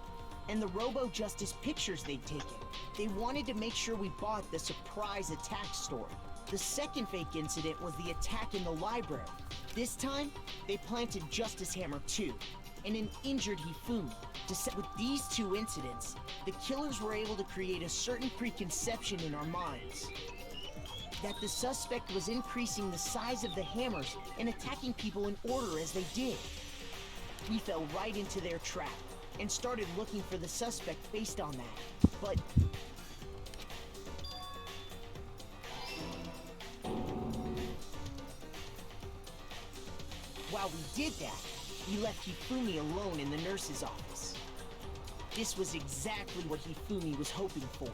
and the Robo-justice pictures they'd taken. They wanted to make sure we bought the surprise attack story. The second fake incident was the attack in the library. This time, they planted Justice Hammer 2, and an injured Hifumi. With these two incidents, the killers were able to create a certain preconception in our minds. That the suspect was increasing the size of the hammers and attacking people in order as they did. We fell right into their trap and started looking for the suspect based on that. But while we did that, we left Hifumi alone in the nurse's office. This was exactly what Hifumi was hoping for.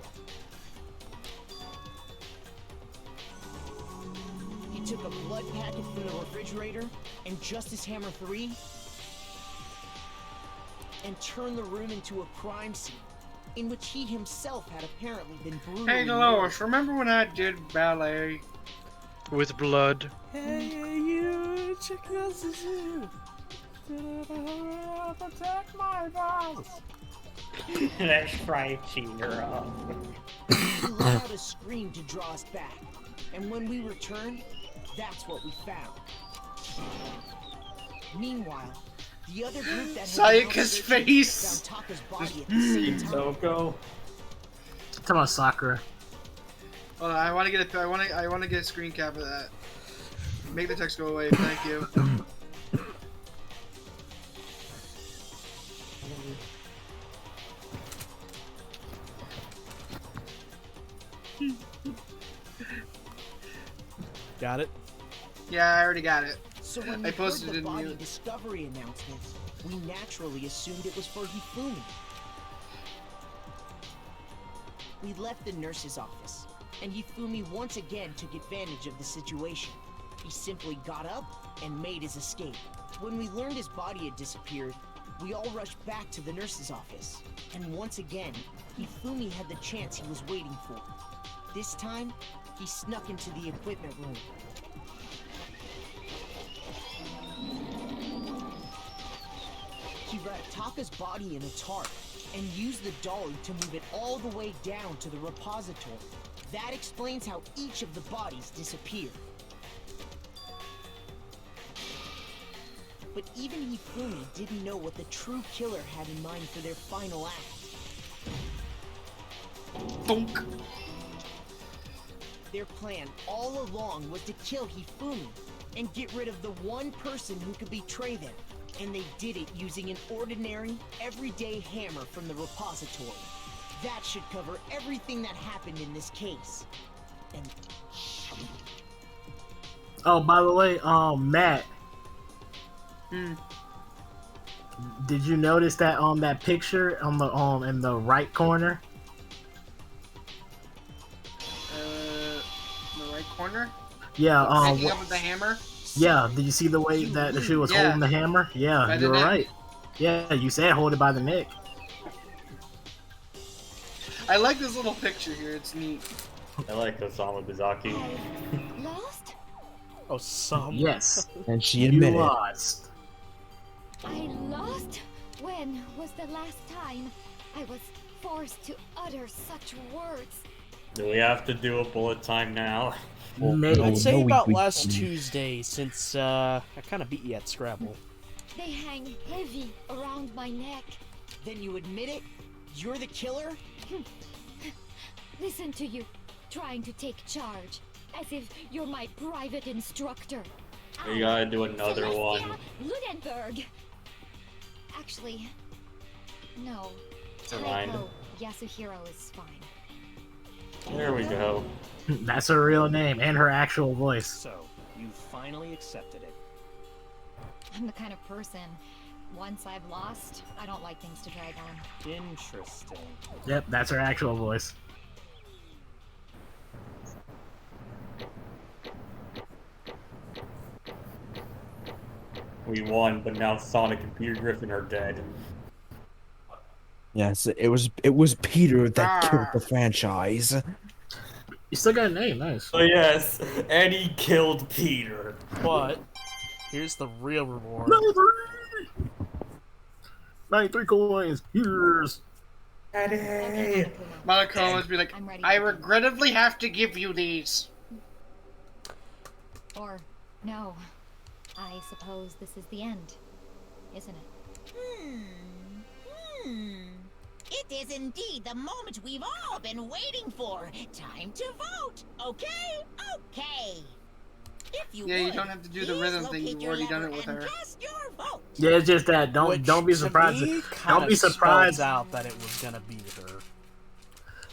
He took a blood packet from the refrigerator and Justice Hammer 3 and turned the room into a crime scene in which he himself had apparently been brutally Hey Dolores, remember when I did ballet? With blood. Hey, you, check this out. Protect my boss. Let's try cheating her off. He let out a scream to draw us back, and when we returned, that's what we found. Meanwhile, the other group that Sayaka's face. found Taka's body at the same time. Toko. Come on, Sakura. Hold on, I want to get a screen cap of that. Make the text go away. Thank you. Got it? Yeah, I already got it. So when I we posted heard it the in body mute. discovery announcement, we naturally assumed it was for Hifumi. We left the nurse's office, and Hifumi once again took advantage of the situation. He simply got up and made his escape. When we learned his body had disappeared, we all rushed back to the nurse's office. And once again, Hifumi had the chance he was waiting for. This time, he snuck into the equipment room. He wrapped Taka's body in a tarp and used the dolly to move it all the way down to the repository. That explains how each of the bodies disappeared. But even Hifumi didn't know what the true killer had in mind for their final act. Thunk. Their plan all along was to kill Hifumi and get rid of the one person who could betray them. And they did it using an ordinary, everyday hammer from the repository. That should cover everything that happened in this case. And Oh, by the way, Matt. Did you notice that that picture on the in the right corner? The right corner. Yeah. Picking up with the hammer. Yeah. Did you see the way that she was holding the hammer? Yeah, By the you were neck. right. Yeah, you said hold it by the neck. I like this little picture here. It's neat. I like Osamu Bizaki. Lost? Oh, some. Yes. And she You admitted. lost. I lost? When was the last time I was forced to utter such words? Do we have to do a bullet time now? Maybe. I'd say about we- last Tuesday, since I kind of beat you at Scrabble. They hang heavy around my neck. then you admit it? You're the killer? Listen to you, trying to take charge, as if you're my private instructor. We gotta do another one. Ludenberg. Actually, no. Never mind. Taiko Yasuhiro is fine. There we go. That's her real name and her actual voice. So, you finally accepted it. I'm the kind of person, once I've lost, I don't like things to drag on. Interesting. Yep, that's her actual voice. We won, but now Sonic and Peter Griffin are dead. Yes, it was Peter that killed the franchise. You still got a name, nice. Oh yes, and he killed Peter. But here's the real reward. 93 coins. Here's. Eddie. Monokuma must be like, I regrettably have to give you these. Or, no. I suppose this is the end, isn't it? is indeed the moment we've all been waiting for. Time to vote. Okay? Okay. If you Yeah, you would, don't have to do the please rhythm thing. locate You've your already done lever it with and her. cast your vote. Yeah, it's just that Which, don't be to surprised. me, Don't be kinda surprised. spells out that it was gonna be her.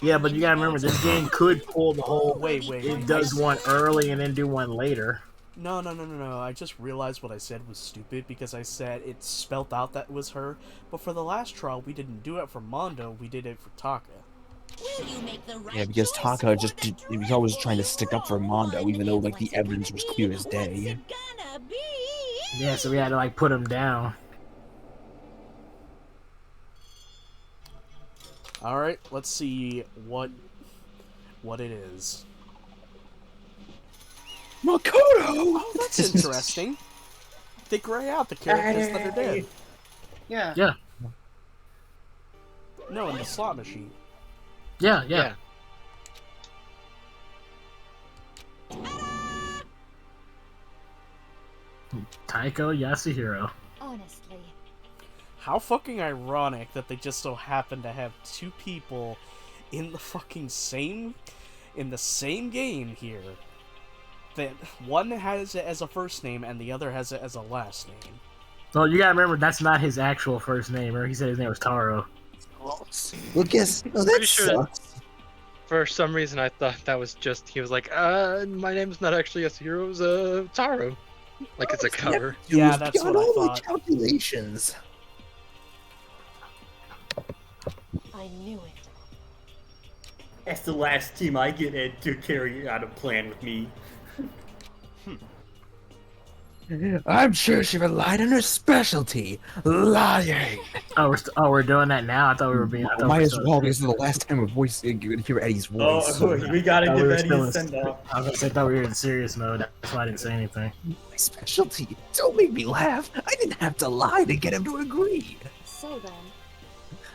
Yeah, but you gotta remember this game could pull the whole. Wait. It does one early and then do one later. No. I just realized what I said was stupid because I said it spelt out that it was her. But for the last trial, we didn't do it for Mondo. We did it for Taka. Will you make the right Yeah, because choice Taka for just the he was always trying to stick up for Mondo, even though like What's the it evidence gonna was be? clear as What's day. it gonna be? Yeah, so we had to like put him down. All right, let's see what it is. Makoto! Oh, that's interesting. They gray out the characters that are dead. Yeah. Yeah. No, in the slot machine. Yeah. Taiko Yasuhiro. Honestly. How fucking ironic that they just so happen to have two people in the fucking same game here. That one has it as a first name and the other has it as a last name. Well, you gotta remember that's not his actual first name. Or he said his name was Taro. Well, guess that Pretty sure sucks. for some reason I thought that was just he was like, my name's not actually Yasuhiro, it was Taro. Like it's a cover. Yeah, that's beyond what I all my thought. calculations. I knew it. That's the last team I get Ed to carry out a plan with me. I'm sure she relied on her specialty, lying. We're doing that now. I thought we were being. I thought Might we as were well. This is the last time we hear Eddie's voice. We gotta thought give we were Eddie still a in- send-off. I was gonna say, I thought we were in serious mode. That's why I didn't say anything. My specialty. Don't make me laugh. I didn't have to lie to get him to agree. So then,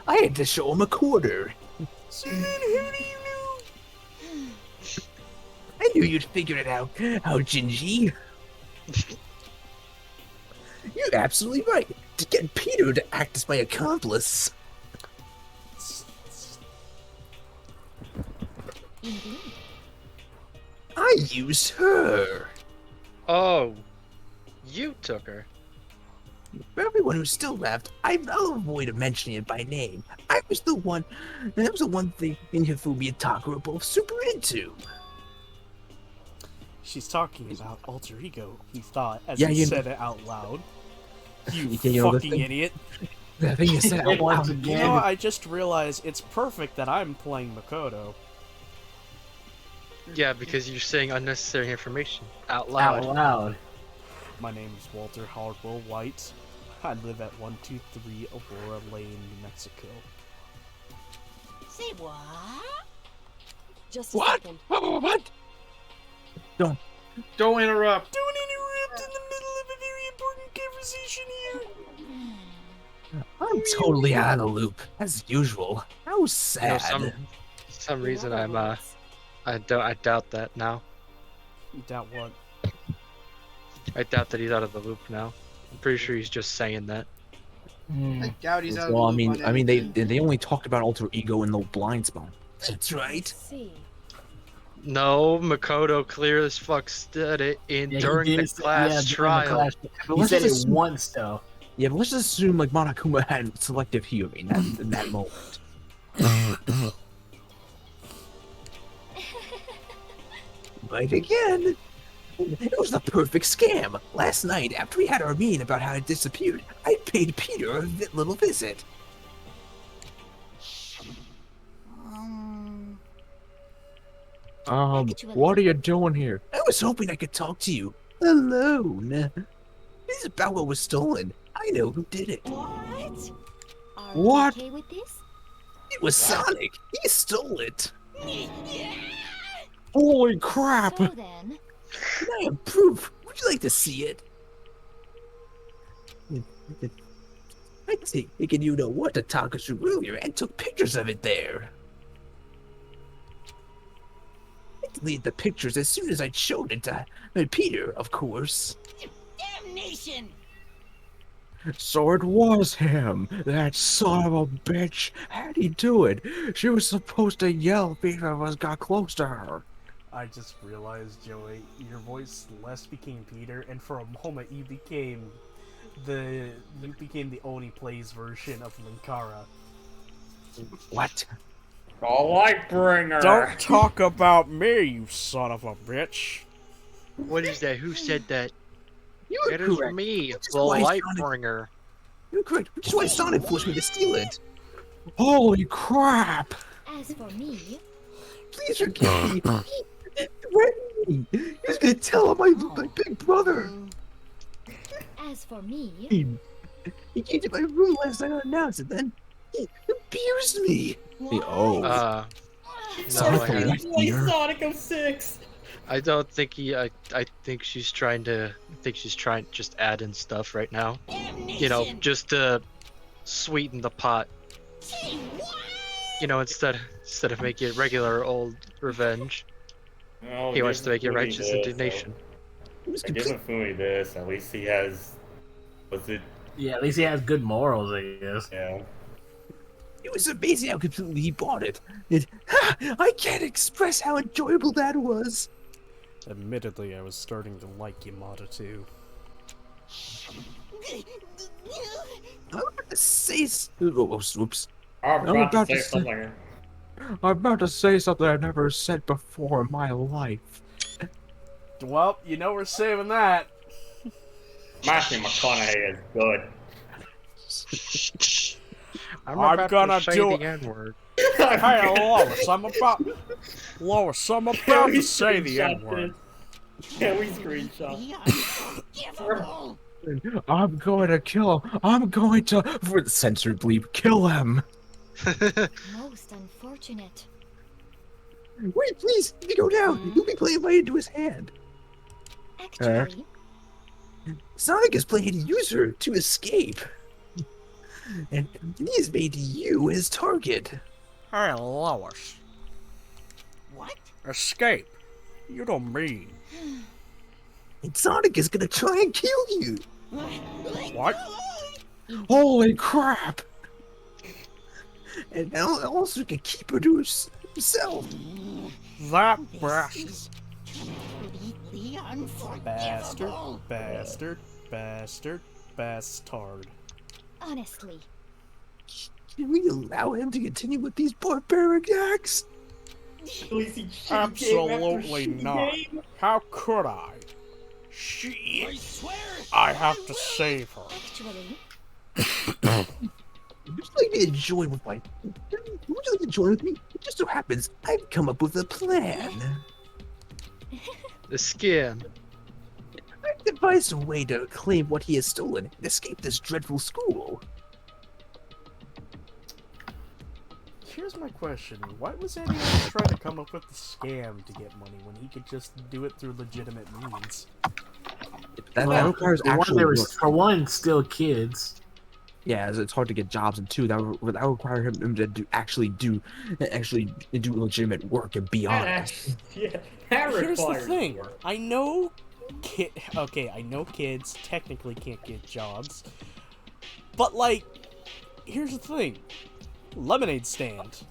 I had to show him a quarter. So then, who do you know? I knew you'd figure it out. How Jinji? You're absolutely right. To get Peter to act as my accomplice. Indeed. I used her. Oh, you took her. For everyone who's still left, I'll avoid mentioning it by name. That was the one thing Hifumi and Taka were both super into. She's talking about alter ego, he thought, as Yeah, he you said it out loud. You You know, the fucking thing- idiot. The thing you said out Once loud. You again. know, I just realized it's perfect that I'm playing Makoto. Yeah, because you're saying unnecessary information out loud. Out loud. My name is Walter Hardwell White. I live at 123 Aurora Lane, New Mexico. Say what? just a What? second. What? Don't interrupt. Don't interrupt in the middle of a very important conversation here. I'm totally out of the loop, as usual. How You know, sad. some reason In other I words, doubt that now. You doubt what? I doubt that he's out of the loop now. I'm pretty sure he's just saying that. I doubt he's out of Well, the loop on they anything. only talked about alter ego in the blind spot. That's I right. see. No, Makoto clear as fuck said it Yeah, he during the did say- class yeah, during the trial. class- But He let's said just it assume- once though. Yeah, but let's just assume like Monokuma had selective hearing in that moment. But again, it was the perfect scam. Last night, after we had our meeting about how it disappeared, I paid Peter a little visit. What are you doing here? I was hoping I could talk to you alone. This is about what was stolen. I know who did it. What? Are What? you okay with this? It was Sonic. He stole it. Holy crap! So then, And I have proof. Would you like to see it? I take it you know what to Takasu earlier and took pictures of it there. I deleted the pictures as soon as I showed it to Peter, of course. Damnation! So it was him, that son of a bitch. How'd he do it? She was supposed to yell if either of us got close to her. I just realized, Joey, your voice less became Peter, and for a moment you became the Oni Plays version of Linkara. What? The Lightbringer! Don't talk about me, you son of a bitch. What is that? Who said that? You were It is correct. me, Which is the why Lightbringer. You're correct. Which is why Sonic forced me to steal it. Holy crap! As for me, Please forgive me. He threatened me. He was gonna tell my big brother. as for me, He came to my room last night unannounced, and then he abused me. Oh. No, I Sonic haven't. Sonic 06! I don't think he. I think she's trying to. I think she's trying to just add in stuff right now. You know, just to sweeten the pot. You know, instead of making it regular old revenge, Oh, he wants to make it Fumi righteous this, indignation. I give Fumi this. At least he has. Was it? Yeah, at least he has good morals, I guess. Yeah. It was amazing how completely he bought it. I can't express how enjoyable that was. Admittedly, I was starting to like Yamada too. I'm about to say. Oops. I'm about to say something. I'm about to say something I've never said before in my life. Well, you know we're saving that. Matthew McConaughey is good. I'm gonna do the N-word. Hey, Lois, I'm about to say the N-word. Can we screenshot? I'm going to kill him. I'm going to, for the censored bleep, kill him. most unfortunate. Wait, please, if you go down, you'll be playing right into his hand. Actually, Sonic is planning to use her to escape. And he has made you his target. Hey, Lois. What? Escape? You don't mean. And Sonic is gonna try and kill you. What? Holy crap! And also can keep her to himself. That bastard. Completely unforgivable. Bastard. honestly, Can we allow him to continue with these barbaric acts? Absolutely not. How could I? I have to save her. actually, Would you like to join with my? Would you like to join with me? It just so happens I've come up with a plan. The skin. I've devised a way to claim what he has stolen and escape this dreadful school. Here's my question. Why was anyone trying to come up with the scam to get money when he could just do it through legitimate means? That requires for one, actual they were, work. for one, still kids. Yeah, it's hard to get jobs, and two, that would require him to actually do legitimate work and be honest. Yeah, that Here's the requires thing. work. I know kids technically can't get jobs. But like, here's the thing. Lemonade stand.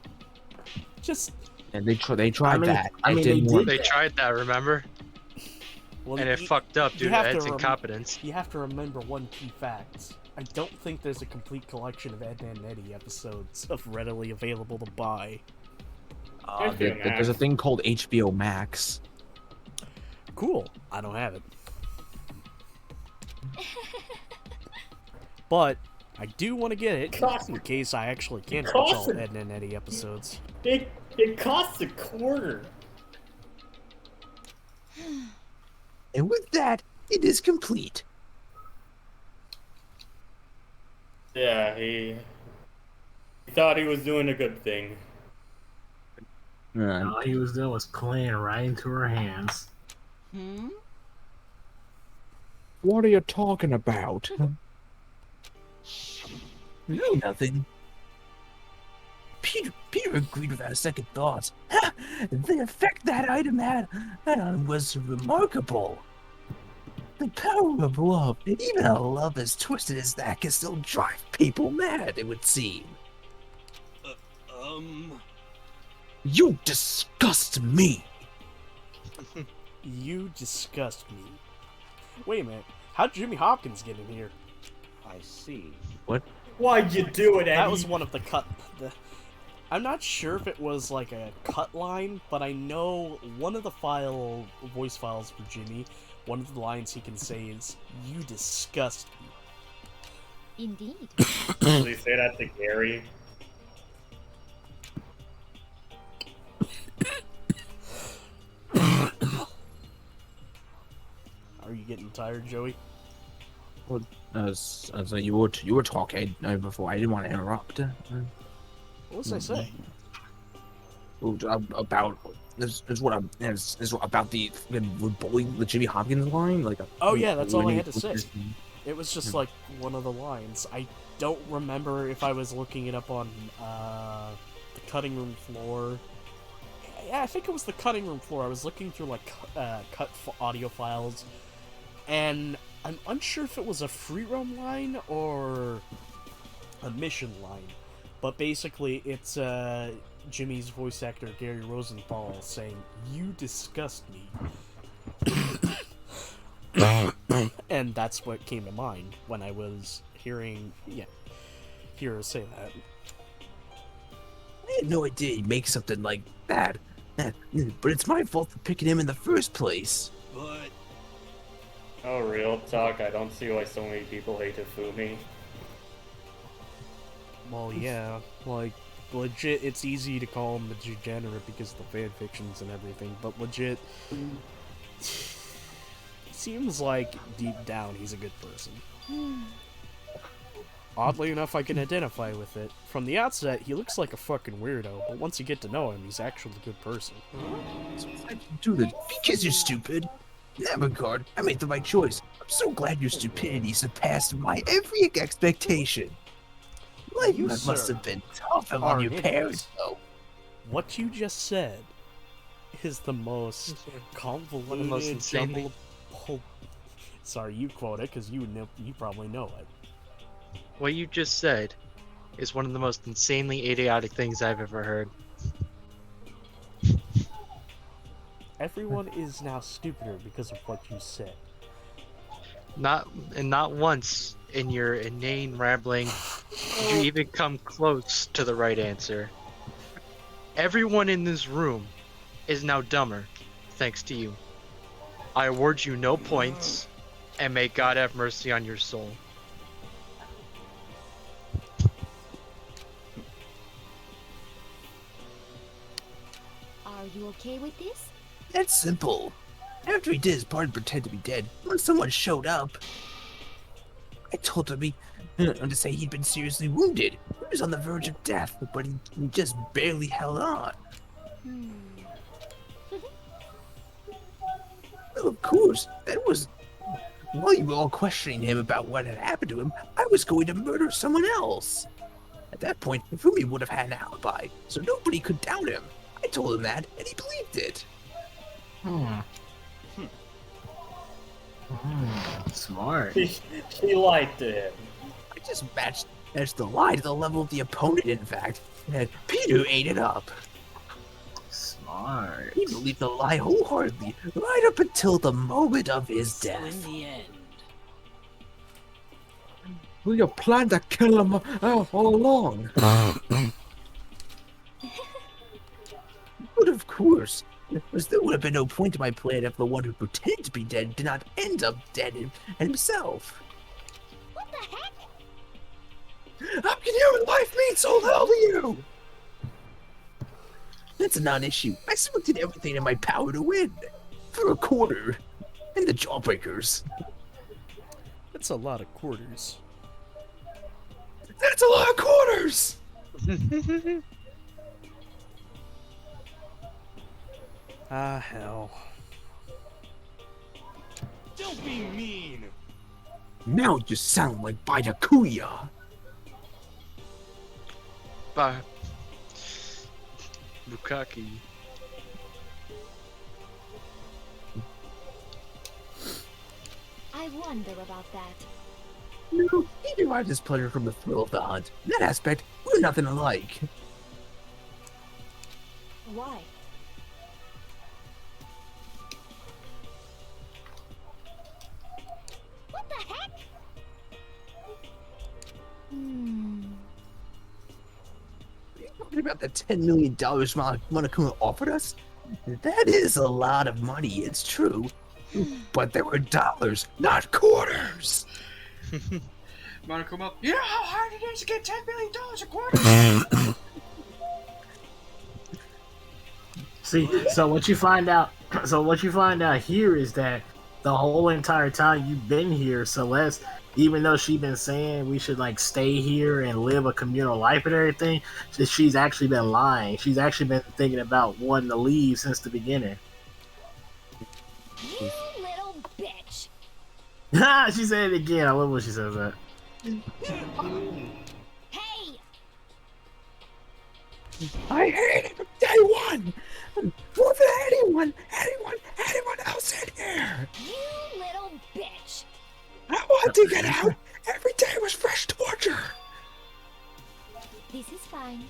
Just And they tried that. It didn't work. They tried that, remember? well, And it fucked up due to have Ed's rem- incompetence. You have to remember one key fact. I don't think there's a complete collection of Ed and Eddie episodes of readily available to buy. There's a thing called HBO Max. Cool. I don't have it. But I do want to get it in case I actually can watch all Ed and Eddie episodes. It costs $0.25. And with that, it is complete. Yeah, he thought he was doing a good thing. All he was doing was playing right into her hands. What are you talking about? No, nothing. Peter agreed without a second thought. The effect that item had was remarkable. The power of love. Even a love as twisted as that can still drive people mad, it would seem. You disgust me! You disgust me. Wait a minute. How'd Jimmy Hopkins get in here? I see. What? Why'd you do it, Eddie? That was one of the I'm not sure if it was like a cut line, but I know one of the voice files for Jimmy, one of the lines he can say is, "You disgust me." Indeed. Did he say that to Gary? Are you getting tired, Joey? Well, as you were talking before, I didn't want to interrupt. What was I saying? About about the bullying the Jimmy Hopkins line, like. Oh yeah, that's all I had to say. It was just like one of the lines. I don't remember if I was looking it up on the cutting room floor. Yeah, I think it was the cutting room floor. I was looking through like audio files, and I'm unsure if it was a free roam line or a mission line. But basically, it's Jimmy's voice actor Gary Rosenthal saying, "You disgust me." And that's what came to mind when I was hearing her say that. I had no idea he'd make something like that. But it's my fault for picking him in the first place. But... Oh, real talk, I don't see why so many people hate Hifumi. Well, yeah, like, legit, it's easy to call him a degenerate because of the fan fictions and everything, but legit, seems like deep down he's a good person. Oddly enough, I can identify with it. From the outset, he looks like a fucking weirdo, but once you get to know him, he's actually a good person. Do that because you're stupid. In that regard, I made the right choice. I'm so glad your stupidity surpassed my every expectation. Life must have been tough on your parents, though. What you just said is the most convoluted, one of the most insanely... Sorry, you quote it, because you probably know it. What you just said is one of the most insanely idiotic things I've ever heard. Everyone is now stupider because of what you said. Not once in your inane rambling did you even come close to the right answer. Everyone in this room is now dumber, thanks to you. I award you no points, and may God have mercy on your soul. Are you okay with this? That's simple. After he did his part and pretend to be dead, when someone showed up, I told him to say he'd been seriously wounded. He was on the verge of death, but he just barely held on. Well, of course, that was... While you were all questioning him about what had happened to him, I was going to murder someone else. At that point, Hifumi would have had an alibi, so nobody could doubt him. I told him that, and he believed it. Smart. She lied to him. I just matched the lie to the level of the opponent, in fact. And Peter ate it up. Smart. He believed the lie wholeheartedly, right up until the moment of his death. In the end. Well, you planned to kill him all along. But of course, there would have been no point to my plan if the one who pretended to be dead did not end up dead himself. What the heck? How can human life mean so little to you? That's a non-issue. I still did everything in my power to win. For a quarter. And the Jawbreakers. That's a lot of quarters. That's a lot of quarters! Ah, hell. Don't be mean! Now you sound like Byakuya. Bukaki. I I wonder about that. No, he derived his pleasure from the thrill of the hunt. In that aspect, we're nothing alike. Why? What the heck? Talking about the $10 million Monokuma offered us? That is a lot of money, it's true. But there were dollars, not quarters. Monokuma, you know how hard it is to get $10 million a quarter? See, so what you find out here is that the whole entire time you've been here, Celeste, even though she's been saying we should like stay here and live a communal life and everything, she's actually been lying. She's actually been thinking about wanting to leave since the beginning. You little bitch. She said it again. I love when she says that. Hey! I hate him from day one. More than anyone else in here. You little bitch. I want to get out. Every day was fresh torture. This is fine.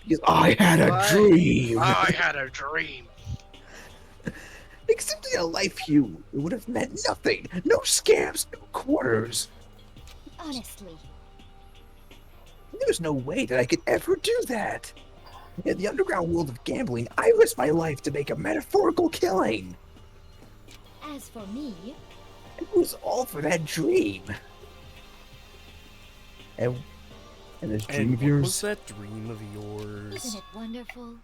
Because I had a dream. I had a dream. Accepting a life here would have meant nothing. No scams, no quarters. Honestly. There's no way that I could ever do that. In the underground world of gambling, I risked my life to make a metaphorical killing. As for me, It was all for that dream. And this dream of what yours? was that dream of yours? isn't it wonderful?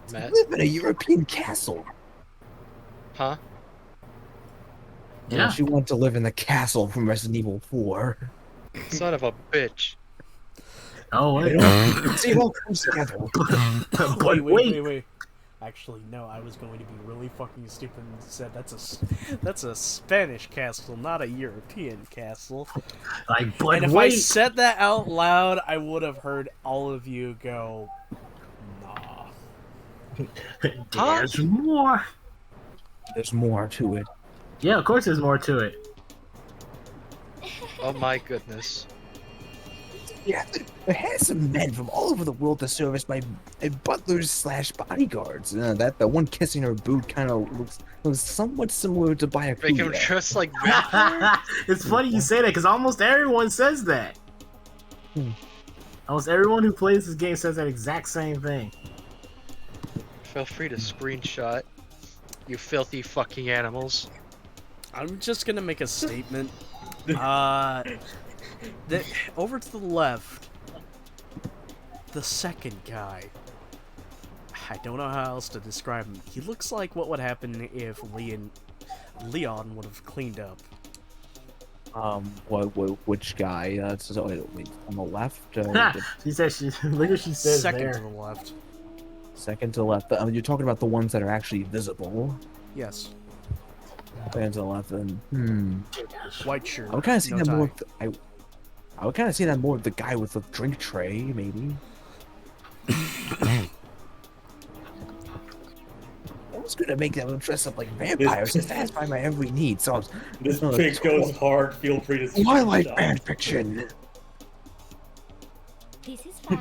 To live in a European castle. Huh? Yeah. She wanted to live in the castle from Resident Evil 4. Son of a bitch. Oh, wait. See, it all comes together. Wait. Actually, no, I was going to be really fucking stupid and said that's a Spanish castle, not a European castle. But and if I said that out loud, I would have heard all of you go, nah. There's more. There's more to it. Yeah, of course there's more to it. Oh my goodness. Yeah, there had some men from all over the world to serve as my butlers / bodyguards. The one kissing her boot kind of looks somewhat similar to Byakuya. Make him dress like vampire? It's funny you say that because almost everyone says that. Almost everyone who plays this game says that exact same thing. Feel free to screenshot. You filthy fucking animals. I'm just gonna make a statement. Over to the left, the second guy. I don't know how else to describe him. He looks like what would happen if Leon would have cleaned up. Which guy? On the left? She says look what she says Second there. to the left. Second to the left. You're talking about the ones that are actually visible. Yes. Second to the left, then. White shirt. I would kind of see no that tie. more. I would kind of see that more of the guy with the drink tray, maybe. I was gonna make them dress up like vampires to satisfy my every need. So this pick goes hard. Feel free to. I like fan fiction. This is fine.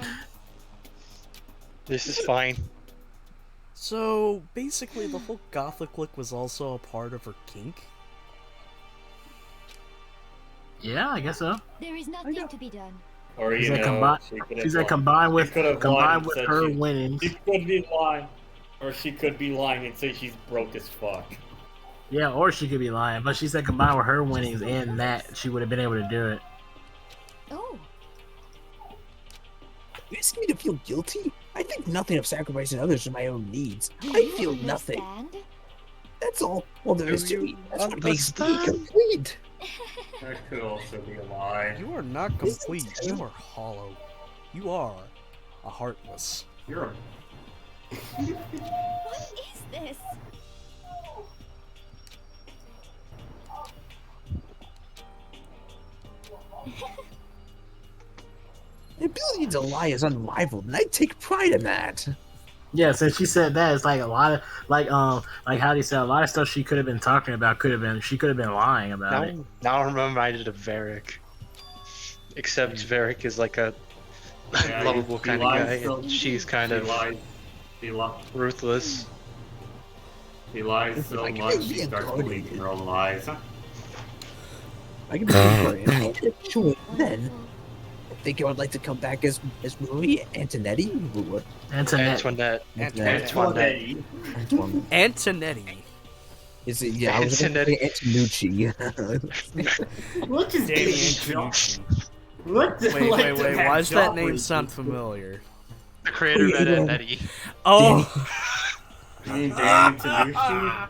This is fine. So basically, the whole gothic look was also a part of her kink. Yeah, I guess so. There is nothing to be done. Or She you said know, combined with said her winnings. She could be lying, or she could be lying and say she's broke as fuck. Yeah, or she could be lying, but she said combined with her winnings and that she would have been able to do it. Oh. You ask me to feel guilty? I think nothing of sacrificing others for my own needs. I feel nothing. That's all. Well, there is to me. That's what makes me complete. That could also be a lie. You are not complete. You are hollow. You are a heartless. You're a... What is this? The ability to lie is unrivaled, and I take pride in that. Yeah, since she said that, it's like a lot of like how they said a lot of stuff she could have been talking about could have been she could have been lying about it. Now I'm reminded of Varric. Except Varric is like a Yeah, lovable he kind of lies guy, so- and she's kind he of lies. ruthless. He lies so Like, much, yeah, he starts God. believing her own lies. I can be sure then. I think I would like to come back as Marie Antonetti. Or Antoinette. Antoinette. Antonetti. Is it? Yeah, I was going to say Antonucci. What is Danny this? Antonucci. What the Wait, like wait. the Why does that job name was- sound familiar? The creator of Ed, Ed, Eddie. Oh. You mean Danny Antonucci?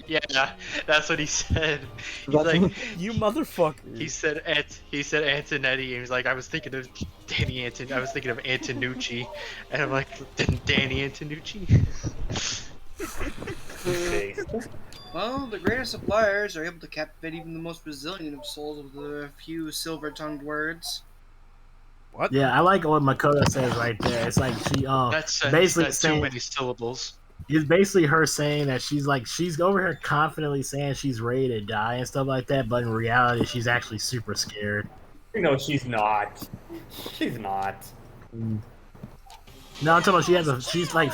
Yeah, that's what he said. He's like, you motherfucker. He said Antonetti, and he's like, I was thinking of I was thinking of Antonucci, and I'm like, then Danny Antonucci. Well, the greatest suppliers are able to captivate even the most resilient of souls with a few silver-tongued words. What? Yeah, I like what Makoto says right there. It's like she basically That's saying too many syllables. it's basically her saying that she's over here confidently saying she's ready to die and stuff like that, but in reality she's actually super scared. No, she's not. She's not. No, I'm talking about she's like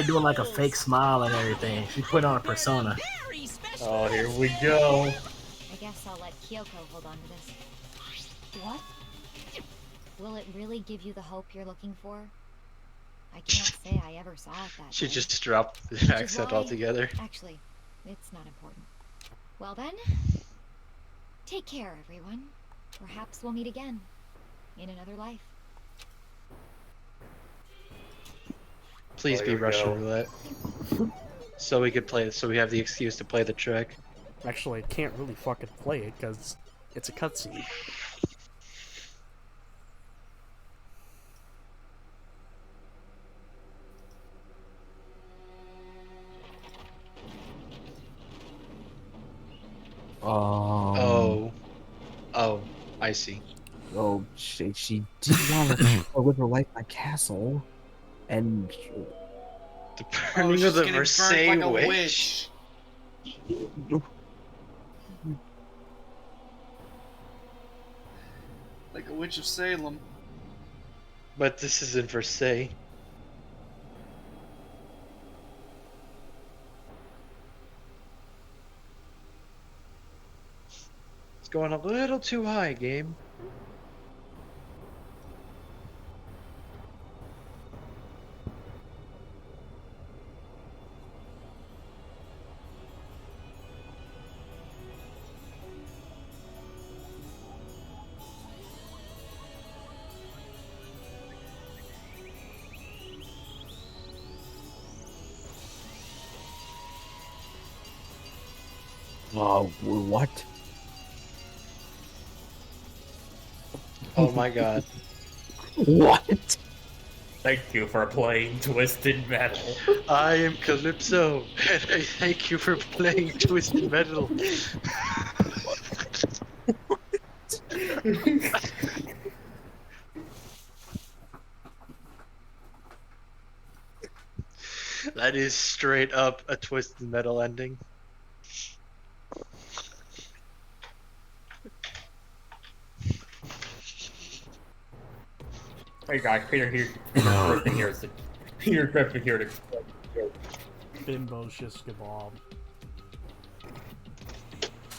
doing like a fake smile and everything. She put on a persona. Oh, here we go. I guess I'll let Kyoko hold on to this. What? Will it really give you the hope you're looking for? I can't say I ever saw it that She way. just dropped Which the is accent why- altogether. Actually, it's not important. Well then, take care, everyone. Perhaps we'll meet again in another life. Please Oh, be here we Russian go. roulette. So we could play. So we have the excuse to play the track. Actually, I can't really fucking play it because it's a cutscene. Oh, I see. Oh, she did want to live her life in my castle, and The Oh, burning she's of the getting burnt Versailles like a witch. Like a witch of Salem. But this is in Versailles. It's going a little too high, game. what? Oh my god. What? Thank you for playing Twisted Metal. I am Calypso, and I thank you for playing Twisted Metal. That is straight up a Twisted Metal ending. Hey guys, Peter Griffin here. Peter Griffin here to explain. Bimbo shish kebab.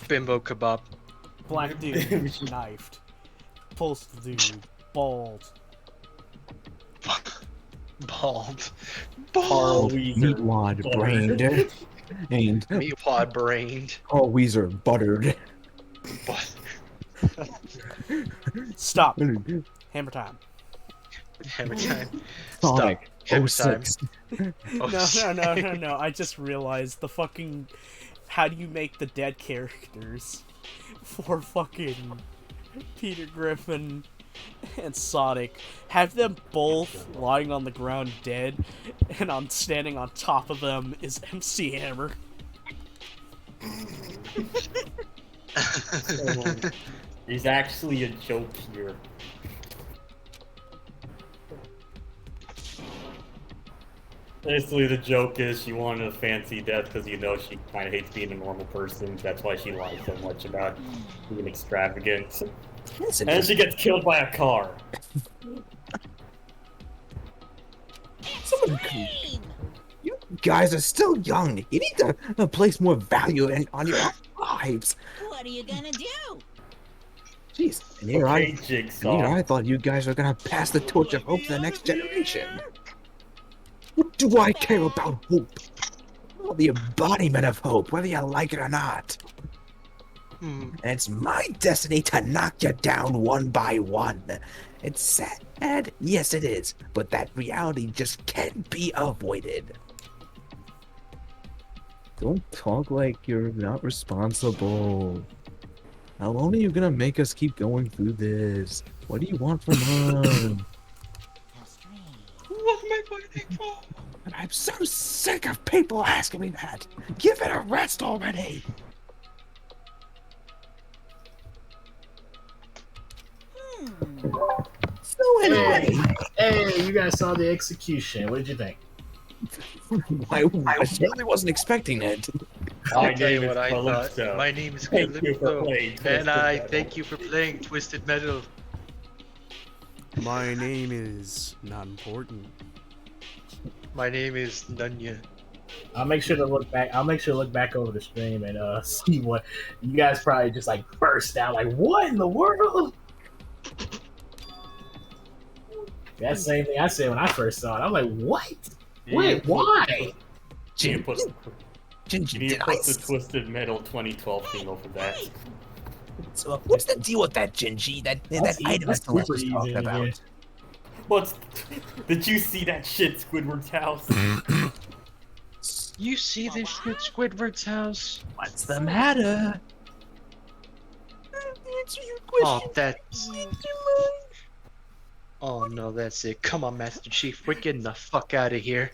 Bimbo kebab. Black dude knifed. Pulse dude bald. Bald. Carl Bald. Meatwad brained, and Meatwad brained. Carl Weezer buttered. Stop. Hammer time. Hammer time. Sonic. Hammer 06. time. No. I just realized the fucking. How do you make the dead characters for fucking Peter Griffin and Sonic? Have them both lying on the ground dead, and on standing on top of them is MC Hammer. There's actually a joke here. Basically, the joke is she wanted a fancy death because you know she kind of hates being a normal person. That's why she lies so much about being extravagant. Listen, And then she gets killed by a car. You guys are still young. You need to place more value on your lives. What are you gonna do? Jeez, and here I thought you guys were gonna pass the torch of hope to the next generation. What do I care about hope? Well, the embodiment of hope, whether you like it or not. And it's my destiny to knock you down one by one. It's sad, yes it is, but that reality just can't be avoided. Don't talk like you're not responsible. How long are you gonna make us keep going through this? What do you want from us? What am I waiting for? And I'm so sick of people asking me that. Give it a rest already. So anyway, hey, you guys saw the execution. What did you think? I really wasn't expecting it. I'll tell you what I thought. My name is Calypso, and I thank you for playing Twisted Metal. My name is not important. My name is Nunya. I'll make sure to look back. I'll make sure to look back over the stream and see what you guys probably just like burst out like, what in the world? That same thing I said when I first saw it. I'm like, what? Wait, why? You put the Twisted Metal 2012 thing over that. So what's the deal with that Gingy? That item is was talking about. Did you see that shit, Squidward's house? You see this shit, Squidward's house? What's the matter? Oh, that's... Oh no, that's it. Come on, Master Chief, we're getting the fuck out of here.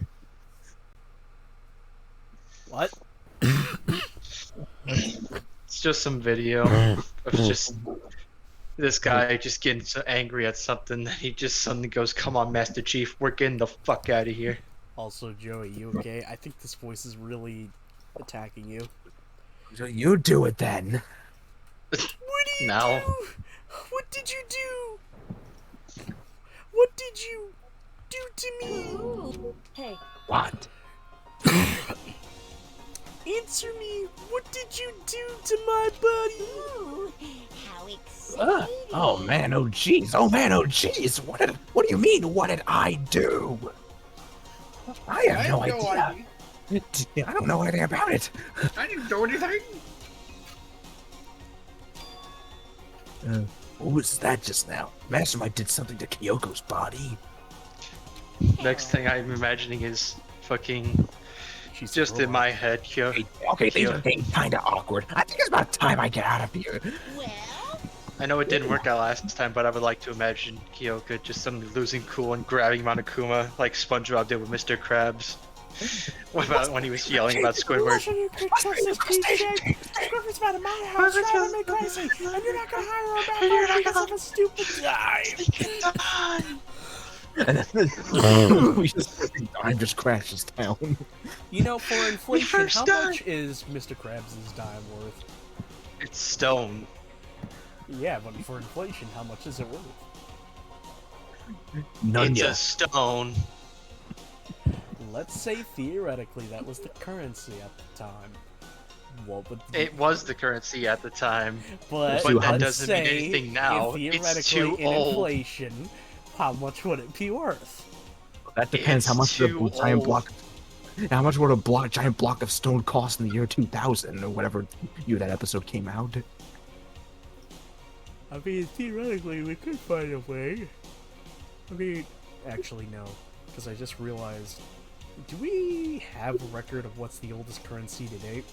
What? It's just some video of just this guy just getting so angry at something that he just suddenly goes, "Come on, Master Chief, we're getting the fuck out of here." Also, Joey, you okay? I think this voice is really attacking you. So you do it then. What do you Now. do? What did you do? What did you do to me? Hey. What? Answer me. What did you do to my buddy? Ooh, how exciting! Oh man, oh jeez, oh man, oh jeez. What do you mean? What did I do? I have no idea. I don't know anything about it. I didn't do anything. What was that just now? Mastermind did something to Kyoko's body. Next thing I'm imagining is fucking... just in my head, Okay, things are getting kinda awkward. I think it's about time I get out of here. I know it didn't work out last time, but I would like to imagine Kyoka just suddenly losing cool and grabbing Monokuma like SpongeBob did with Mr. Krabs. What about when he was yelling about Squidward? Squidward's out of my house driving me crazy, and you're not gonna hire her back because of a stupid dive. And then we dime just crashes down. You know, for inflation, how much is Mr. Krabs' dime worth? It's stone. Yeah, but for inflation, how much is it worth? It's a stone. Let's say theoretically that was the currency at the time. What would It was the currency at the time, but that doesn't mean anything now. It's too in old. inflation, how much would it be worth? That depends how much would a giant block. How much would a giant block of stone cost in the year 2000 or whatever year that episode came out? I mean, theoretically, we could find a way. I mean, actually, no, because I just realized. Do we have a record of what's the oldest currency to date?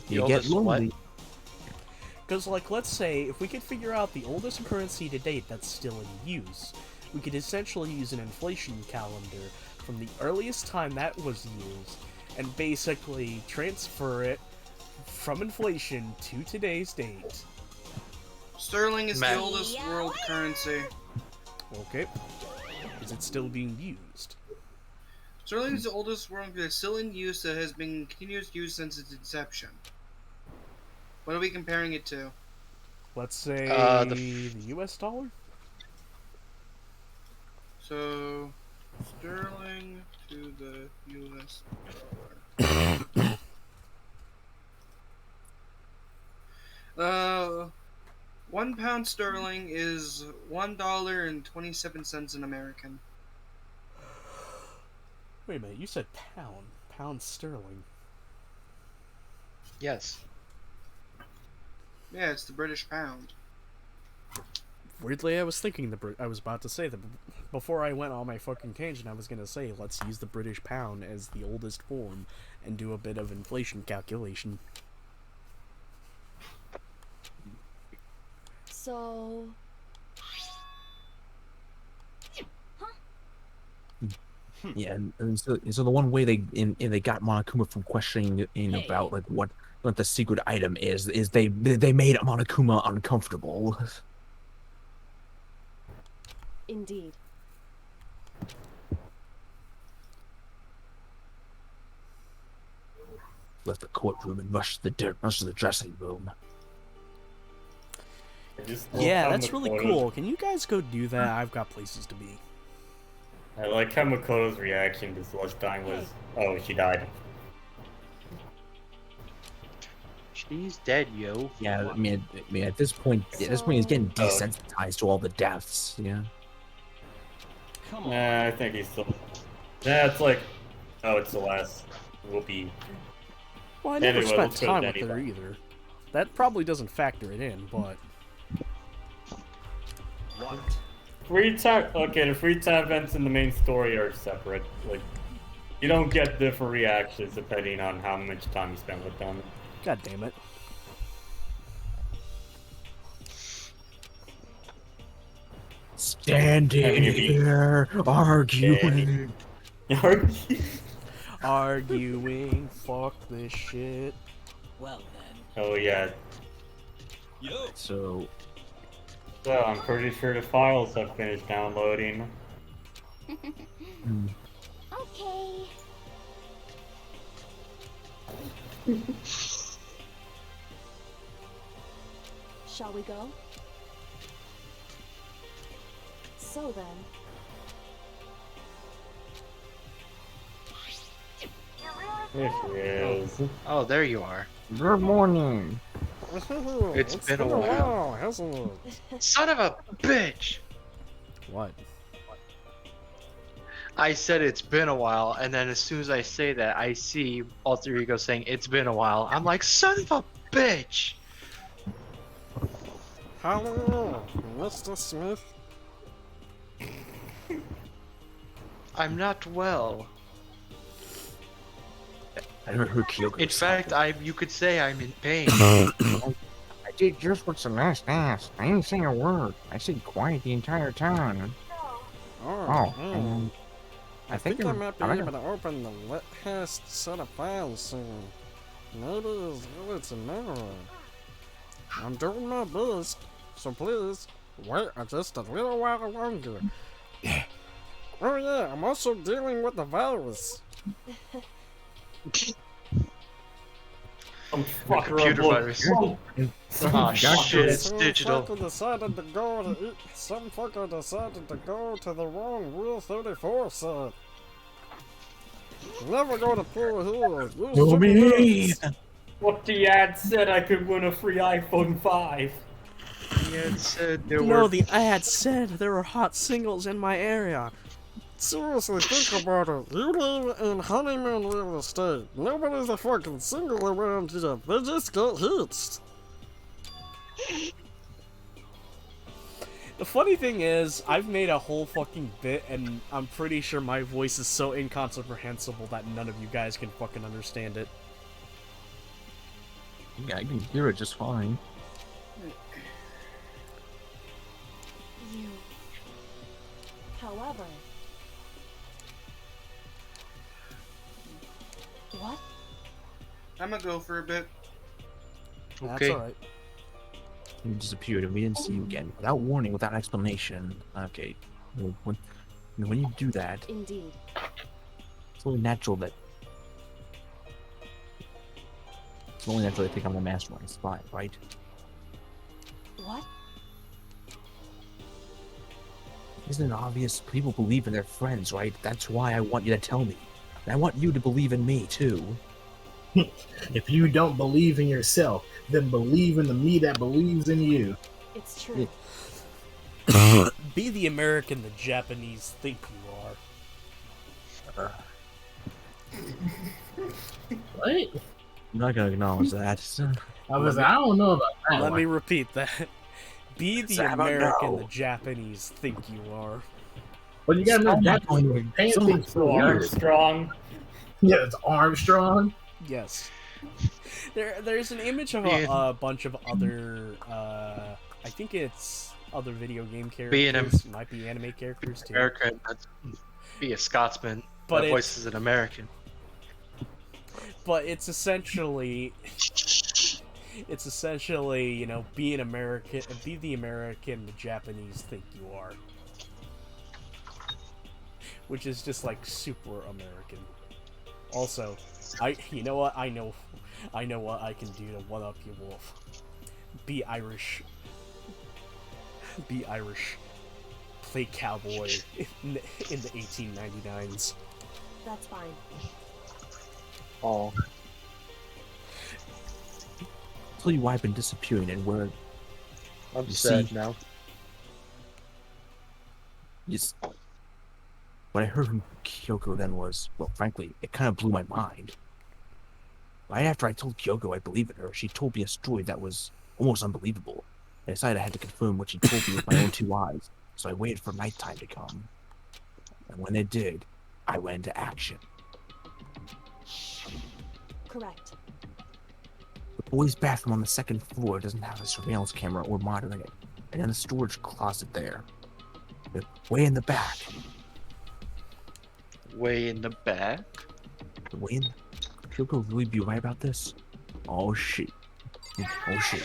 You get lonely. Because, like, let's say, if we could figure out the oldest currency to date that's still in use, we could essentially use an inflation calendar from the earliest time that was used, and basically transfer it from inflation to today's date. Sterling is the oldest world currency. Okay. Is it still being used? Sterling is the oldest worm that's still in use that has been continuous use since its inception. What are we comparing it to? Let's say the US dollar? So, sterling to the US dollar. 1 pound sterling is $1.27 in American. Wait a minute, you said pound. Pound sterling. Yes. Yeah, it's the British pound. Weirdly, I was thinking I was about to say that before I went on my fucking tangent. I was gonna say let's use the British pound as the oldest form and do a bit of inflation calculation. So... Yeah, and so the one way they got Monokuma from questioning about like what the secret item is they made Monokuma uncomfortable. Indeed. Left the courtroom and rushed to the dressing room. Yeah, that's really cool. Can you guys go do that? I've got places to be. I like how Makoto's reaction to Slush dying was, oh, she died. She's dead, yo. Yeah, I mean, at this point, he's getting desensitized to all the deaths. Yeah. Come on. I think he's still. Yeah, it's like, oh, it's Celeste. Whoopee. Well, I never spent time with her either. That probably doesn't factor it in, but. What? Free time. Okay, the free time events in the main story are separate. Like, you don't get different reactions depending on how much time you spend with them. God damn it. Standing here, arguing. Arguing, fuck this shit. Well then. Oh yeah. So I'm pretty sure the files have finished downloading. Okay. Shall we go? So then. There she is. Oh, there you are. Good morning. It's been a while. Son of a bitch! What? I said it's been a while, and then as soon as I say that, I see Alter Ego saying it's been a while. I'm like, son of a bitch! Hello, Mr. Smith. I'm not well. I never heard Kyoko. In fact, you could say I'm in pain. I did just what Celeste asked. I didn't say a word. I stayed quiet the entire time. I think I might be able to open the last set of files soon. Maybe as well as tomorrow. I'm doing my best, so please wait just a little while longer. Oh yeah, I'm also dealing with the virus. Computer virus. Oh shit, it's digital. Some fucker decided to go to the wrong Rule 34 site. Never go to Poor Hills. What the ad said I could win a free iPhone 5. The ad said there No, were... the ad said there were hot singles in my area. Seriously, think about it. You live in honeymoon real estate. Nobody's a fucking single around here. They just get hitched. The funny thing is, I've made a whole fucking bit, and I'm pretty sure my voice is so incomprehensible that none of you guys can fucking understand it. Yeah, I can hear it just fine. However... What? I'm gonna go for a bit. Okay. That's alright. You disappeared and we didn't see you again. Without warning, without explanation. Okay. When you do that, Indeed. it's only natural that I think I'm a mastermind spy, right? What? Isn't it obvious? People believe in their friends, right? That's why I want you to tell me. And I want you to believe in me too. If you don't believe in yourself, then believe in the me that believes in you. It's true. Be the American the Japanese think you are. What? I'm not gonna acknowledge that. I don't know about that. Let one. me repeat that. Be the Sam, I American know. the Japanese think you are. But you gotta know Japanese paying things for weird. Armstrong. Yeah, it's Armstrong. Yes. There's an image of a bunch of other, I think it's other video game characters. Might be anime characters too. American. Be a Scotsman. But That voice is an American. But it's essentially, you know, be an American, be the American the Japanese think you are. Which is just like super American. Also, you know what? I know what I can do to one up you, Wolf. Be Irish. Be Irish. Play cowboy in the 1899s. That's fine. Oh. I'll tell you why I've been disappearing and where. I'm sad now. Yes. What I heard from Kyoko then was, well, frankly, it kind of blew my mind. Right after I told Kyoko I believe in her, she told me a story that was almost unbelievable. I decided I had to confirm what she told me with my own two eyes, so I waited for nighttime to come. And when it did, I went into action. Correct. The boys' bathroom on the second floor doesn't have a surveillance camera or monitoring it, and in the storage closet there. But way in the back. Way in the back? Way in... Kyoko really be right about this? Oh shit. Oh shit.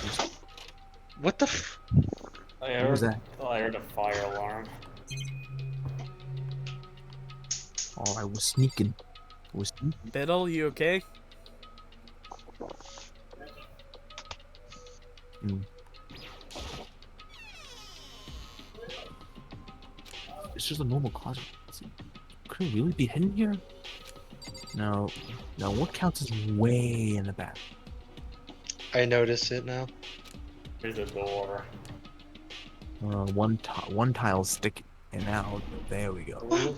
What the f... What was that? I heard a fire alarm. Oh, I was sneaking. Biddle, you okay? It's just a normal closet. Could it really be hidden here? No. No, what counts as way in the back? I notice it now. There's a door. One tile sticking out. There we go.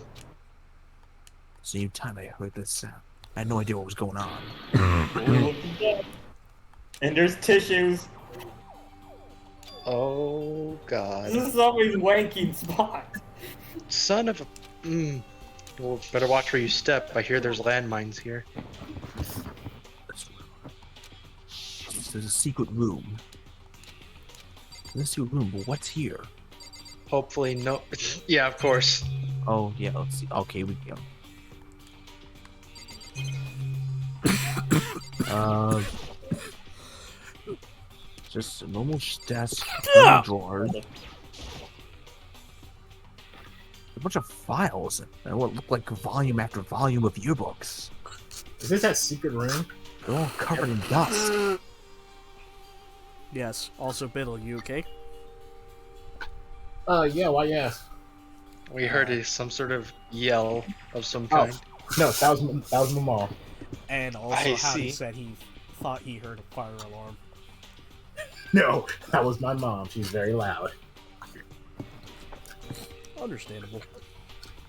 Same time I heard this sound. I had no idea what was going on. And there's tissues. Oh god. This is always wanking spot. Son of a... Well, better watch where you step. I hear there's landmines here. There's a secret room. There's a secret room, but what's here? Hopefully no... Yeah, of course. Oh, yeah, let's see. Okay, we go. Just a normal desk, drawers. A bunch of files and what look like volume after volume of yearbooks. Is this that secret room? They're all covered in dust. Yes. Also, Biddle, you okay? Yeah, why yes? We heard some sort of yell of some kind. No, that was my mom. And also, Howdy said he thought he heard a fire alarm. No, that was my mom. She's very loud. Understandable.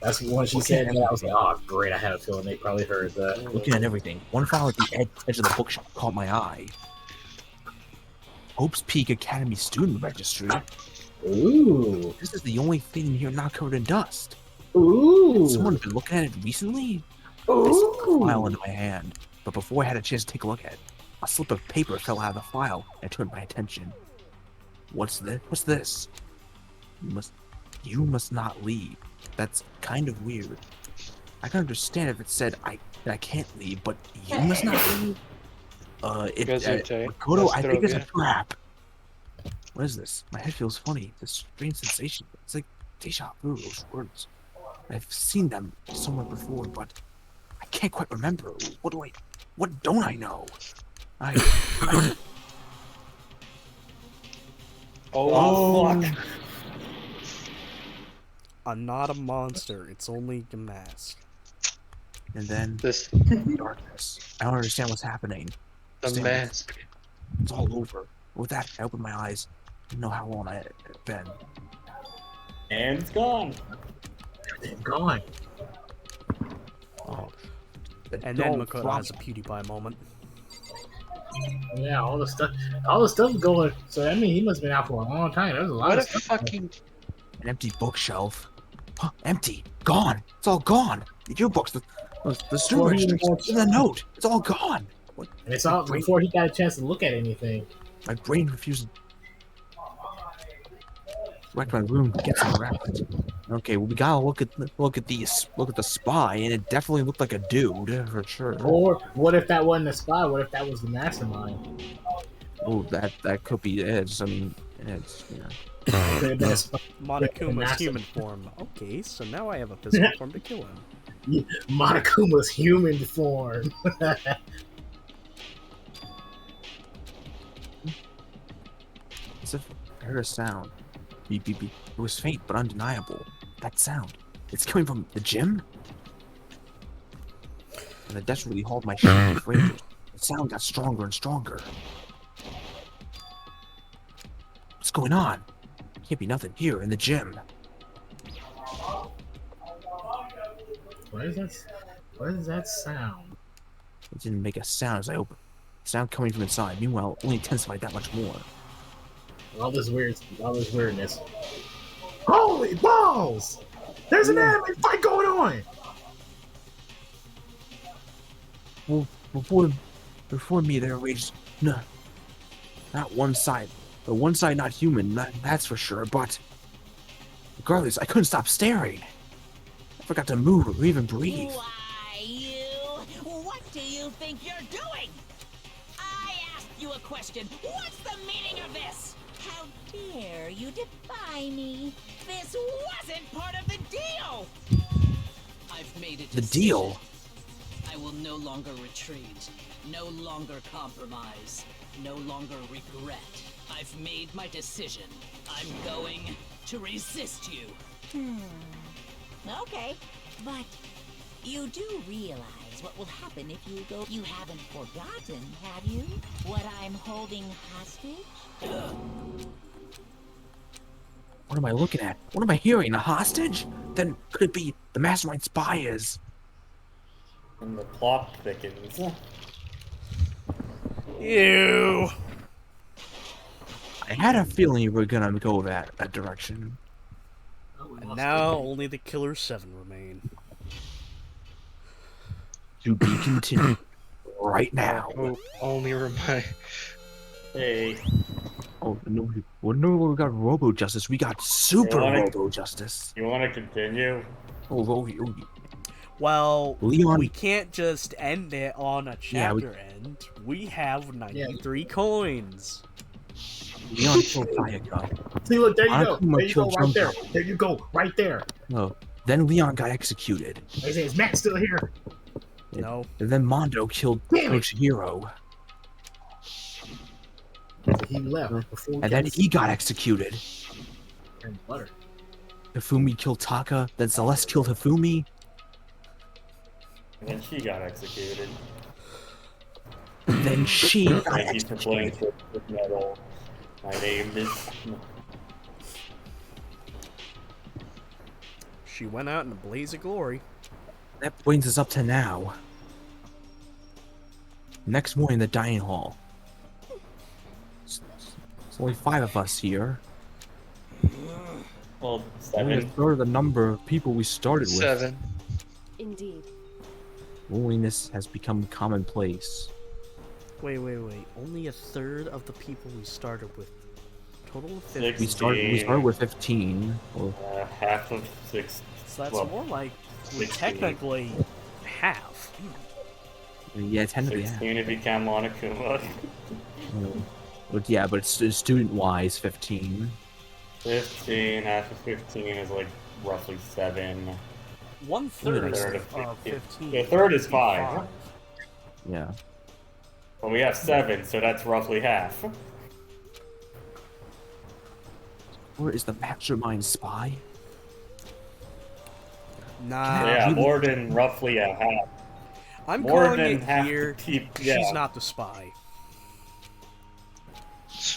That's when she said that. I was like, oh, great. I had a feeling they probably heard that. Looking at everything, one file at the edge of the bookshelf caught my eye. Hope's Peak Academy student registry. Ooh. This is the only thing in here not covered in dust. Ooh. Has someone been looking at it recently? Ooh. I slipped the file into my hand, but before I had a chance to take a look at it, a slip of paper fell out of the file and turned my attention. What's this? What's this? You must not leave. That's kind of weird. I can understand if it said that I can't leave, but you must not leave? Makoto, I think it's a trap. What is this? My head feels funny. This strange sensation. It's like Deja vu, those words. I've seen them somewhere before, but I can't quite remember. What don't I know? I Oh, fuck. I'm not a monster. It's only a mask. And then This darkness. I don't understand what's happening. the Stand mask. It's all over. With that, I opened my eyes. I didn't know how long I had been. And it's gone. Everything's gone. Oh. And then Makoto has a PewDiePie moment. Yeah, all the stuff going. So I mean, he must have been out for a long time. There's a lot What of a stuff. fucking. An empty bookshelf. Huh, empty. Gone. It's all gone. The yearbooks, the storage, the note. It's all gone. What? And it's all before he got a chance to look at anything. My brain refuses. Wrecked my room, get some rest. Okay, well we gotta look at the spy, and it definitely looked like a dude for sure. Or what if that wasn't a spy? What if that was the mastermind? Oh, that could be it. I mean, it's Monokuma's human form. Okay, so now I have a physical form to kill him. Monokuma's human form. As if I heard a sound. Beep, beep, beep. It was faint but undeniable. That sound. It's coming from the gym? And I desperately hauled my shit in the The sound got stronger and stronger. What's going on? Can't be nothing here in the gym. What is that sound? It didn't make a sound as I opened. Sound coming from inside. Meanwhile, only intensified that much more. All this weirdness. Holy balls! There's an anime fight going on! Well, before me there raged not one side. The one side not human, that's for sure, but regardless, I couldn't stop staring. I forgot to move or even breathe. Why, you? What do you think you're doing? I asked you a question. What's the meaning of this? How dare you defy me? This wasn't part of the deal! I've made it. The deal? I will no longer retreat, no longer compromise, no longer regret. I've made my decision. I'm going to resist you. Okay, but you do realize what will happen if you go. You haven't forgotten, have you? What I'm holding hostage? What am I looking at? What am I hearing? A hostage? Then could it be the Mastermind spy is? And the plot thickens. Ew. I had a feeling you were gonna go that direction. And now only the Killer 7 remain. To be continued right now. Oh, only remind. Hey. Oh no! We got Robo-justice. We got Super Robo-justice. You want to continue? Oh, Well, Leon. we can't just end it on a chapter end. We have 93 coins. Leon killed Kayaka. See, look, there you go. Akuma There you go, killed right there. Junko. There you go, right there. Oh, then Leon got executed. Is Max still here? No. And then Mondo killed Coach Hero. He left before. And then he got executed. And butter. Hifumi killed Taka. Then Celeste killed Hifumi. And then she got executed. Then she got Thank you for playing executed. with metal. My name is. She went out in a blaze of glory. That brings us up to now. Next morning in the dining hall. It's only 5 of us here. Well, Only a 7. third of the number of people we started with. 7. Indeed. Loneliness has become commonplace. Wait. Only a third of the people we started with. Total of 50. We started with 15. Or Half of 6. So that's well, more like 16. technically half. yeah, technically. 16 if you count Monokuma. But yeah, but student-wise, 15. 15. Half of 15 is like roughly 7. 1/3 A of 15. A third is 5. 5. Yeah. Well, we have 7, so that's roughly half. Or is the Mastermind spy? Nah. Yeah, more than roughly a half. I'm more calling than it half here. yeah. She's not the spy.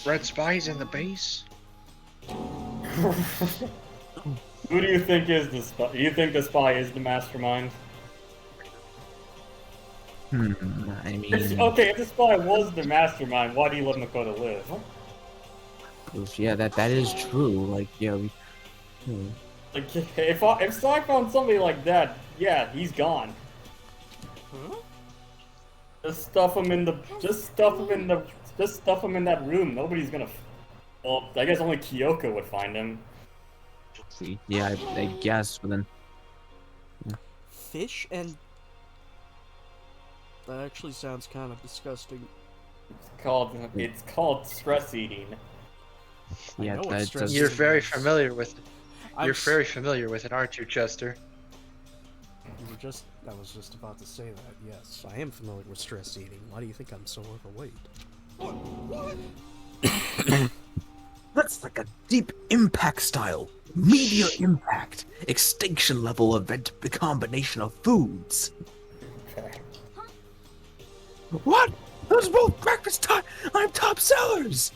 Red spies in the base? Who do you think is the spy? Do you think the spy is the mastermind? I mean... Okay, if the spy was the mastermind, why do you let Makoto live? Yeah, that is true. Like, yeah, Like, if Sai found somebody like that, yeah, he's gone. Huh? Just stuff him in that room. Nobody's gonna. Well, I guess only Kyoko would find him. see, yeah, I guess, but then... Fish and... That actually sounds kind of disgusting. It's called stress eating. Yeah, You're very familiar with it. You're very familiar with it, aren't you, Chester? I was just about to say that. Yes, I am familiar with stress eating. Why do you think I'm so overweight? That's like a deep impact style, meteor impact, extinction level event combination of foods. What? Those are both breakfast time top sellers,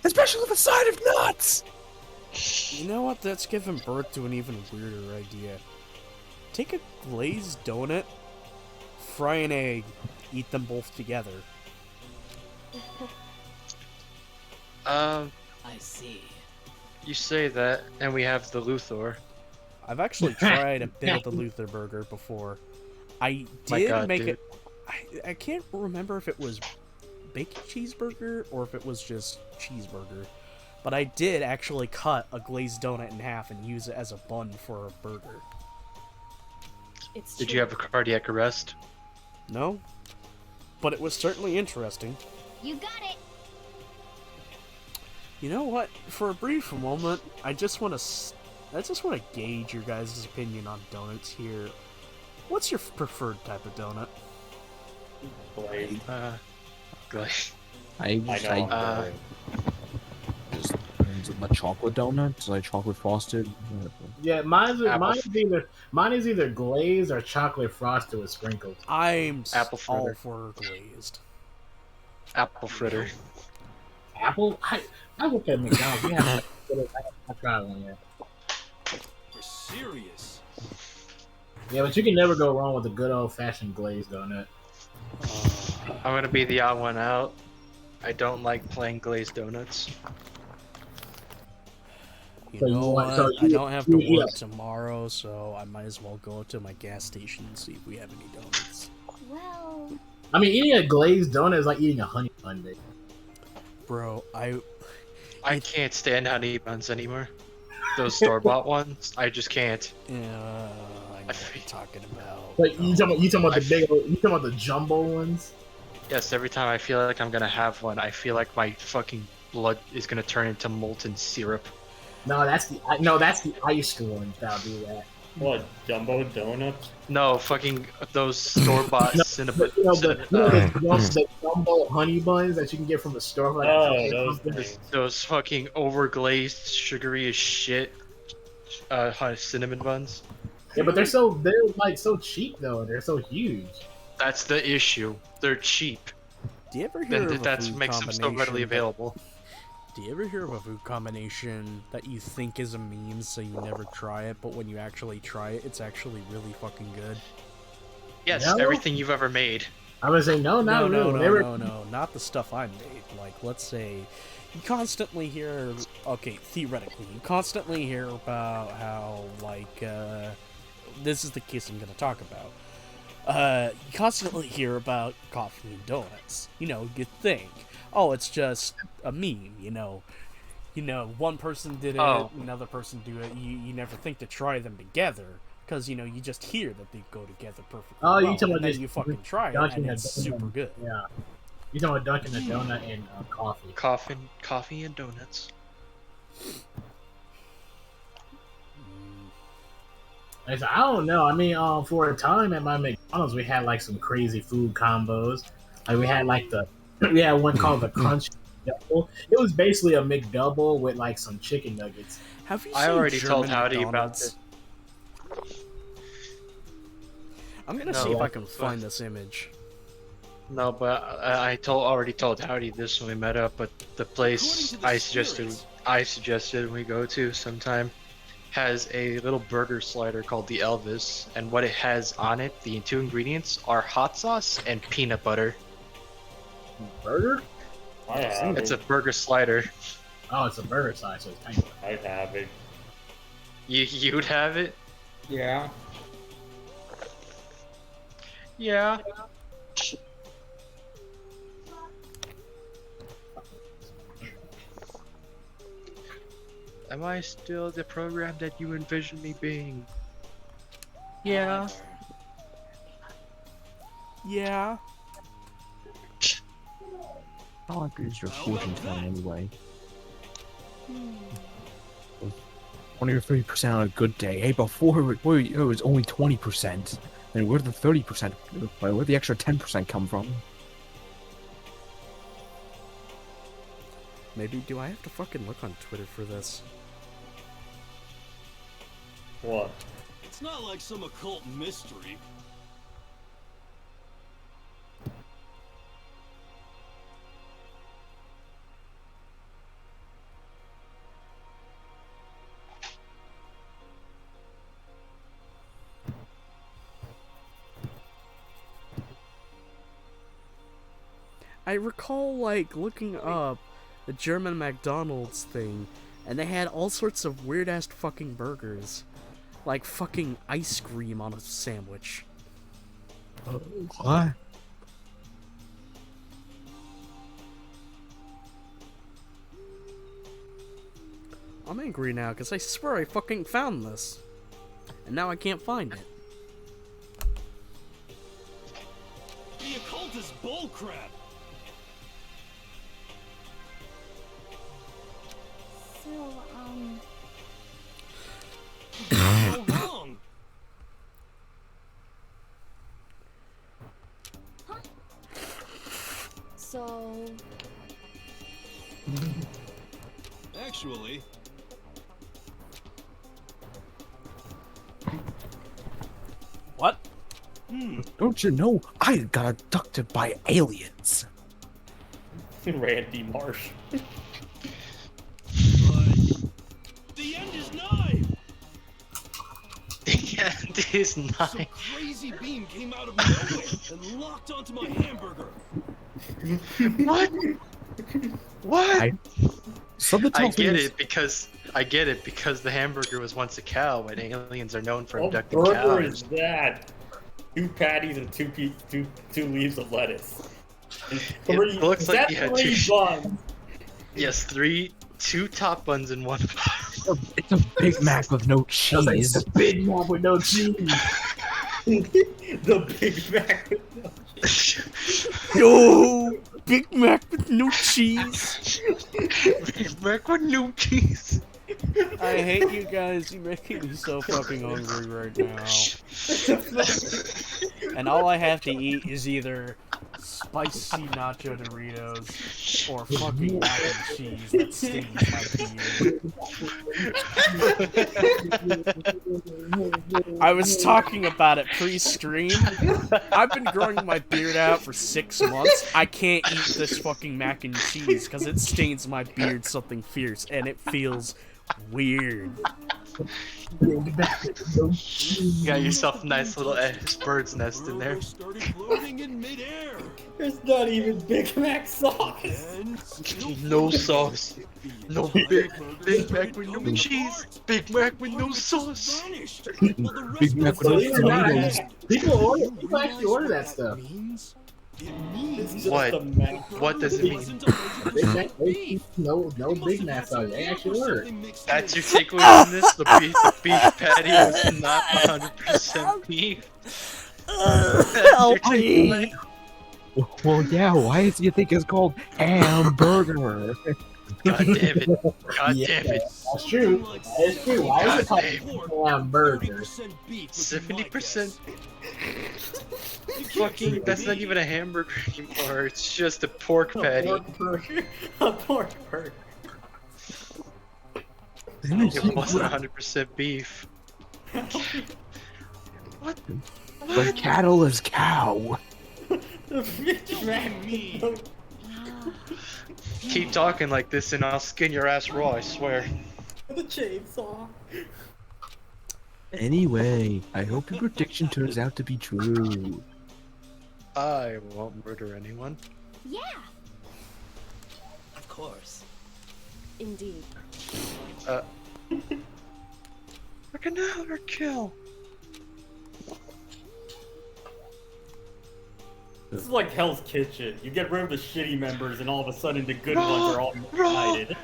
especially with a side of nuts. You know what? That's giving birth to an even weirder idea. Take a glazed donut, fry an egg, eat them both together. I see. You say that, and we have the Luthor. I've actually tried a bit of the Luthor burger before. I did make it. I can't remember if it was baked cheeseburger or if it was just cheeseburger. But I did actually cut a glazed donut in half and use it as a bun for a burger. Did you have a cardiac arrest? No. But it was certainly interesting. You got it. You know what? For a brief moment, I just want to gauge your guys' opinion on donuts here. What's your preferred type of donut? Glazed. Glazed. Just my chocolate donuts, like chocolate frosted. Yeah, mine is either glazed or chocolate frosted with sprinkles. I'm Apple all fritter. for glazed. Apple fritter. Apple? I work at McDonald's. Yeah, I tried one yet. You're serious? Yeah, but you can never go wrong with a good old fashioned glazed donut. I'm gonna be the odd one out. I don't like plain glazed donuts. You know what? I don't have to work tomorrow, so I might as well go to my gas station and see if we have any donuts. Well, I mean, eating a glazed donut is like eating a honey bun, baby. Bro, I can't stand honey buns anymore. Those store-bought ones, I just can't. Yeah, I know what you're talking about. Like you talking about the big, you talking about the jumbo ones? Yes, every time I feel like I'm gonna have one, I feel like my fucking blood is gonna turn into molten syrup. No, that's the ice ones that'll do that. What, jumbo donuts? No, fucking those store-bought cinnamon. The jumbo honey buns that you can get from the store. Like, those fucking overglazed, sugary as shit, cinnamon buns. Yeah, but they're like so cheap though. They're so huge. That's the issue. They're cheap. Do you ever hear of a that food makes them so readily combination available. Do you ever hear of a food combination that you think is a meme, so you never try it, but when you actually try it, it's actually really fucking good? Yes, No? everything you've ever made. I would say no, not really. No, not the stuff I made. Like, let's say, you constantly hear, okay, theoretically, you constantly hear about how, like, this is the case I'm gonna talk about. You constantly hear about coffee and donuts. You know, you think, oh, it's just a meme, you know, one person did it, another person do it, you never think to try them together, because, you know, you just hear that they go together perfectly well, you talking about and then this you fucking try it, and it's super good. Yeah. You talking about dunking a donut in coffee. Coffee and donuts. I don't know. I mean, for a time at my McDonald's, we had like some crazy food combos. Like we had like we had one called the Crunch Double. It was basically a McDouble with like some chicken nuggets. Have you I seen already German told Howdy about McDonald's? this. I'm gonna No, see if I but- can find this image. No, but I already told Howdy this when we met up. But the place I suggested we go to sometime has a little burger slider called the Elvis, and what it has on it, the two ingredients are hot sauce and peanut butter. Burger? It's a burger slider. Oh, it's a burger size, so it's tiny. I'd have it. You'd have it? Yeah. Yeah. Am I still the program that you envision me being? Yeah. Yeah. I like it's your fortune telling anyway. 23% on a good day. Hey, before it was only 20%. And where'd the 30%? Where'd the extra 10% come from? Maybe do I have to fucking look on Twitter for this? What? It's not like some occult mystery. I recall like looking up the German McDonald's thing, and they had all sorts of weird ass fucking burgers. Like fucking ice cream on a sandwich. What? I'm angry now because I swear I fucking found this. And now I can't find it. The occult is bullcrap. So, So wrong. so... Actually, What? Don't you know I got abducted by aliens? Randy Marsh. the end is nigh. The end is Some nigh. crazy beam came out of nowhere and locked onto my hamburger. What? What? Something I tells me get this- it because the hamburger was once a cow, and aliens are known for What abducting burger cows. is that? 2 patties and two leaves of lettuce. And It looks is like that you had 3 two- buns? Yes, 2 top buns and 1 It's a Big Mac with no cheese. It's a Big Mac with no cheese. The Big Mac with no Yo! Big Mac with no cheese! Big Mac with no cheese! I hate you guys, you're making me so fucking hungry right now. And all I have to eat is either spicy nacho Doritos or fucking mac and cheese that stains my beard. I was talking about it pre-stream. I've been growing my beard out for 6 months. I can't eat this fucking mac and cheese because it stains my beard something fierce and it feels weird. You got yourself a nice little bird's nest in there. Started floating in midair. There's not even Big Mac sauce. No sauce. No Big Mac with no cheese. Big Mac with no sauce. Big Mac with no Believe it or not, tomatoes. people actually order that stuff. It's just What? a Mac. What does it mean? Big Mac, no Big Mac sauce. They actually order it. That's your takeaway from this? The beef patty was not 100% beef. Help me! Well, yeah, why do you think it's called hamburger? God damn it. God Yeah, damn it. That's true. That is true. Why is it called hamburger? 70%. Fucking, that's not even a hamburger anymore. It's just a pork patty. A pork burger. It wasn't 100% beef. What? But cattle is cow. The bitch ran me. Keep talking like this and I'll skin your ass raw, I swear. The chainsaw. Anyway, I hope your prediction turns out to be true. I won't murder anyone. Yeah. Of course. Indeed. Look another kill. This is like Hell's Kitchen. You get rid of the shitty members, and all of a sudden the good ones are all united.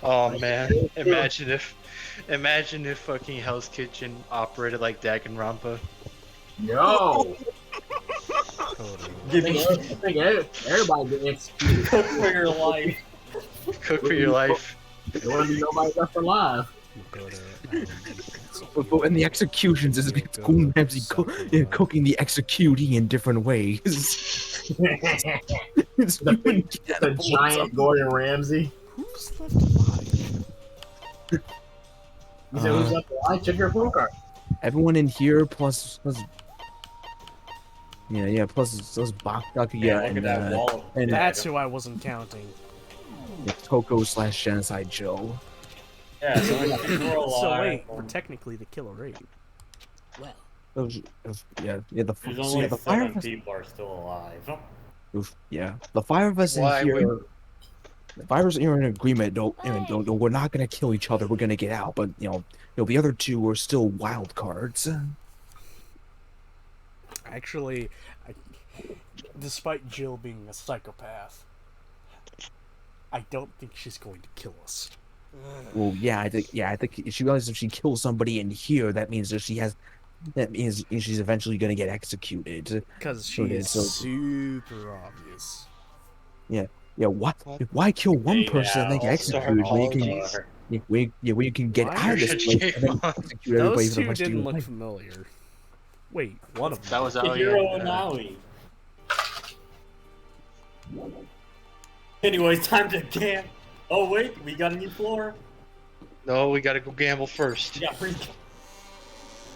Oh man, imagine if fucking Hell's Kitchen operated like Danganronpa. Yo! I think everybody get executed. Cook for your life. Cook for your life. There won't be nobody left alive. But in the executions, it's Gordon Ramsay cooking the executing in different ways. It's the giant Gordon Ramsay. Who's left alive? You said who's left alive? Check your phone card. Everyone in here plus plus Bakduck, and That's who I wasn't counting. Toko/Genocide Joe. Yeah, so wait, we're technically the killer 8. Well, The There's only the 7 5 people are still alive. the 5 of us in here. The 5 of us are in agreement. We're not gonna kill each other. We're gonna get out. But the other 2 are still wild cards. Actually, despite Jill being a psychopath, I don't think she's going to kill us. Well, I think if she realizes if she kills somebody in here, that means that she's eventually gonna get executed. Because she is super obvious. Yeah. Why kill one person and then get executed when you can get out of this place and then execute everybody Those for the two rest of didn't your look life? familiar. Wait, one of them. That was Hiro Onawi. Anyways, time to camp. Oh wait, we got a new floor. No, we gotta go gamble first. Yeah, I think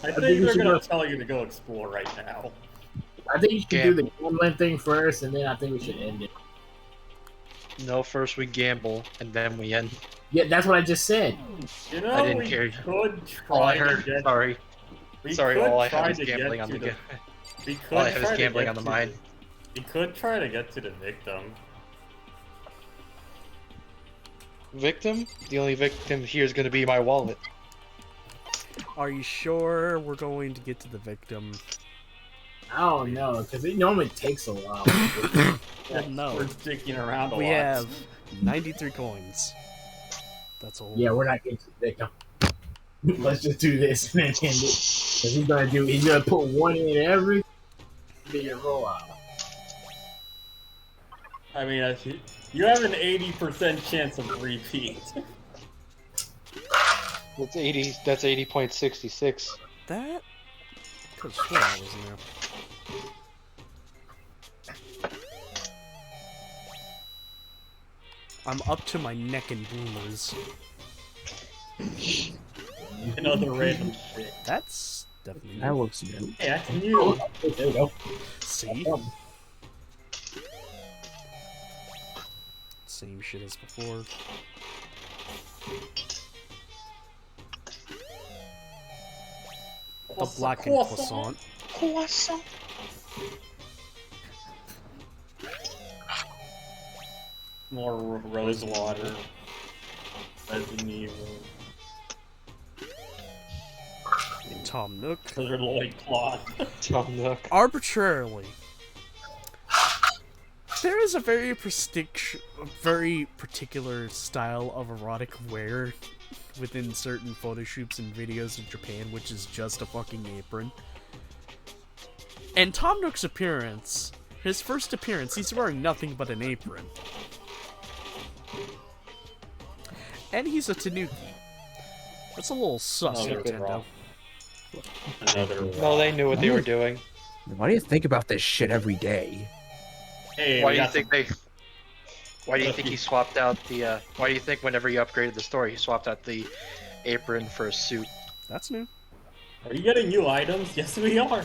they're gonna tell you to go explore right now. I think you should do the gambling thing first, and then I think we should end it. No, first we gamble, and then we end. Yeah, that's what I just said. You know, I didn't we hear. could All I try to heard. get. Sorry. We Sorry. could All I try have is to get gambling on to the. We could All I have try is to gambling get on the to mind. We could try to get to the victim. Victim? The only victim here is gonna be my wallet. Are you sure we're going to get to the victim? I don't know, because it normally takes a while. Well, no. We're sticking around a We lot. have 93 coins. That's all. Yeah, we're not getting to the victim. Let's just do this and then end it. Because he's gonna put one in every bigger rollout. I mean, you have an 80% chance of repeat. That's 80. That's 80.66. That could have sworn I was in there. I'm up to my neck in bloomers. Another random shit. That's definitely. That looks new. Hey, that's new. There you go. See? Same shit as before. The blackened croissant. Croissant. More rose water. Resident Evil. Tom Nook. Those are loincloth. Tom Nook. Arbitrarily. There is a very particular style of erotic wear within certain photo shoots and videos in Japan, which is just a fucking apron. And Tom Nook's appearance, his first appearance, he's wearing nothing but an apron. And he's a Tanuki. That's a little sus, Another Nintendo. rock. Another No, they knew what they were doing. Why do you think about this shit every day? Hey, Why do you think he swapped out the? Why do you think whenever he upgraded the store, he swapped out the apron for a suit? That's new. Are you getting new items? Yes, we are.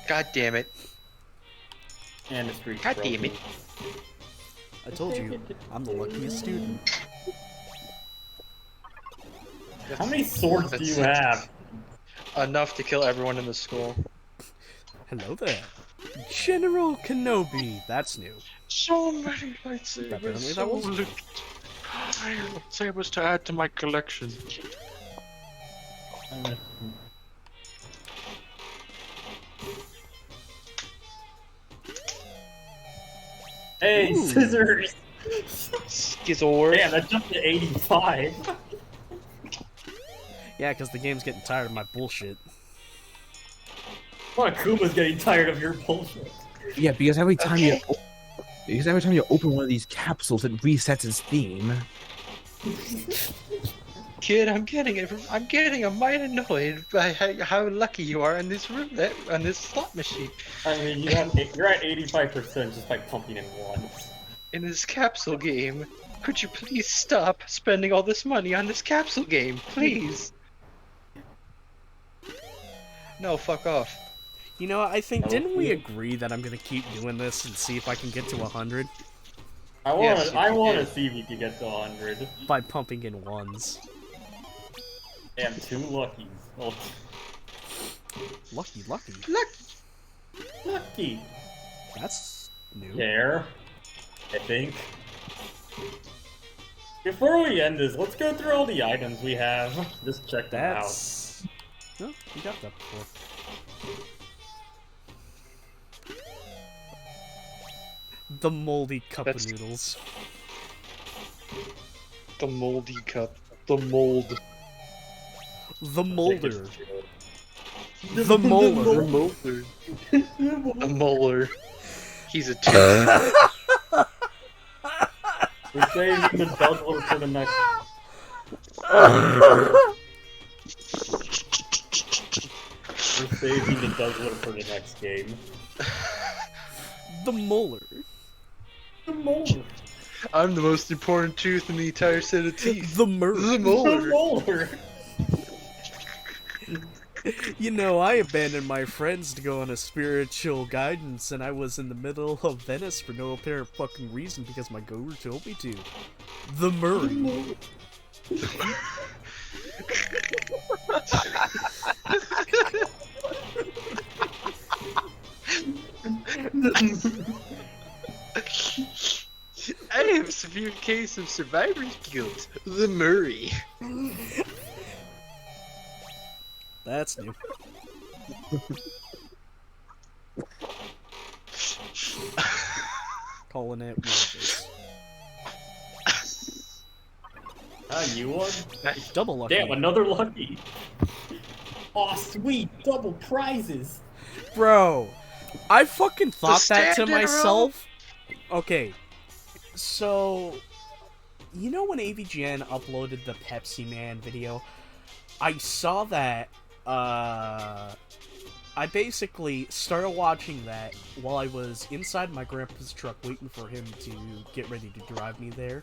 God damn it! And the street. God damn it! I told you, I'm the luckiest student. How many swords do you have? Enough to kill everyone in the school. Hello there. General Kenobi. That's new. So many lightsabers. Apparently that was... lightsabers to add to my collection. Hey, Ooh. scissors! Skizor. Damn, that jumped to 85. Yeah, because the game's getting tired of my bullshit. Well, Akuma's getting tired of your bullshit. Yeah, because every time you open one of these capsules, it resets its theme. Kid, I'm getting a mite annoyed by how lucky you are in this roulette on this slot machine. I mean, you're at 85% just by pumping in once. In this capsule game, could you please stop spending all this money on this capsule game, please? No, fuck off. You know, I think, didn't we agree that I'm gonna keep doing this and see if I can get to 100? I want to see if you can get to 100. By pumping in ones. Damn, 2 luckies. Oh. Lucky. Lucky. That's new. Care, I think. Before we end this, let's go through all the items we have. Just check them out. No, we got that before. The moldy cup of noodles. The moldy cup. The mold. The molder. The molar. The molder. The molar. He's a two. We're saving the Douglas for the next. We're saving the Douglas for the next game. The molar. The molar. I'm the most important tooth in the entire set of teeth. The molar. The molar. The molar. You know, I abandoned my friends to go on a spiritual guidance, and I was in the middle of Venice for no apparent fucking reason because my guru told me to. The Murray. I have a severe case of survivor's guilt. The Murray. That's new. Calling it weirdness. You won? Double lucky. Damn, another lucky. Aw, sweet, double prizes. Bro, I fucking thought that to stand in a row? myself. Okay, so you know when AVGN uploaded the Pepsi Man video, I saw that. I basically started watching that while I was inside my grandpa's truck waiting for him to get ready to drive me there.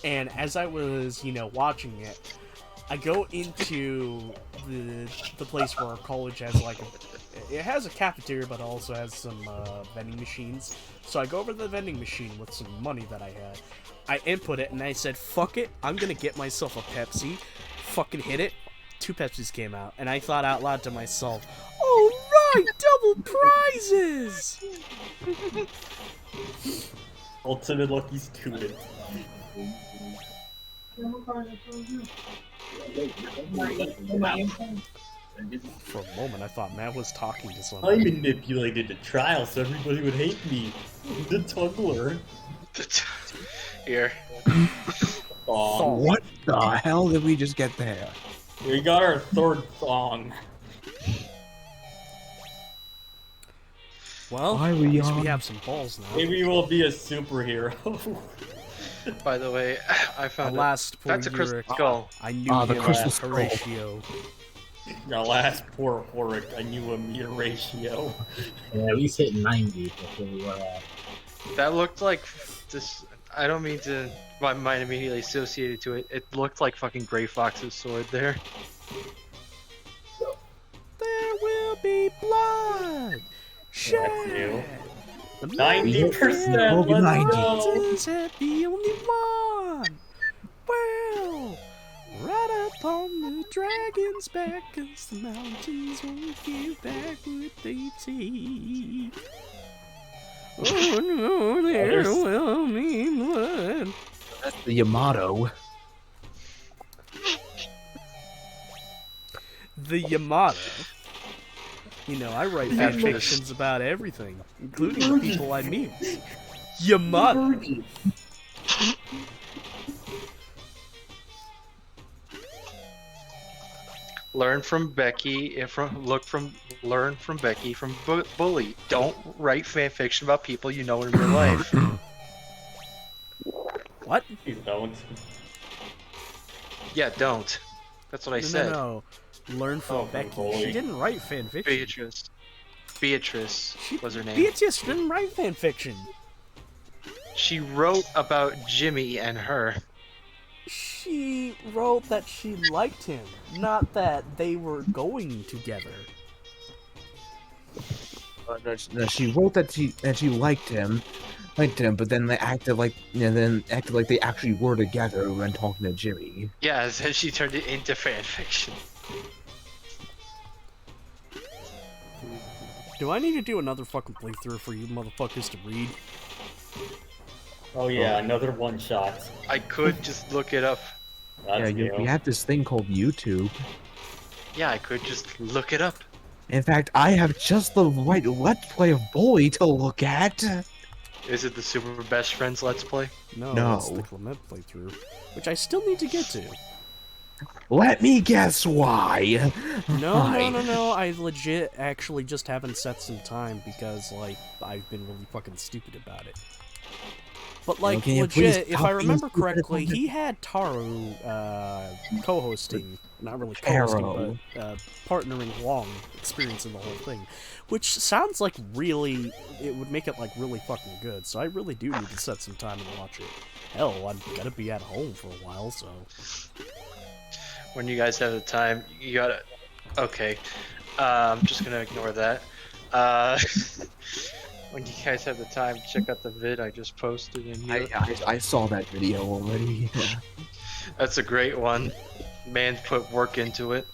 And as I was, you know, watching it, I go into the place where our college has like it has a cafeteria, but also has some vending machines. So I go over to the vending machine with some money that I had. I input it and I said, "Fuck it, I'm gonna get myself a Pepsi." Fucking hit it. 2 Pepsis came out, and I thought out loud to myself, "Alright, double prizes!" Ultimate lucky student. For a moment, I thought Matt was talking to I somebody. manipulated the trial so everybody would hate me. The Tuggler. Here. What the hell did we just get there? We got our 3rd song. Well, Why at we least we on? have some balls now. Maybe we'll be a superhero. By the way, I found Alas, poor that's a crystal Yurik. skull. I knew the him crystal at skull. Horatio. Alas, poor Horik. I knew a meter ratio. Yeah, at least hit 90 before we were at. That looked like this. I don't mean to. My mind immediately associated to it. It looked like fucking Gray Fox's sword there. There will be blood. That's new. 90%. Let's go. Is the only one. Well, right up on the dragon's back, 'cause the mountains won't give back what they take. Oh no, there will be blood. That's the Yamato. The Yamato. You know, I write fanfictions about everything, including the people I meet. Yamato. Learn from Becky. Learn from Becky from Bully. Don't write fanfiction about people you know in real life. What? Please don't. Yeah, don't. That's what I said. No. Learn from Becky. Bully. She didn't write fanfiction. Beatrice was her name. Beatrice didn't write fanfiction. She wrote about Jimmy and her. She wrote that she liked him, not that they were going together. No, she wrote that she liked him, but then they acted like they actually were together when talking to Jimmy. Yeah, then she turned it into fanfiction. Do I need to do another fucking playthrough for you motherfuckers to read? Oh yeah, another one shot. I could just look it up. That's we have this thing called YouTube. Yeah, I could just look it up. In fact, I have just the right Let's Play of Bully to look at. Is it the Super Best Friends Let's Play? No, it's the Clement playthrough, which I still need to get to. Let me guess why. No. I legit actually just haven't set some time because, like, I've been really fucking stupid about it. But, like, Okay, legit, please if stop I remember being stupid. correctly, he had Taro co-hosting, not really co-hosting, but partnering along, experiencing the whole thing. Which sounds like really, it would make it, like, really fucking good. So I really do need to set some time and watch it. Hell, I'm gonna be at home for a while, so... When you guys have the time, you gotta... Okay. I'm just gonna ignore that. When you guys have the time, check out the vid I just posted in here. I saw that video already. That's a great one. Man put work into it.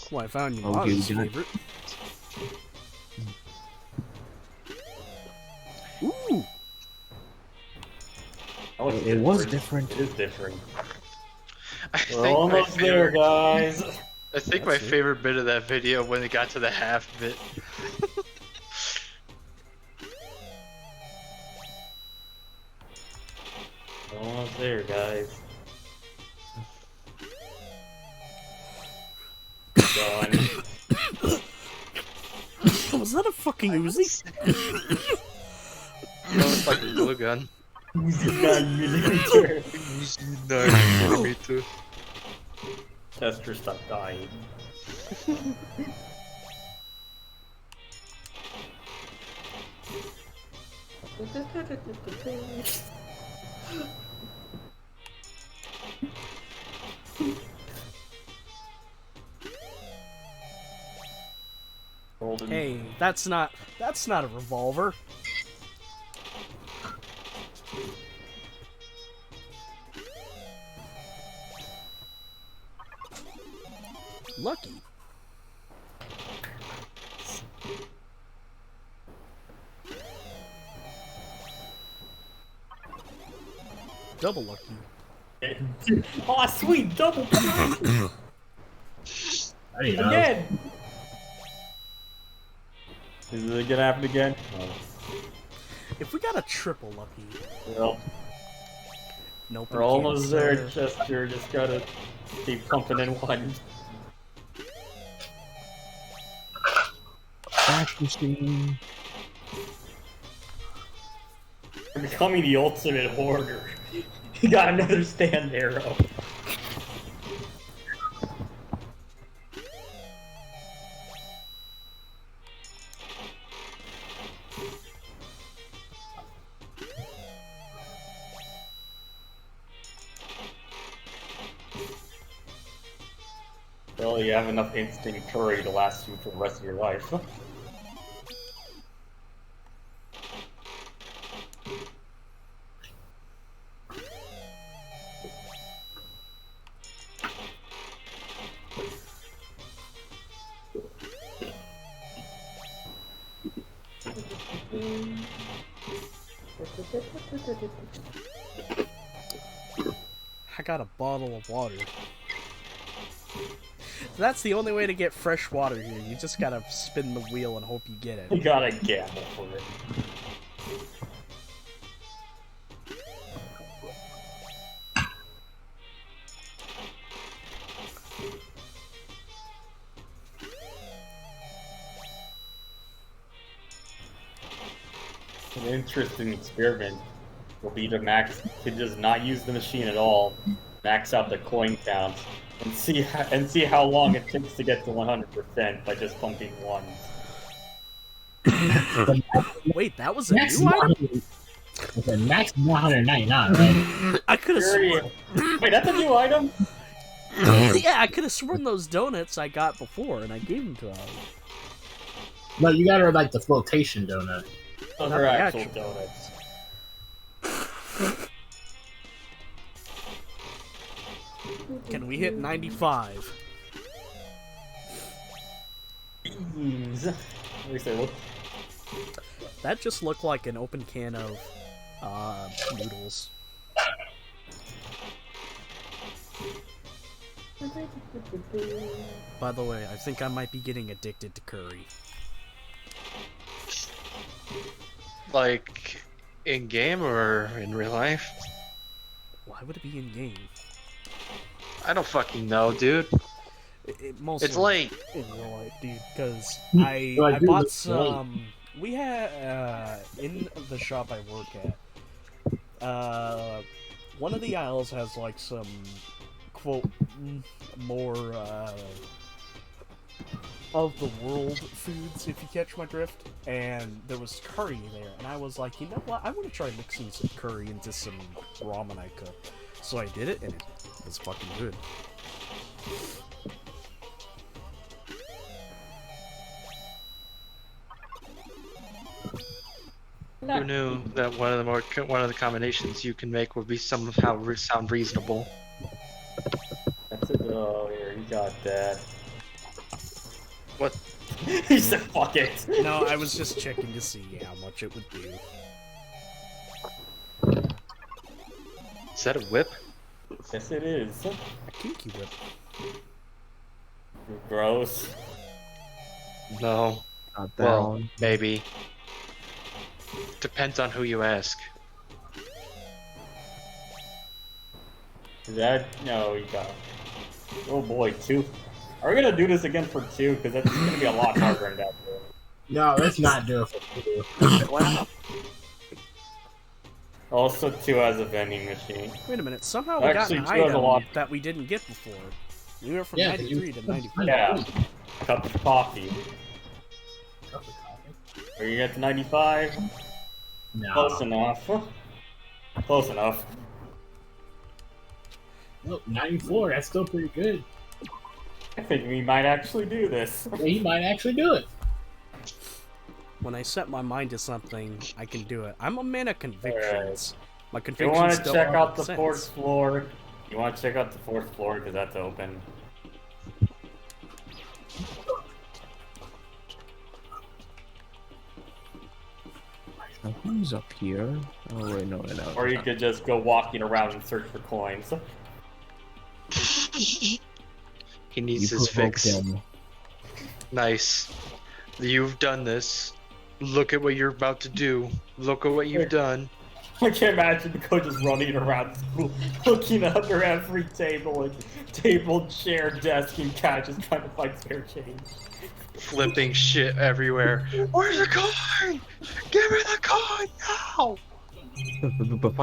Well, I found you Okay, Maz's we got- favorite. Ooh! It was different. It is different. I We're think almost there, guys. I think my favorite bit of that video when it got to the half bit. Almost there, guys. Done. Was that a fucking Uzi? No, it's like a glue gun. Uzi 9mm. Uzi 9mm. Tester stop dying. Golden. Hey, that's not a revolver. Lucky. Double lucky. Oh, sweet double. Again. Is it gonna happen again? Oh. If we got a triple lucky, Well, Nope. We're almost there, Chester. Just gotta keep pumping in one. Back machine. You're becoming the ultimate hoarder. You got another stand arrow. Well, you have enough instant curry to last you for the rest of your life. I got a bottle of water. That's the only way to get fresh water here. You just gotta spin the wheel and hope you get it. You gotta gamble for it. An interesting experiment will be to just not use the machine at all, max out the coin count, and see how long it takes to get to 100% by just pumping ones. Wait, that was a new item? Okay, max 199, right? I could have sworn. Wait, that's a new item? Yeah, I could have sworn those donuts I got before, and I gave them to him. No, you got her like the flotation donut. Those are actual donuts. Can we hit 95? That just looked like an open can of noodles. By the way, I think I might be getting addicted to curry. Like, in game or in real life? Why would it be in game? I don't fucking know, dude. Mostly It's late. In real life, dude, because I I do bought look some. We had in the shop I work at. One of the aisles has like some quote more of the world foods, if you catch my drift. And there was curry there, and I was like, you know what? I want to try mixing some curry into some ramen I cooked. So I did it, and it was fucking good. Who knew that one of the combinations you can make would be somehow sound reasonable? That's it. Oh, here, you got that. What? He said, fuck it. No, I was just checking to see how much it would do. Is that a whip? Yes, it is. A kinky whip. Gross. No. Not that Well, one. maybe. Depends on who you ask. Is that? No, you got. Oh boy, 2. Are we gonna do this again for 2? Because that's gonna be a lot harder in that. No, let's not do it for 2. Wow. Also, 2 has a vending machine. Wait a minute, somehow we got Actually, an 2 has a item lot. that we didn't get before. We went from Yeah, 93 to 94. Yeah. Cup of coffee. Are you at 95? No. Close enough. Close enough. Look, 94, that's still pretty good. I think we might actually do this. Yeah, he might actually do it. When I set my mind to something, I can do it. I'm a man of convictions. My You convictions want to don't check make out the sense. 4th floor? You want to check out the 4th floor because that's open. Now, who's up here? Oh wait, no. Or you could just go walking around and search for coins. He You needs his provoked fix. him. Nice. You've done this. Look at what you're about to do. Look at what you've done. I can't imagine the coach just running around school, looking under every table and chair, desk, and couch, just trying to find spare change. Flipping shit everywhere. Where's the coin? Give me the coin now! But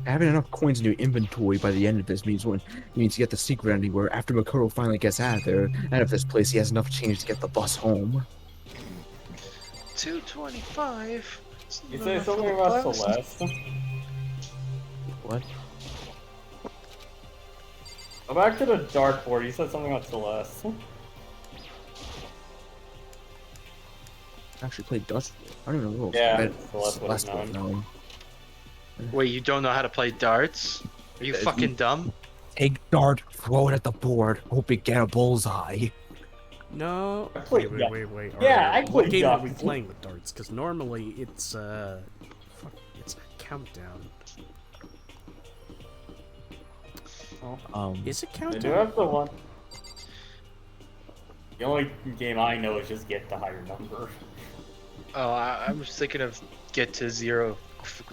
having enough coins in your inventory by the end of this means you get the secret ending where after Makoto finally gets out of this place, he has enough change to get the bus home. 225. You say something about Celeste? What? Go back to the dartboard. You said something about Celeste. I actually played Dust. I don't even know the rules. Yeah, Celeste would have known. Wait, you don't know how to play darts? Are you fucking dumb? Take dart, throw it at the board, hope it get a bullseye. No. Wait. Yeah, I What played game are darts. we playing with darts? Because normally it's it's a countdown. Is it I countdown? do have the one. The only game I know is just get the higher number. Oh, I was thinking of get to 0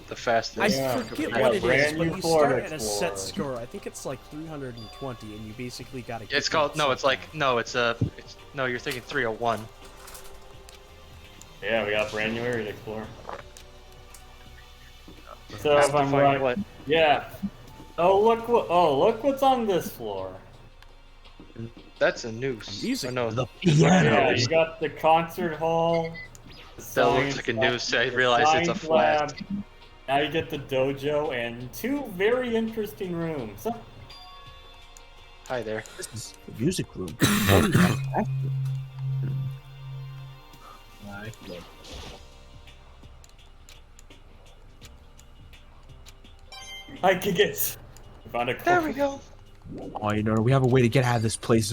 the fastest. I forget what it is, but you start at a set score. I think it's like 320, and you basically gotta get. It's called no. It's like no. It's no. You're thinking 301. Yeah, we got brand new area to explore. So if I'm right, what? yeah. Look what's on this floor. That's a noose. Music. Oh, no, the Yeah, you got the concert hall. That looks like a noose. I realize it's a flat. Now you get the dojo and 2 very interesting rooms. Hi there. This is the music room. I can get. Found a There we go. Oh, you know, we have a way to get out of this place.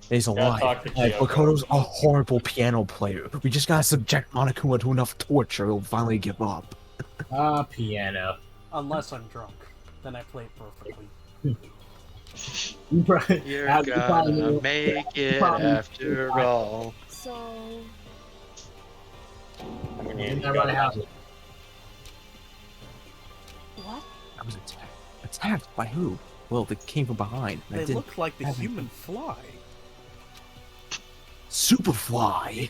It's a lie. talk to Gio. Makoto's a horrible piano player. We just gotta subject Monokuma to enough torture, he'll finally give up. Piano. Unless I'm drunk, then I play it perfectly. You're gonna make it after all. So, what? I was attacked. Attacked by who? Well, they came from behind. They look like the human fly. Superfly.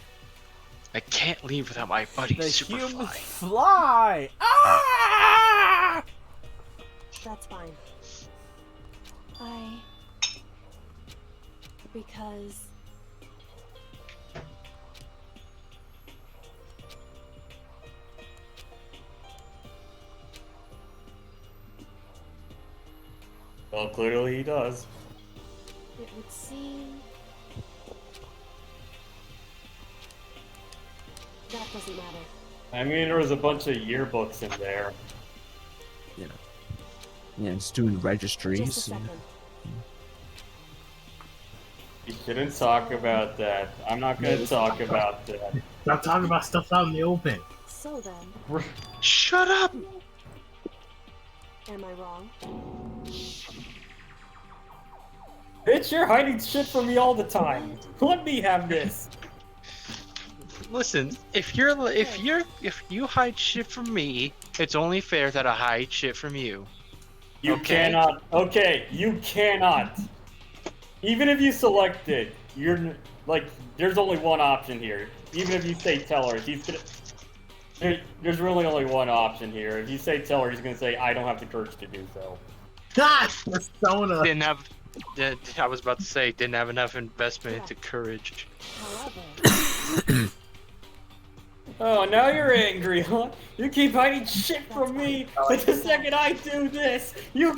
I can't leave without my buddy The human Superfly. fly. Ah! That's fine. Because Well, clearly he does. it would seem that doesn't matter. I mean, there was a bunch of yearbooks in there. Yeah, and student Just a registries. second. You shouldn't talk about that. I'm not gonna talk about that. Stop talking about stuff out in the open. So then, Shut up! am I wrong? Bitch, you're hiding shit from me all the time. Let me have this. Listen, if you hide shit from me, it's only fair that I hide shit from you. You cannot. Okay, you cannot. Even if you select it, you're like, there's only one option here. Even if you say tell her, he's gonna. There's really only one option here. If you say tell her, he's gonna say, I don't have the courage to do so. God, persona. Didn't have. I was about to say, didn't have enough investment into courage. However, Oh, now you're angry, huh? You keep hiding shit from me, but the second I do this, you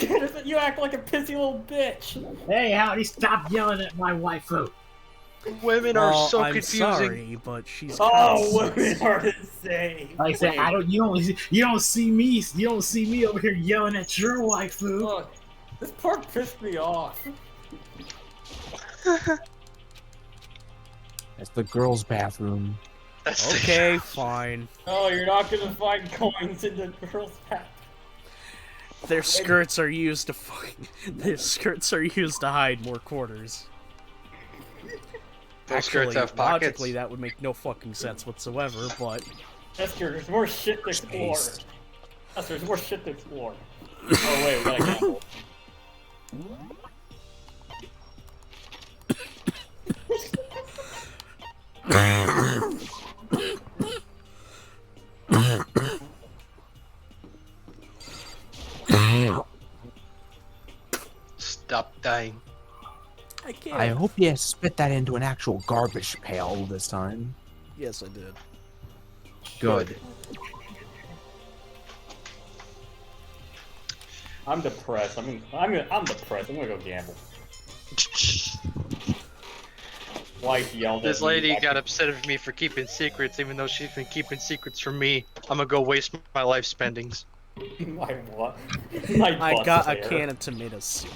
act like a pissy little bitch. Hey, howdy, stop yelling at my waifu. Women are Well, so I'm confusing. sorry, but she's. Oh, women are the same. Like I said, you don't see me over here yelling at your waifu. Look, this part pissed me off. That's the girls' bathroom. Okay, fine. Oh, you're not gonna find coins in the girls' bathroom. Their skirts are used to Their skirts are used to hide more quarters. Their skirts have pockets. Logically, that would make no fucking sense whatsoever, but... Esther, there's more shit to explore. Yes, there's more shit to explore. Oh wait, we gotta gamble. Stop dying. I can't. I hope you spit that into an actual garbage pail this time. Yes, I did. Good. I'm depressed. I'm depressed. I'm gonna go gamble. Wife yelled at This me. lady got upset with me for keeping secrets, even though she's been keeping secrets from me. I'm gonna go waste my life spendings. My what? I got a can of tomato soup.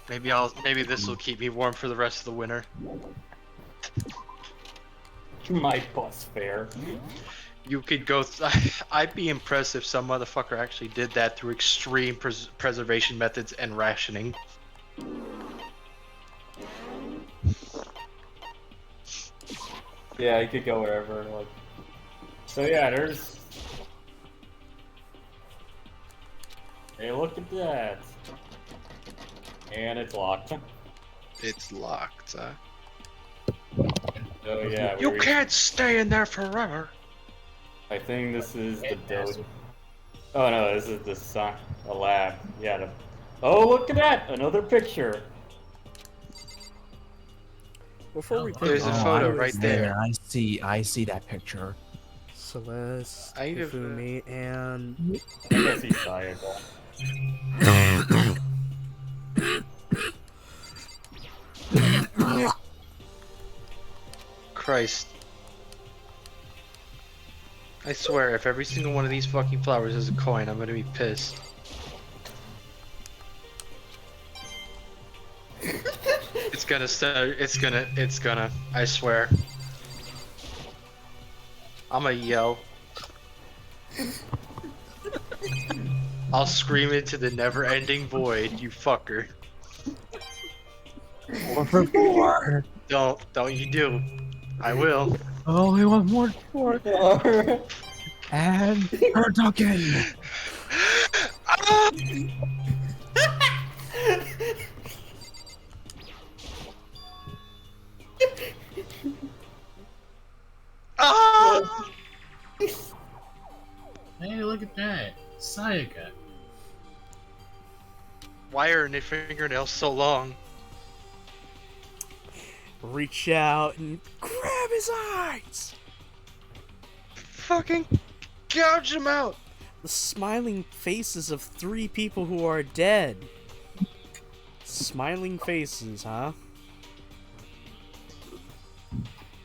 Maybe this will keep me warm for the rest of the winter. My bus fare. You could go. I'd be impressed if some motherfucker actually did that through extreme preservation methods and rationing. Yeah, you could go wherever. Like. So yeah, there's. Hey, look at that. And it's locked. It's locked. Oh yeah. You can't stay in there forever. I think this is the Doge. Oh no, this is the sun. A lab. Yeah. Oh, look at that! Another picture. Before we There's a photo right there. I see that picture. Celeste, I have, Ifumi, and I guess he's tired. Christ. I swear, if every single one of these fucking flowers is a coin, I'm gonna be pissed. It's gonna start. It's gonna. I swear. I'ma yell. I'll scream into the never-ending void, you fucker. 4 for 4. Don't you do. I will. Oh, we want more 4. And her token. Ah! Hey, look at that. Sayaka. Why are her fingernails so long? reach out and grab his eyes. Fucking gouge him out. The smiling faces of 3 people who are dead. Smiling faces, huh?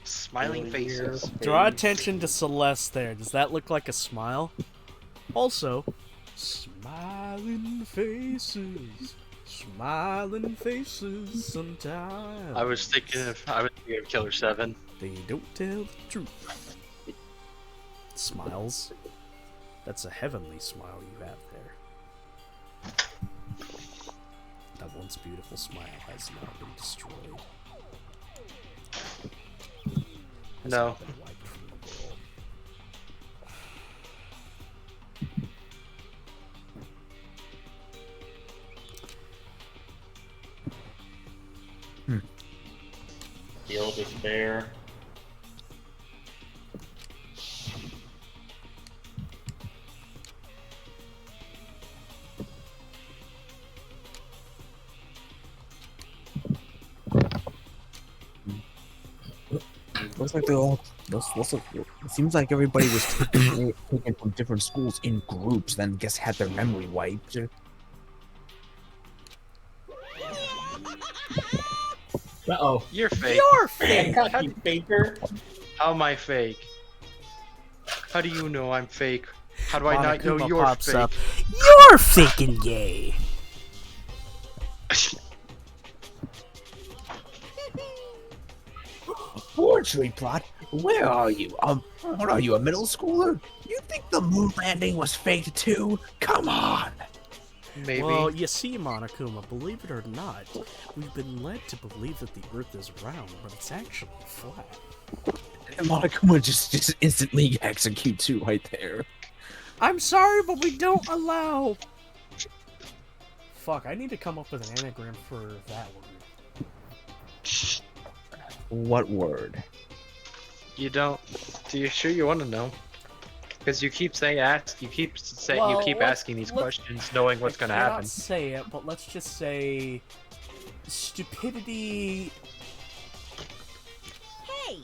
Smiling faces. Draw attention to Celeste there. Does that look like a smile? Also, smiling faces. Smiling faces sometimes. I was thinking of Killer 7. They don't tell the truth. Smiles. That's a heavenly smile you have there. That once beautiful smile has now been destroyed. Has No. now been wiped from the world. Feel despair. Looks like they all. It seems like everybody was taken from different schools in groups, then guess had their memory wiped. Uh-oh. You're fake. You're fake! You faker. How am I fake? How do you know I'm fake? How do I not know Monokuma you're pops fake? up. You're faking gay! Forgery plot? Where are you? What are you, a middle schooler? You think the moon landing was faked too? Come on! Maybe. Well, you see, Monokuma, believe it or not, we've been led to believe that the Earth is round, but it's actually flat. And Monokuma just instantly executes you right there. I'm sorry, but we don't allow. Fuck, I need to come up with an anagram for that word. What word? You don't. Do you sure you want to know? Because you keep saying you keep asking these questions, knowing what's gonna I cannot happen. say it, but let's just say stupidity. Hey,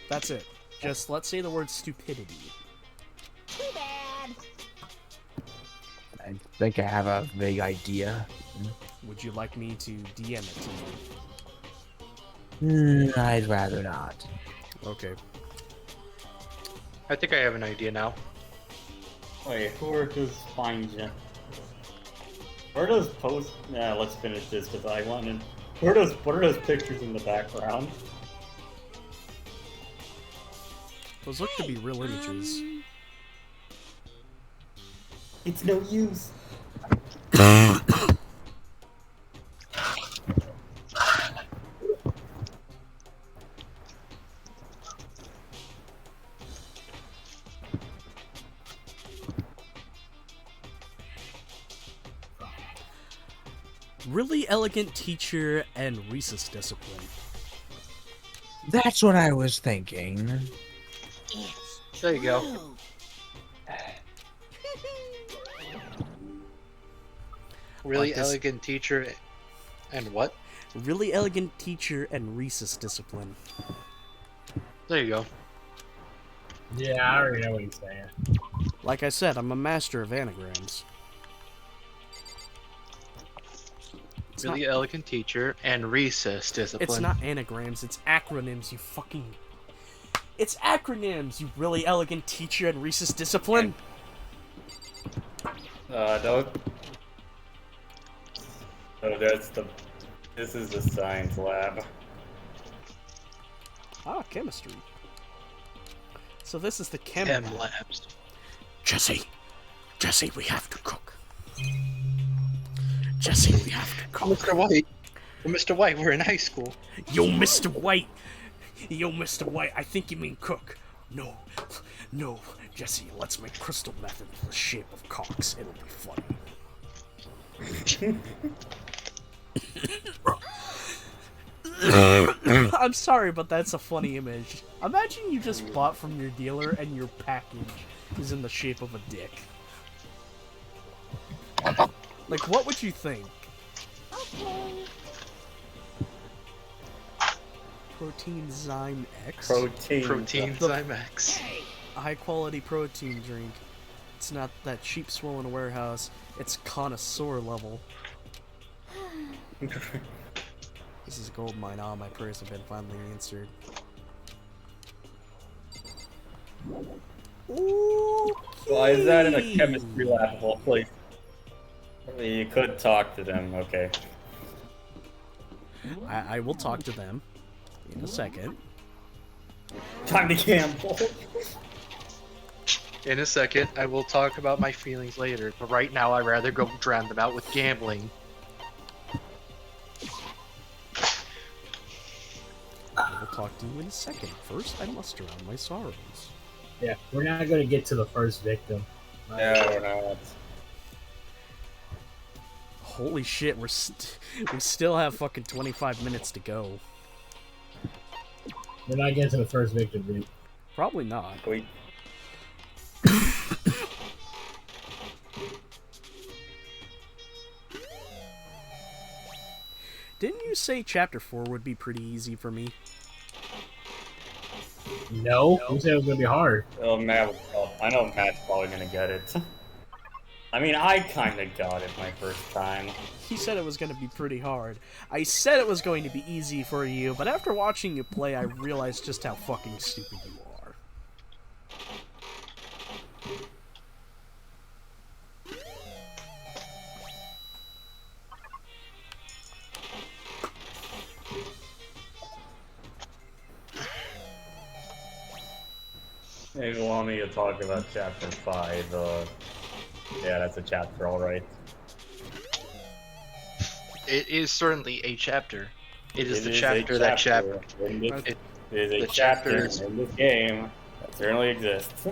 That's it. Just let's say the word stupidity. too bad. I think I have a vague idea. Would you like me to DM it to you? I'd rather not. Okay. I think I have an idea now. Wait, who does find you? Where does post? Yeah, let's finish this because I wanted. What are those pictures in the background? Those look to be real images. It's no use. Really elegant teacher and recess discipline. That's what I was thinking. There you go. Really elegant teacher, and what? Really elegant teacher and recess discipline. There you go. Yeah, I already know what he's saying. Like I said, I'm a master of anagrams. Really elegant teacher and recess discipline. It's not anagrams, it's acronyms, you fucking... It's acronyms, you really elegant teacher and recess discipline! No. Oh, this is the science lab. Ah, chemistry. So this is the chem labs. Jesse, we have to cook. Jesse, we have to cook. Mr. White. Mr. White, we're in high school. Yo, Mr. White, I think you mean cook. No, Jesse, let's make crystal meth in the shape of cocks. It'll be funny. I'm sorry, but that's a funny image. Imagine you just bought from your dealer and your package is in the shape of a dick. Like, what would you think? Okay. Protein Zyme X? Protein Zyme X. High quality protein drink. It's not that cheap swollen warehouse. It's connoisseur level. This is a gold mine. All my prayers have been finally answered. Why is that in a chemistry lab of all places? You could talk to them, okay. I will talk to them in a second. Time to gamble. In a second, I will talk about my feelings later, but right now I'd rather go drown them out with gambling. I will talk to you in a second. First, I must drown my sorrows. Yeah, we're not gonna get to the first victim. No, we're not. Holy shit, we still have fucking 25 minutes to go. We're not getting to the first victim, dude. Probably not. Wait. Didn't you say chapter 4 would be pretty easy for me? No, who said it was gonna be hard? Oh, Matt, I know Matt's probably gonna get it. I mean, I kinda got it my first time. He said it was going to be pretty hard. I said it was going to be easy for you, but after watching you play, I realized just how fucking stupid you are. Maybe you want me to talk about chapter 5, yeah, that's a chapter, alright. It is certainly a chapter. It is the a chapter that chapter. It is a chapter in this game that certainly exists.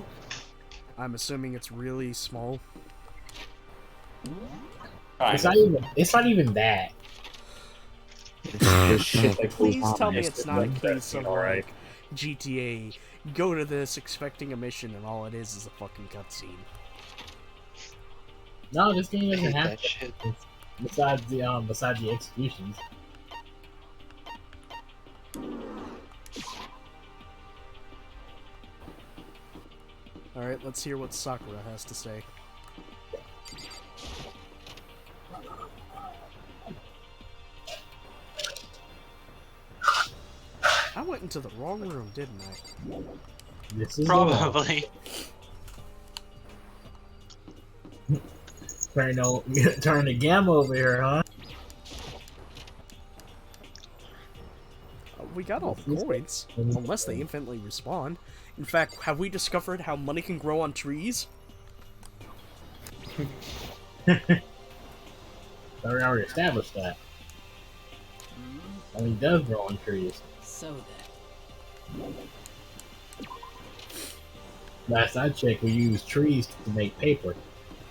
I'm assuming it's really small. It's not even that. There's shit that goes Please on tell in me this it's not a one. case of Alright. like GTA. Go to this expecting a mission, and all it is a fucking cutscene. No, this game doesn't hate have that shit. besides the executions. Alright, let's hear what Sakura has to say. I went into the wrong room, didn't I? This is Probably. turn the gamma over here, huh? We got all the coins, unless they infinitely respawn. In fact, have we discovered how money can grow on trees? I already established that. Money does grow on trees. So then. Last I checked, we use trees to make paper.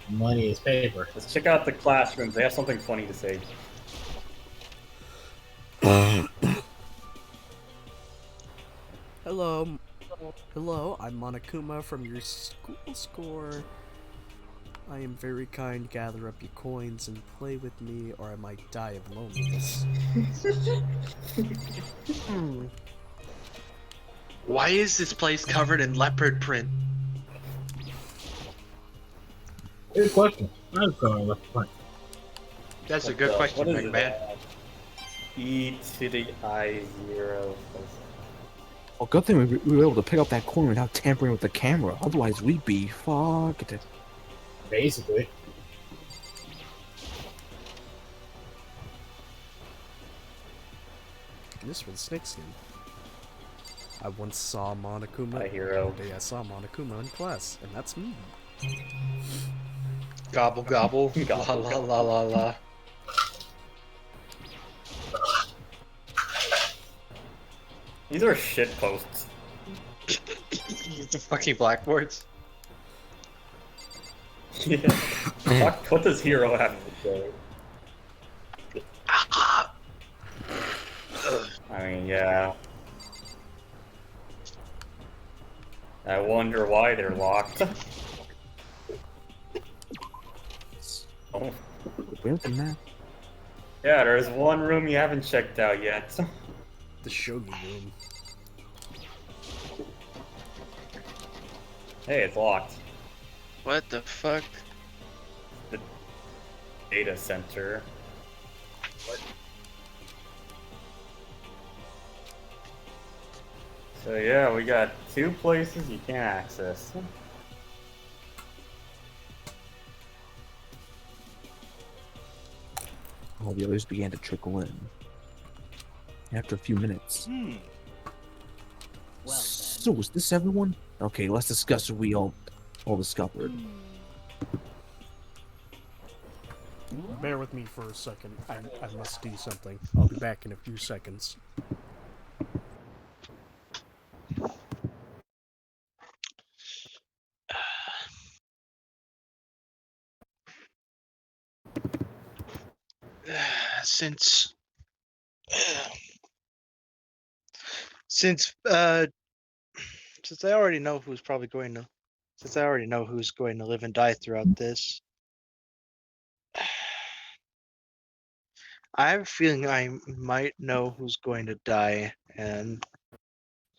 Money is paper. Let's check out the classrooms. They have something funny to say. Hello. Hello, I'm Monokuma from your school score. I am very kind. Gather up your coins and play with me, or I might die of loneliness. Why is this place covered in leopard print? Good question. I'm going with point. That's a good question, What is McMahon. it? E to the I0. Well, good thing we were able to pick up that coin without tampering with the camera. Otherwise, we'd be fucked. Basically. This one's snakeskin. I once saw Monokuma. My hero. The day I saw Monokuma in class, and that's me. Gobble gobble. La la la la la. These are shit posts. The fucking blackboards. Yeah. What does hero have to say? I mean, yeah. I wonder why they're locked. Oh. Where's the map? Yeah, there's one room you haven't checked out yet. The shogi room. Hey, it's locked. What the fuck? The data center. What? So yeah, we got 2 places you can't access. All the others began to trickle in. After a few minutes. Well then. So, is this everyone? Okay, let's discuss what we all discovered. Bear with me for a second. I must do something. I'll be back in a few seconds. Since I already know who's probably going to, since I already know who's going to live and die throughout this, I have a feeling I might know who's going to die and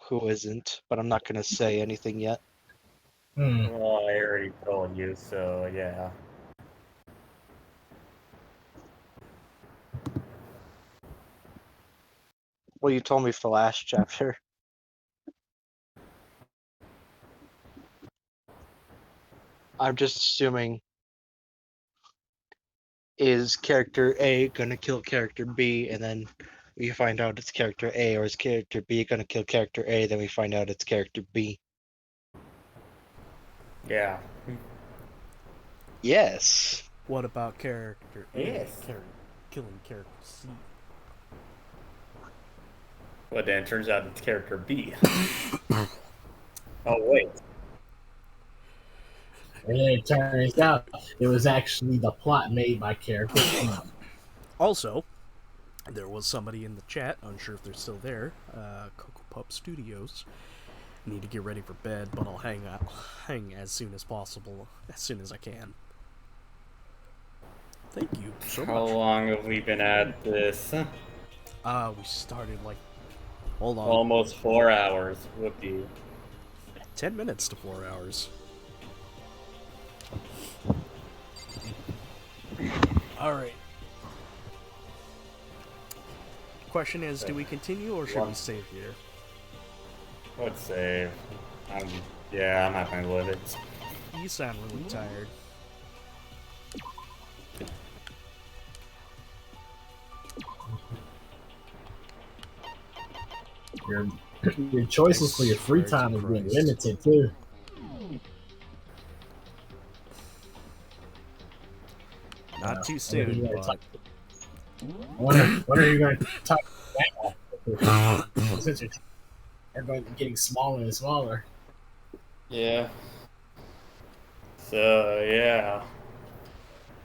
who isn't, but I'm not going to say anything yet. Well, I already told you, so yeah. Well, you told me for the last chapter. I'm just assuming, is character A gonna kill character B, and then we find out it's character A, or is character B gonna kill character A, then we find out it's character B? Yeah. Yes. What about character A? Yes. Killing character C. But then it turns out it's character B. Oh, wait. And then it turns out it was actually the plot made by character. Also, there was somebody in the chat, unsure if they're still there, Coco Pup Studios. Need to get ready for bed, but I'll hang as soon as possible, as soon as I can. Thank you so much. How long have we been at this? We started like, hold on. Almost 4 hours. Whoopee. 10 minutes to 4 hours. Alright. Question is, do we continue or should we save here? Let's save. Yeah, I'm not gonna live it. You sound really tired. Your choices for your free time is being limited too. Not too soon, but... When are you going to talk now? Since they're going to be getting smaller and smaller. Yeah. So, yeah.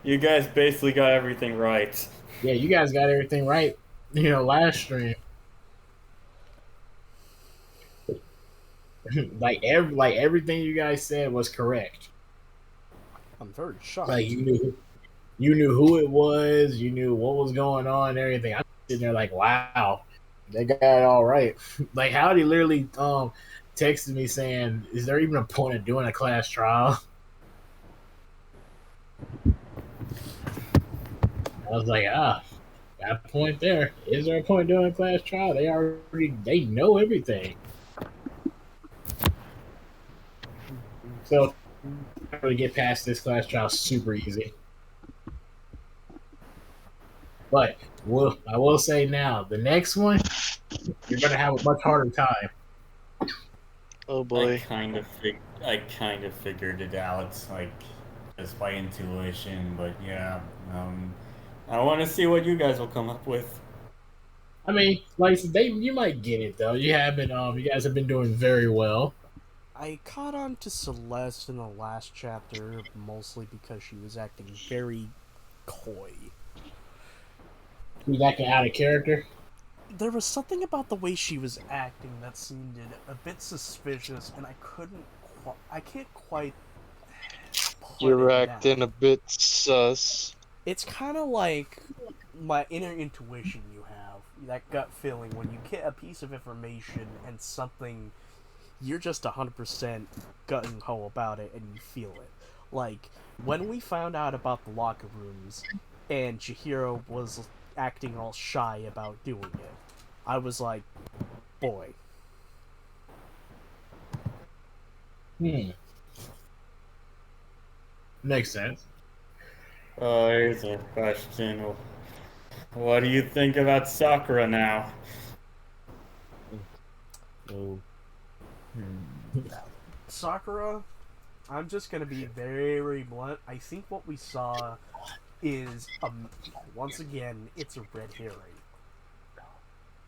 You guys basically got everything right. Yeah, you guys got everything right, last stream. like everything you guys said was correct. I'm very shocked. Like you knew who it was, you knew what was going on and everything. I'm sitting there like, wow, they got it all right. Like Howdy literally texted me saying, is there even a point of doing a class trial? I was like, got a point there. Is there a point doing a class trial? They know everything. So to get past this class trial super easy. But I will say now, the next one, you're gonna have a much harder time. Oh boy. I kind of figured it out, like just by intuition. But yeah, I want to see what you guys will come up with. I mean, like you might get it though. You guys have been doing very well. I caught on to Celeste in the last chapter, mostly because she was acting very coy. She was acting out of character? There was something about the way she was acting that seemed a bit suspicious, and I can't quite You're acting a bit sus. It's kind of like my inner intuition you have, that gut feeling when you get a piece of information and something... You're just 100% gung-ho about it, and you feel it. Like, when we found out about the locker rooms, and Chihiro was acting all shy about doing it, I was like, boy. Makes sense. Here's a question. What do you think about Sakura now? Sakura, I'm just gonna be very blunt. I think what we saw is, once again, it's a red herring.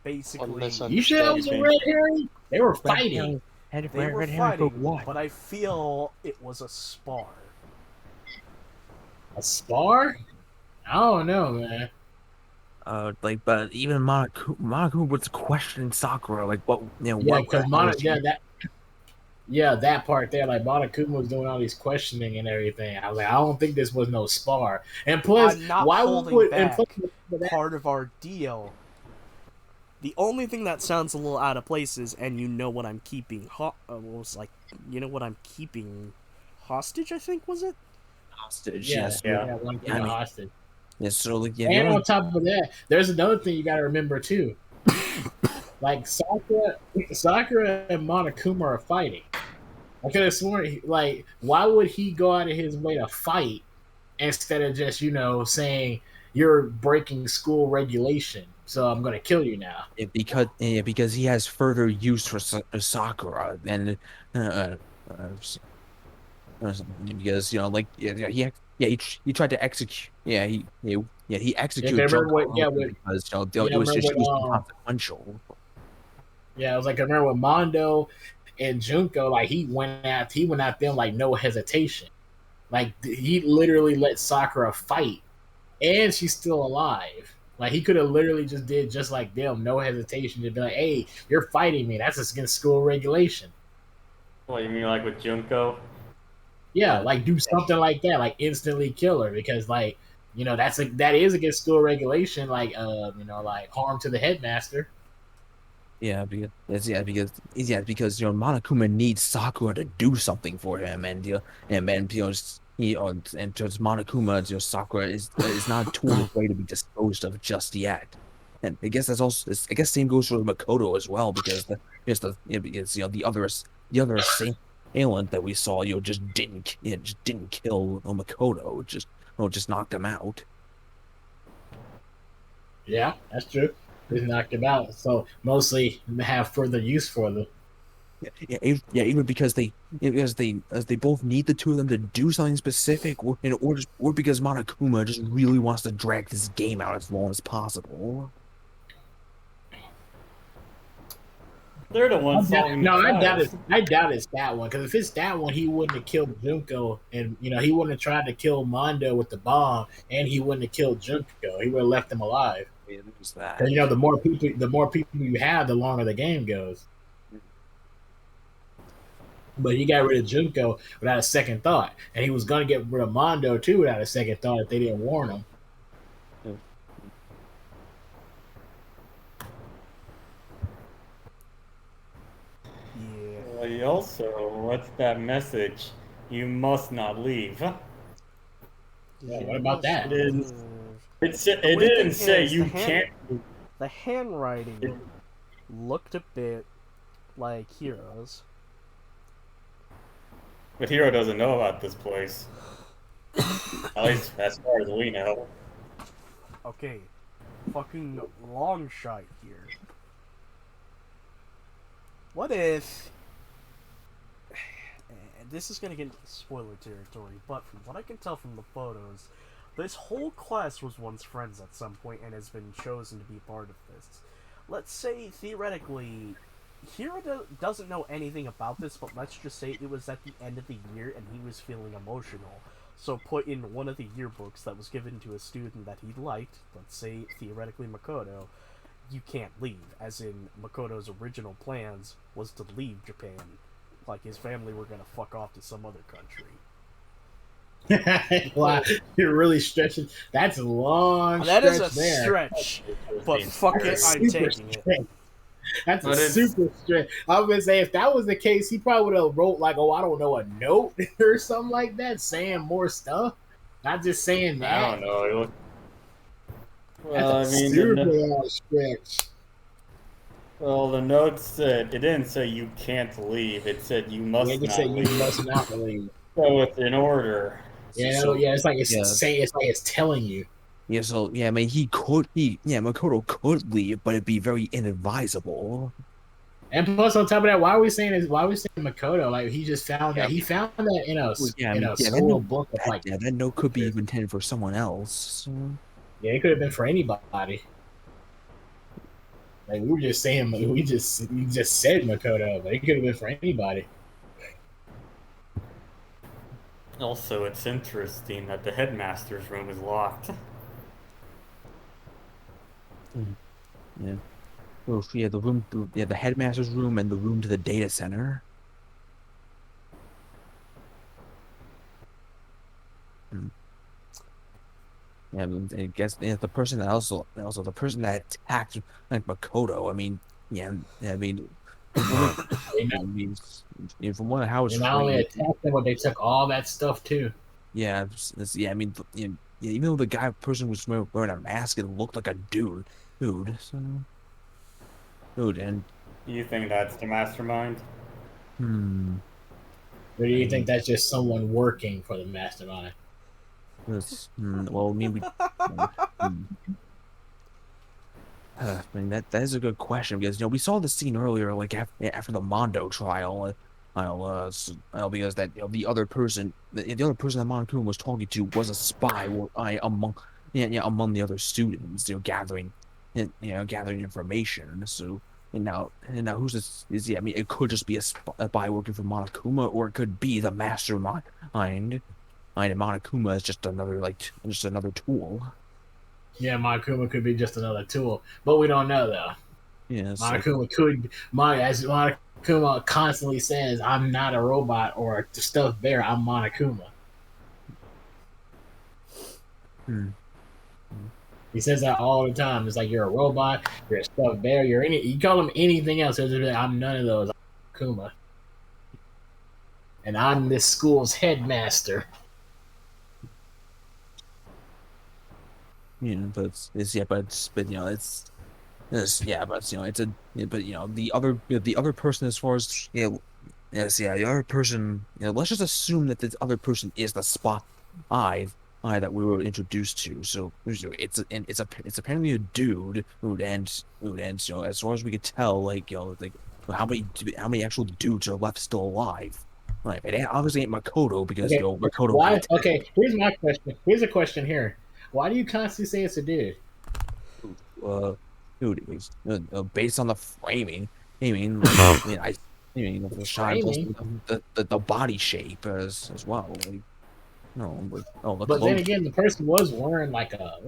Basically, you said it was a red herring? They were fighting. They were fighting, but I feel it was a spar. A spar? I don't know, man. But even Monaco was questioning Sakura, like what, Yeah, because that part there, like Monokuma was doing all these questioning and everything. I was like, I don't think this was no spar. And plus, I'm not why holding would back part of our deal? The only thing that sounds a little out of place is, and you know what I'm keeping, hostage, I think, was it? Hostage, yeah, yes. Yeah, one thing hostage. Yeah, so like, yeah, And on top of that, there's another thing you got to remember too. Like Sakura and Monokuma are fighting. I could have sworn, like, why would he go out of his way to fight instead of just, saying you're breaking school regulation, so I'm gonna kill you now? Because he has further use for Sakura than because he tried to execute. He executed because it was just inconsequential. Yeah, it was like I remember with Mondo and Junko, like he went at them like no hesitation. Like he literally let Sakura fight, and she's still alive. Like he could have literally just did just like them, no hesitation to be like, "Hey, you're fighting me. That's against school regulation." What you mean, like with Junko? Yeah, like do something like that, like instantly kill her because like that is against school regulation, like like harm to the headmaster. Yeah, because Monokuma needs Sakura to do something for him, and and just Monokuma, Sakura is not too afraid to be disposed of just yet. And I guess that's also I guess same goes for Makoto as well, because because the other assailant that we saw just didn't kill Makoto, just knocked him out. Yeah, that's true. Just knocked him out. So mostly have further use for them. Even because they both need the two of them to do something specific, or because Monokuma just really wants to drag this game out as long as possible. They're the ones solving the trials. I doubt it's that one, because if it's that one, he wouldn't have killed Junko, and he wouldn't have tried to kill Mondo with the bomb, and he wouldn't have killed Junko. He would have left them alive. Because that. The more people you have, the longer the game goes. But he got rid of Junko without a second thought, and he was going to get rid of Mondo too without a second thought if they didn't warn him. Well, also, what's that message? You must not leave. Yeah, what about that? It didn't say you can't. The handwriting looked a bit like Hero's. But Hero doesn't know about this place. At least as far as we know. Okay, fucking long shot here. What if... This is gonna get into spoiler territory, but from what I can tell from the photos, this whole class was once friends at some point and has been chosen to be part of this. Let's say, theoretically, Hiro doesn't know anything about this, but let's just say it was at the end of the year and he was feeling emotional. So put in one of the yearbooks that was given to a student that he liked, let's say, theoretically Makoto, you can't leave, as in Makoto's original plans was to leave Japan. Like his family were gonna fuck off to some other country. Wow, you're really stretching. That's a long That stretch is a there. stretch, but fuck it, I'm taking it. That's a super stretch. I was gonna say, if that was the case, he probably would have wrote like, I don't know, a note or something like that, saying more stuff. Not just saying that. I don't know. That's a super long stretch. Well, the note said it didn't say you can't leave. It said you must not leave. You must not leave. So it's in order. It's like it's telling you. Yeah, so I mean, Makoto could leave, but it'd be very inadvisable. And plus, on top of that, why are we saying Makoto? Like he just found that in a school book. That note could be intended for someone else. Yeah, it could have been for anybody. Like we were just saying, we just said Makoto, but it could have been for anybody. Also, it's interesting that the headmaster's room is locked. Yeah. Oh, yeah, the headmaster's room and the room to the data center. Yeah, I guess the person that also the person that attacked like Makoto. I mean, from what how it's they not only attacked them, but they took all that stuff too. Yeah, I mean, even though the person was wearing a mask, it looked like a dude. And Do you think that's the mastermind? Or do you think that's just someone working for the mastermind? Well, maybe. I mean, that is a good question, because we saw the scene earlier, like after the Mondo trial, because that the other person that Monokuma was talking to was a spy among the other students, gathering information. So now who's this? I mean, it could just be a spy working for Monokuma, or it could be the mastermind. and Monokuma is just another tool. Yeah, Monokuma could be just another tool, but we don't know though. Yeah, Monokuma could, as Monokuma constantly says, "I'm not a robot or a stuffed bear. I'm Monokuma." He says that all the time. It's like you're a robot, you're a stuffed bear, you're any. You call him anything else, he'll just be like, I'm none of those. I'm Kuma, and I'm this school's headmaster. You know, but it's the other person as far as the other person. Let's just assume that this other person is the spy that we were introduced to. So it's apparently a dude and as far as we could tell, how many actual dudes are left still alive. Right, it obviously ain't Makoto because Makoto. Why? Okay, here's my question. Here's a question here. Why do you constantly say it's a dude? Dude, it was based on the framing. The shot, the body shape as well. But then again, the person was wearing like a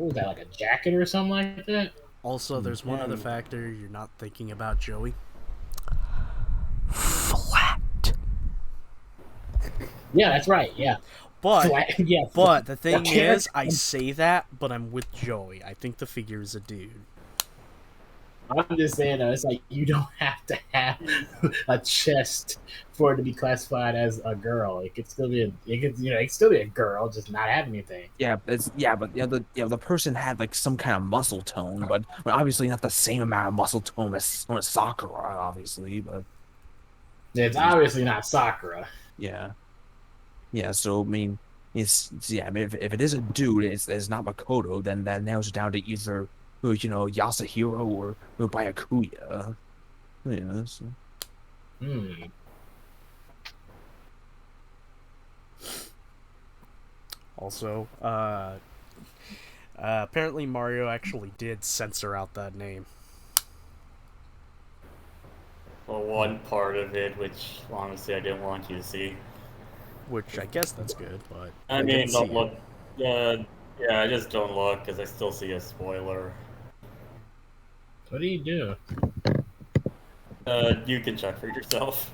jacket or something like that. Also, there's one other factor you're not thinking about, Joey. Yeah, that's right. Yeah. But yeah, but the thing is, I say that, but I'm with Joey. I think the figure is a dude. I'm just saying though, it's like you don't have to have a chest for it to be classified as a girl. It could still be a girl, just not have anything. Yeah, the person had like some kind of muscle tone, but obviously not the same amount of muscle tone as Sakura, obviously. But it's obviously not Sakura. Yeah. Yeah, so I mean, if it is a dude, it's not Makoto, then that narrows it down to either Yasuhiro or Byakuya. Yeah. So. Also, apparently Mario actually did censor out that name. Well, one part of it, which honestly I didn't want you to see. Which I guess that's good, but I mean, don't look. Yeah, I just don't look because I still see a spoiler. What do you do? You can check for yourself.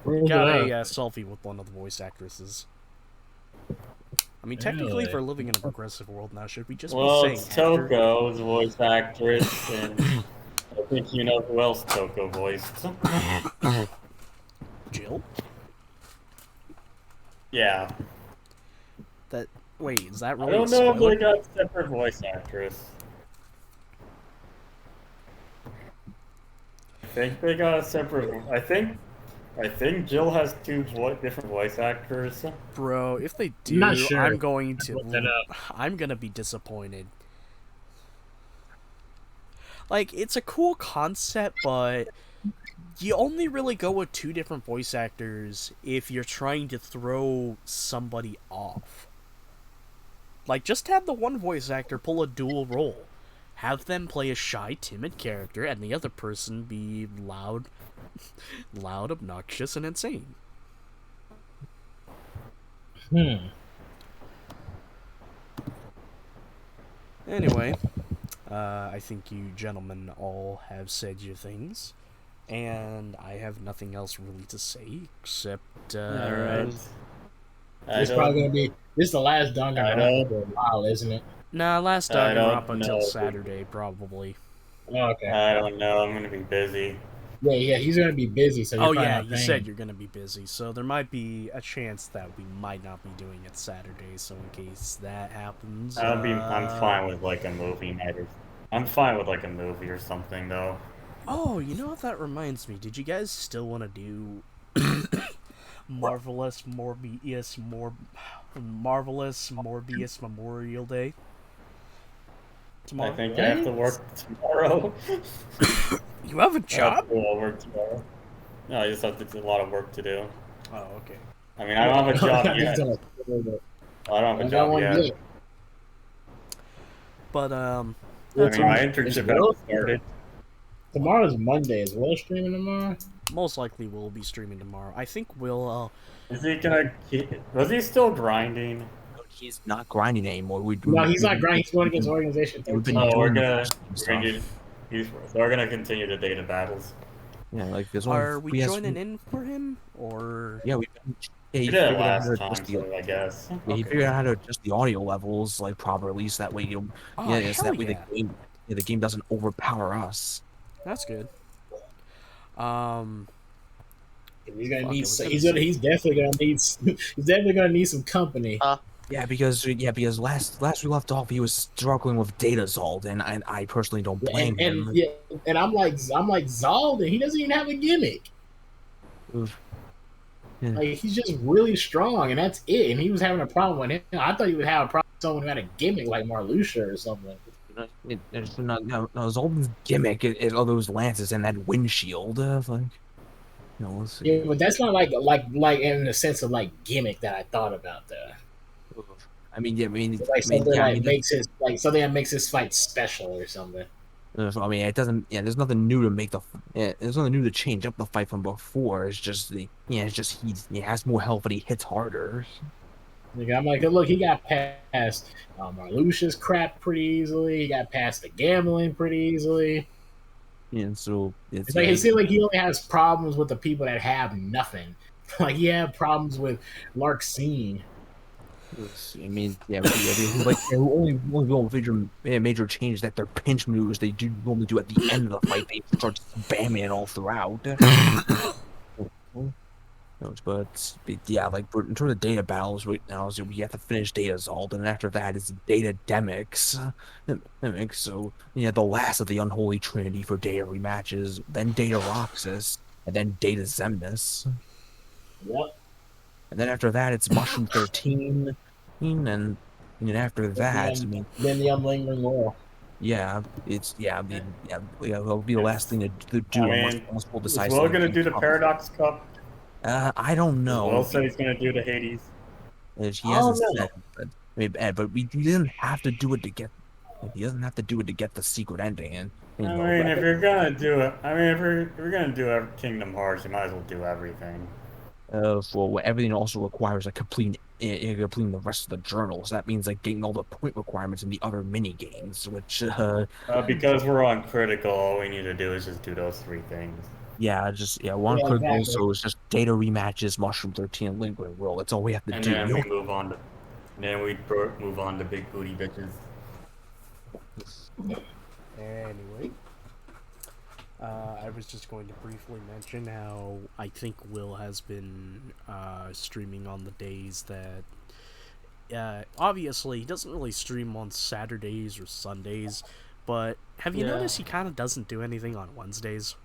Got a selfie with one of the voice actresses. I mean, technically, if we're living in a progressive world now, should we just be saying it's Toko's voice actress, and I think you know who else Toko voiced. Jill? Yeah. Wait, is that really I don't know if they got separate voice actress. I think they got a separate. I think Jill has two different voice actors. Bro, if they do, not sure. I'm going to be disappointed. Like, it's a cool concept, but you only really go with two different voice actors if you're trying to throw somebody off. Like, just have the one voice actor pull a dual role. Have them play a shy, timid character, and the other person be loud, obnoxious, and insane. Anyway, I think you gentlemen all have said your things, and I have nothing else really to say except. Alright. This is probably gonna be the last Danganronpa for a while, isn't it? Nah, last Danganronpa until Saturday, probably. Oh, okay. I don't know. I'm gonna be busy. Yeah, he's gonna be busy. So you said you're gonna be busy, so there might be a chance that we might not be doing it Saturday. So in case that happens, I'm fine with like a movie night. I'm fine with like a movie or something though. Oh, you know what? That reminds me. Did you guys still want to do Marvelous Morbius Memorial Day tomorrow? I think I have to work tomorrow. You have a job? I'll work tomorrow. No, I just have to do a lot of work to do. Oh, okay. I mean, I don't have a job yet. I don't have a job yet. But I mean, my internship hasn't started. Tomorrow's Monday. Is Will streaming tomorrow? Most likely we'll be streaming tomorrow. I think we'll Is he gonna was he still grinding? he's not grinding anymore. No, he's not grinding. He's going against Organization 13. Oh, doing the stuff. they're gonna continue the data battles. Yeah, like there's Are we has- joining in for him, or? Yeah, he We did it figured out how last to time, adjust the, so I guess. yeah, he Okay. figured out how to adjust the audio levels like properly, so that way you, Oh, yeah, so that hell way yeah. the game doesn't overpower us. That's good. He's gonna Fuck, need. I was gonna He's say- definitely gonna need. He's definitely gonna need some company. Yeah, because last we left off, he was struggling with data Zald, and I personally don't blame him. And I'm like Zald, and he doesn't even have a gimmick. Oof. Yeah. Like he's just really strong, and that's it. And he was having a problem with him. I thought he would have a problem with someone who had a gimmick like Marluxia or something. It's not Zald's gimmick. All those lances and that windshield. Let's see. Yeah, but that's not like in the sense of like gimmick that I thought about though. I mean, Like something something that makes his fight special or something. I mean, it doesn't. Yeah, there's nothing new to make the. Yeah, there's nothing new to change up the fight from before. It's just he has more health, but he hits harder. I'm like, look, he got past Marluxia's crap pretty easily. He got past the gambling pretty easily. And so it's like it seems like he only has problems with the people that have nothing. Like he had problems with Larxene. I mean, like only major change that their pinch moves they do normally do at the end of the fight. They start spamming it all throughout. But yeah, like in terms of data battles right now, so we have to finish Data Zald, and after that is Data Demix. So yeah, the last of the unholy trinity for data rematches, then Data Roxas, and then Data Zemnis. Yep. And then after that, it's Mushroom 13, and after that, then the Unlingering Laurel. Yeah, it'll be the last thing to do. Unless we'll decide. Is Will gonna do the Paradox Cup? I don't know. Will said he's gonna do the Hades. He hasn't said, but he didn't have to do it to get. He doesn't have to do it to get the secret ending. I mean, if you're gonna do it, if we're gonna do Kingdom Hearts, you might as well do everything. For everything also requires completing the rest of the journals. That means like getting all the point requirements in the other mini games, which because we're on critical, all we need to do is just do those 3 things. Yeah, one critical. Exactly. So it's just data rematches, Mushroom 13, and Lingering World. That's all we have to do. And then we move on to big booty bitches. Anyway, I was just going to briefly mention how I think Will has been streaming on the days that obviously he doesn't really stream on Saturdays or Sundays, but have you noticed he kind of doesn't do anything on Wednesdays?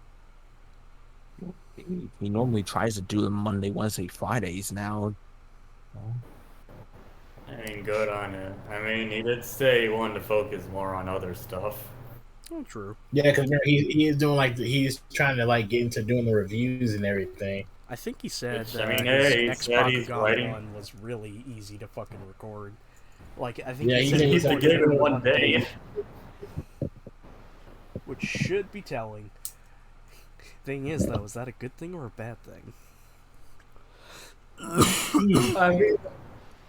He normally tries to do them Monday, Wednesday, Fridays now. I mean, good on it. I mean, he did say he wanted to focus more on other stuff. Oh, true. Yeah, because he is doing he's trying to get into doing the reviews and everything. I think he said his next Bakugan one was really easy to fucking record. Like, I think he needs to give it one day. Which should be telling. Thing is, though, is that a good thing or a bad thing? I mean,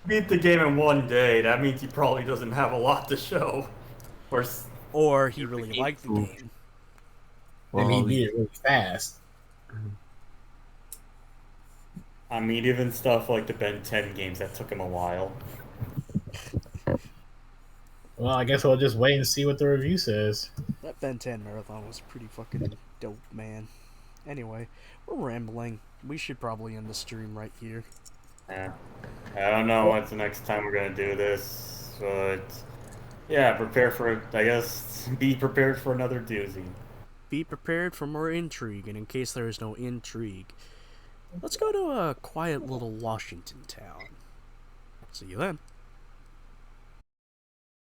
beat the game in one day. That means he probably doesn't have a lot to show. Or he really liked the game. And he beat it really fast. I mean, even stuff like the Ben 10 games, that took him a while. Well, I guess we'll just wait and see what the review says. That Ben 10 marathon was pretty fucking dope, man. Anyway, we're rambling. We should probably end the stream right here. Yeah. I don't know when's the next time we're gonna do this, but yeah, be prepared for another doozy. Be prepared for more intrigue, and in case there is no intrigue, let's go to a quiet little Washington town. See you then.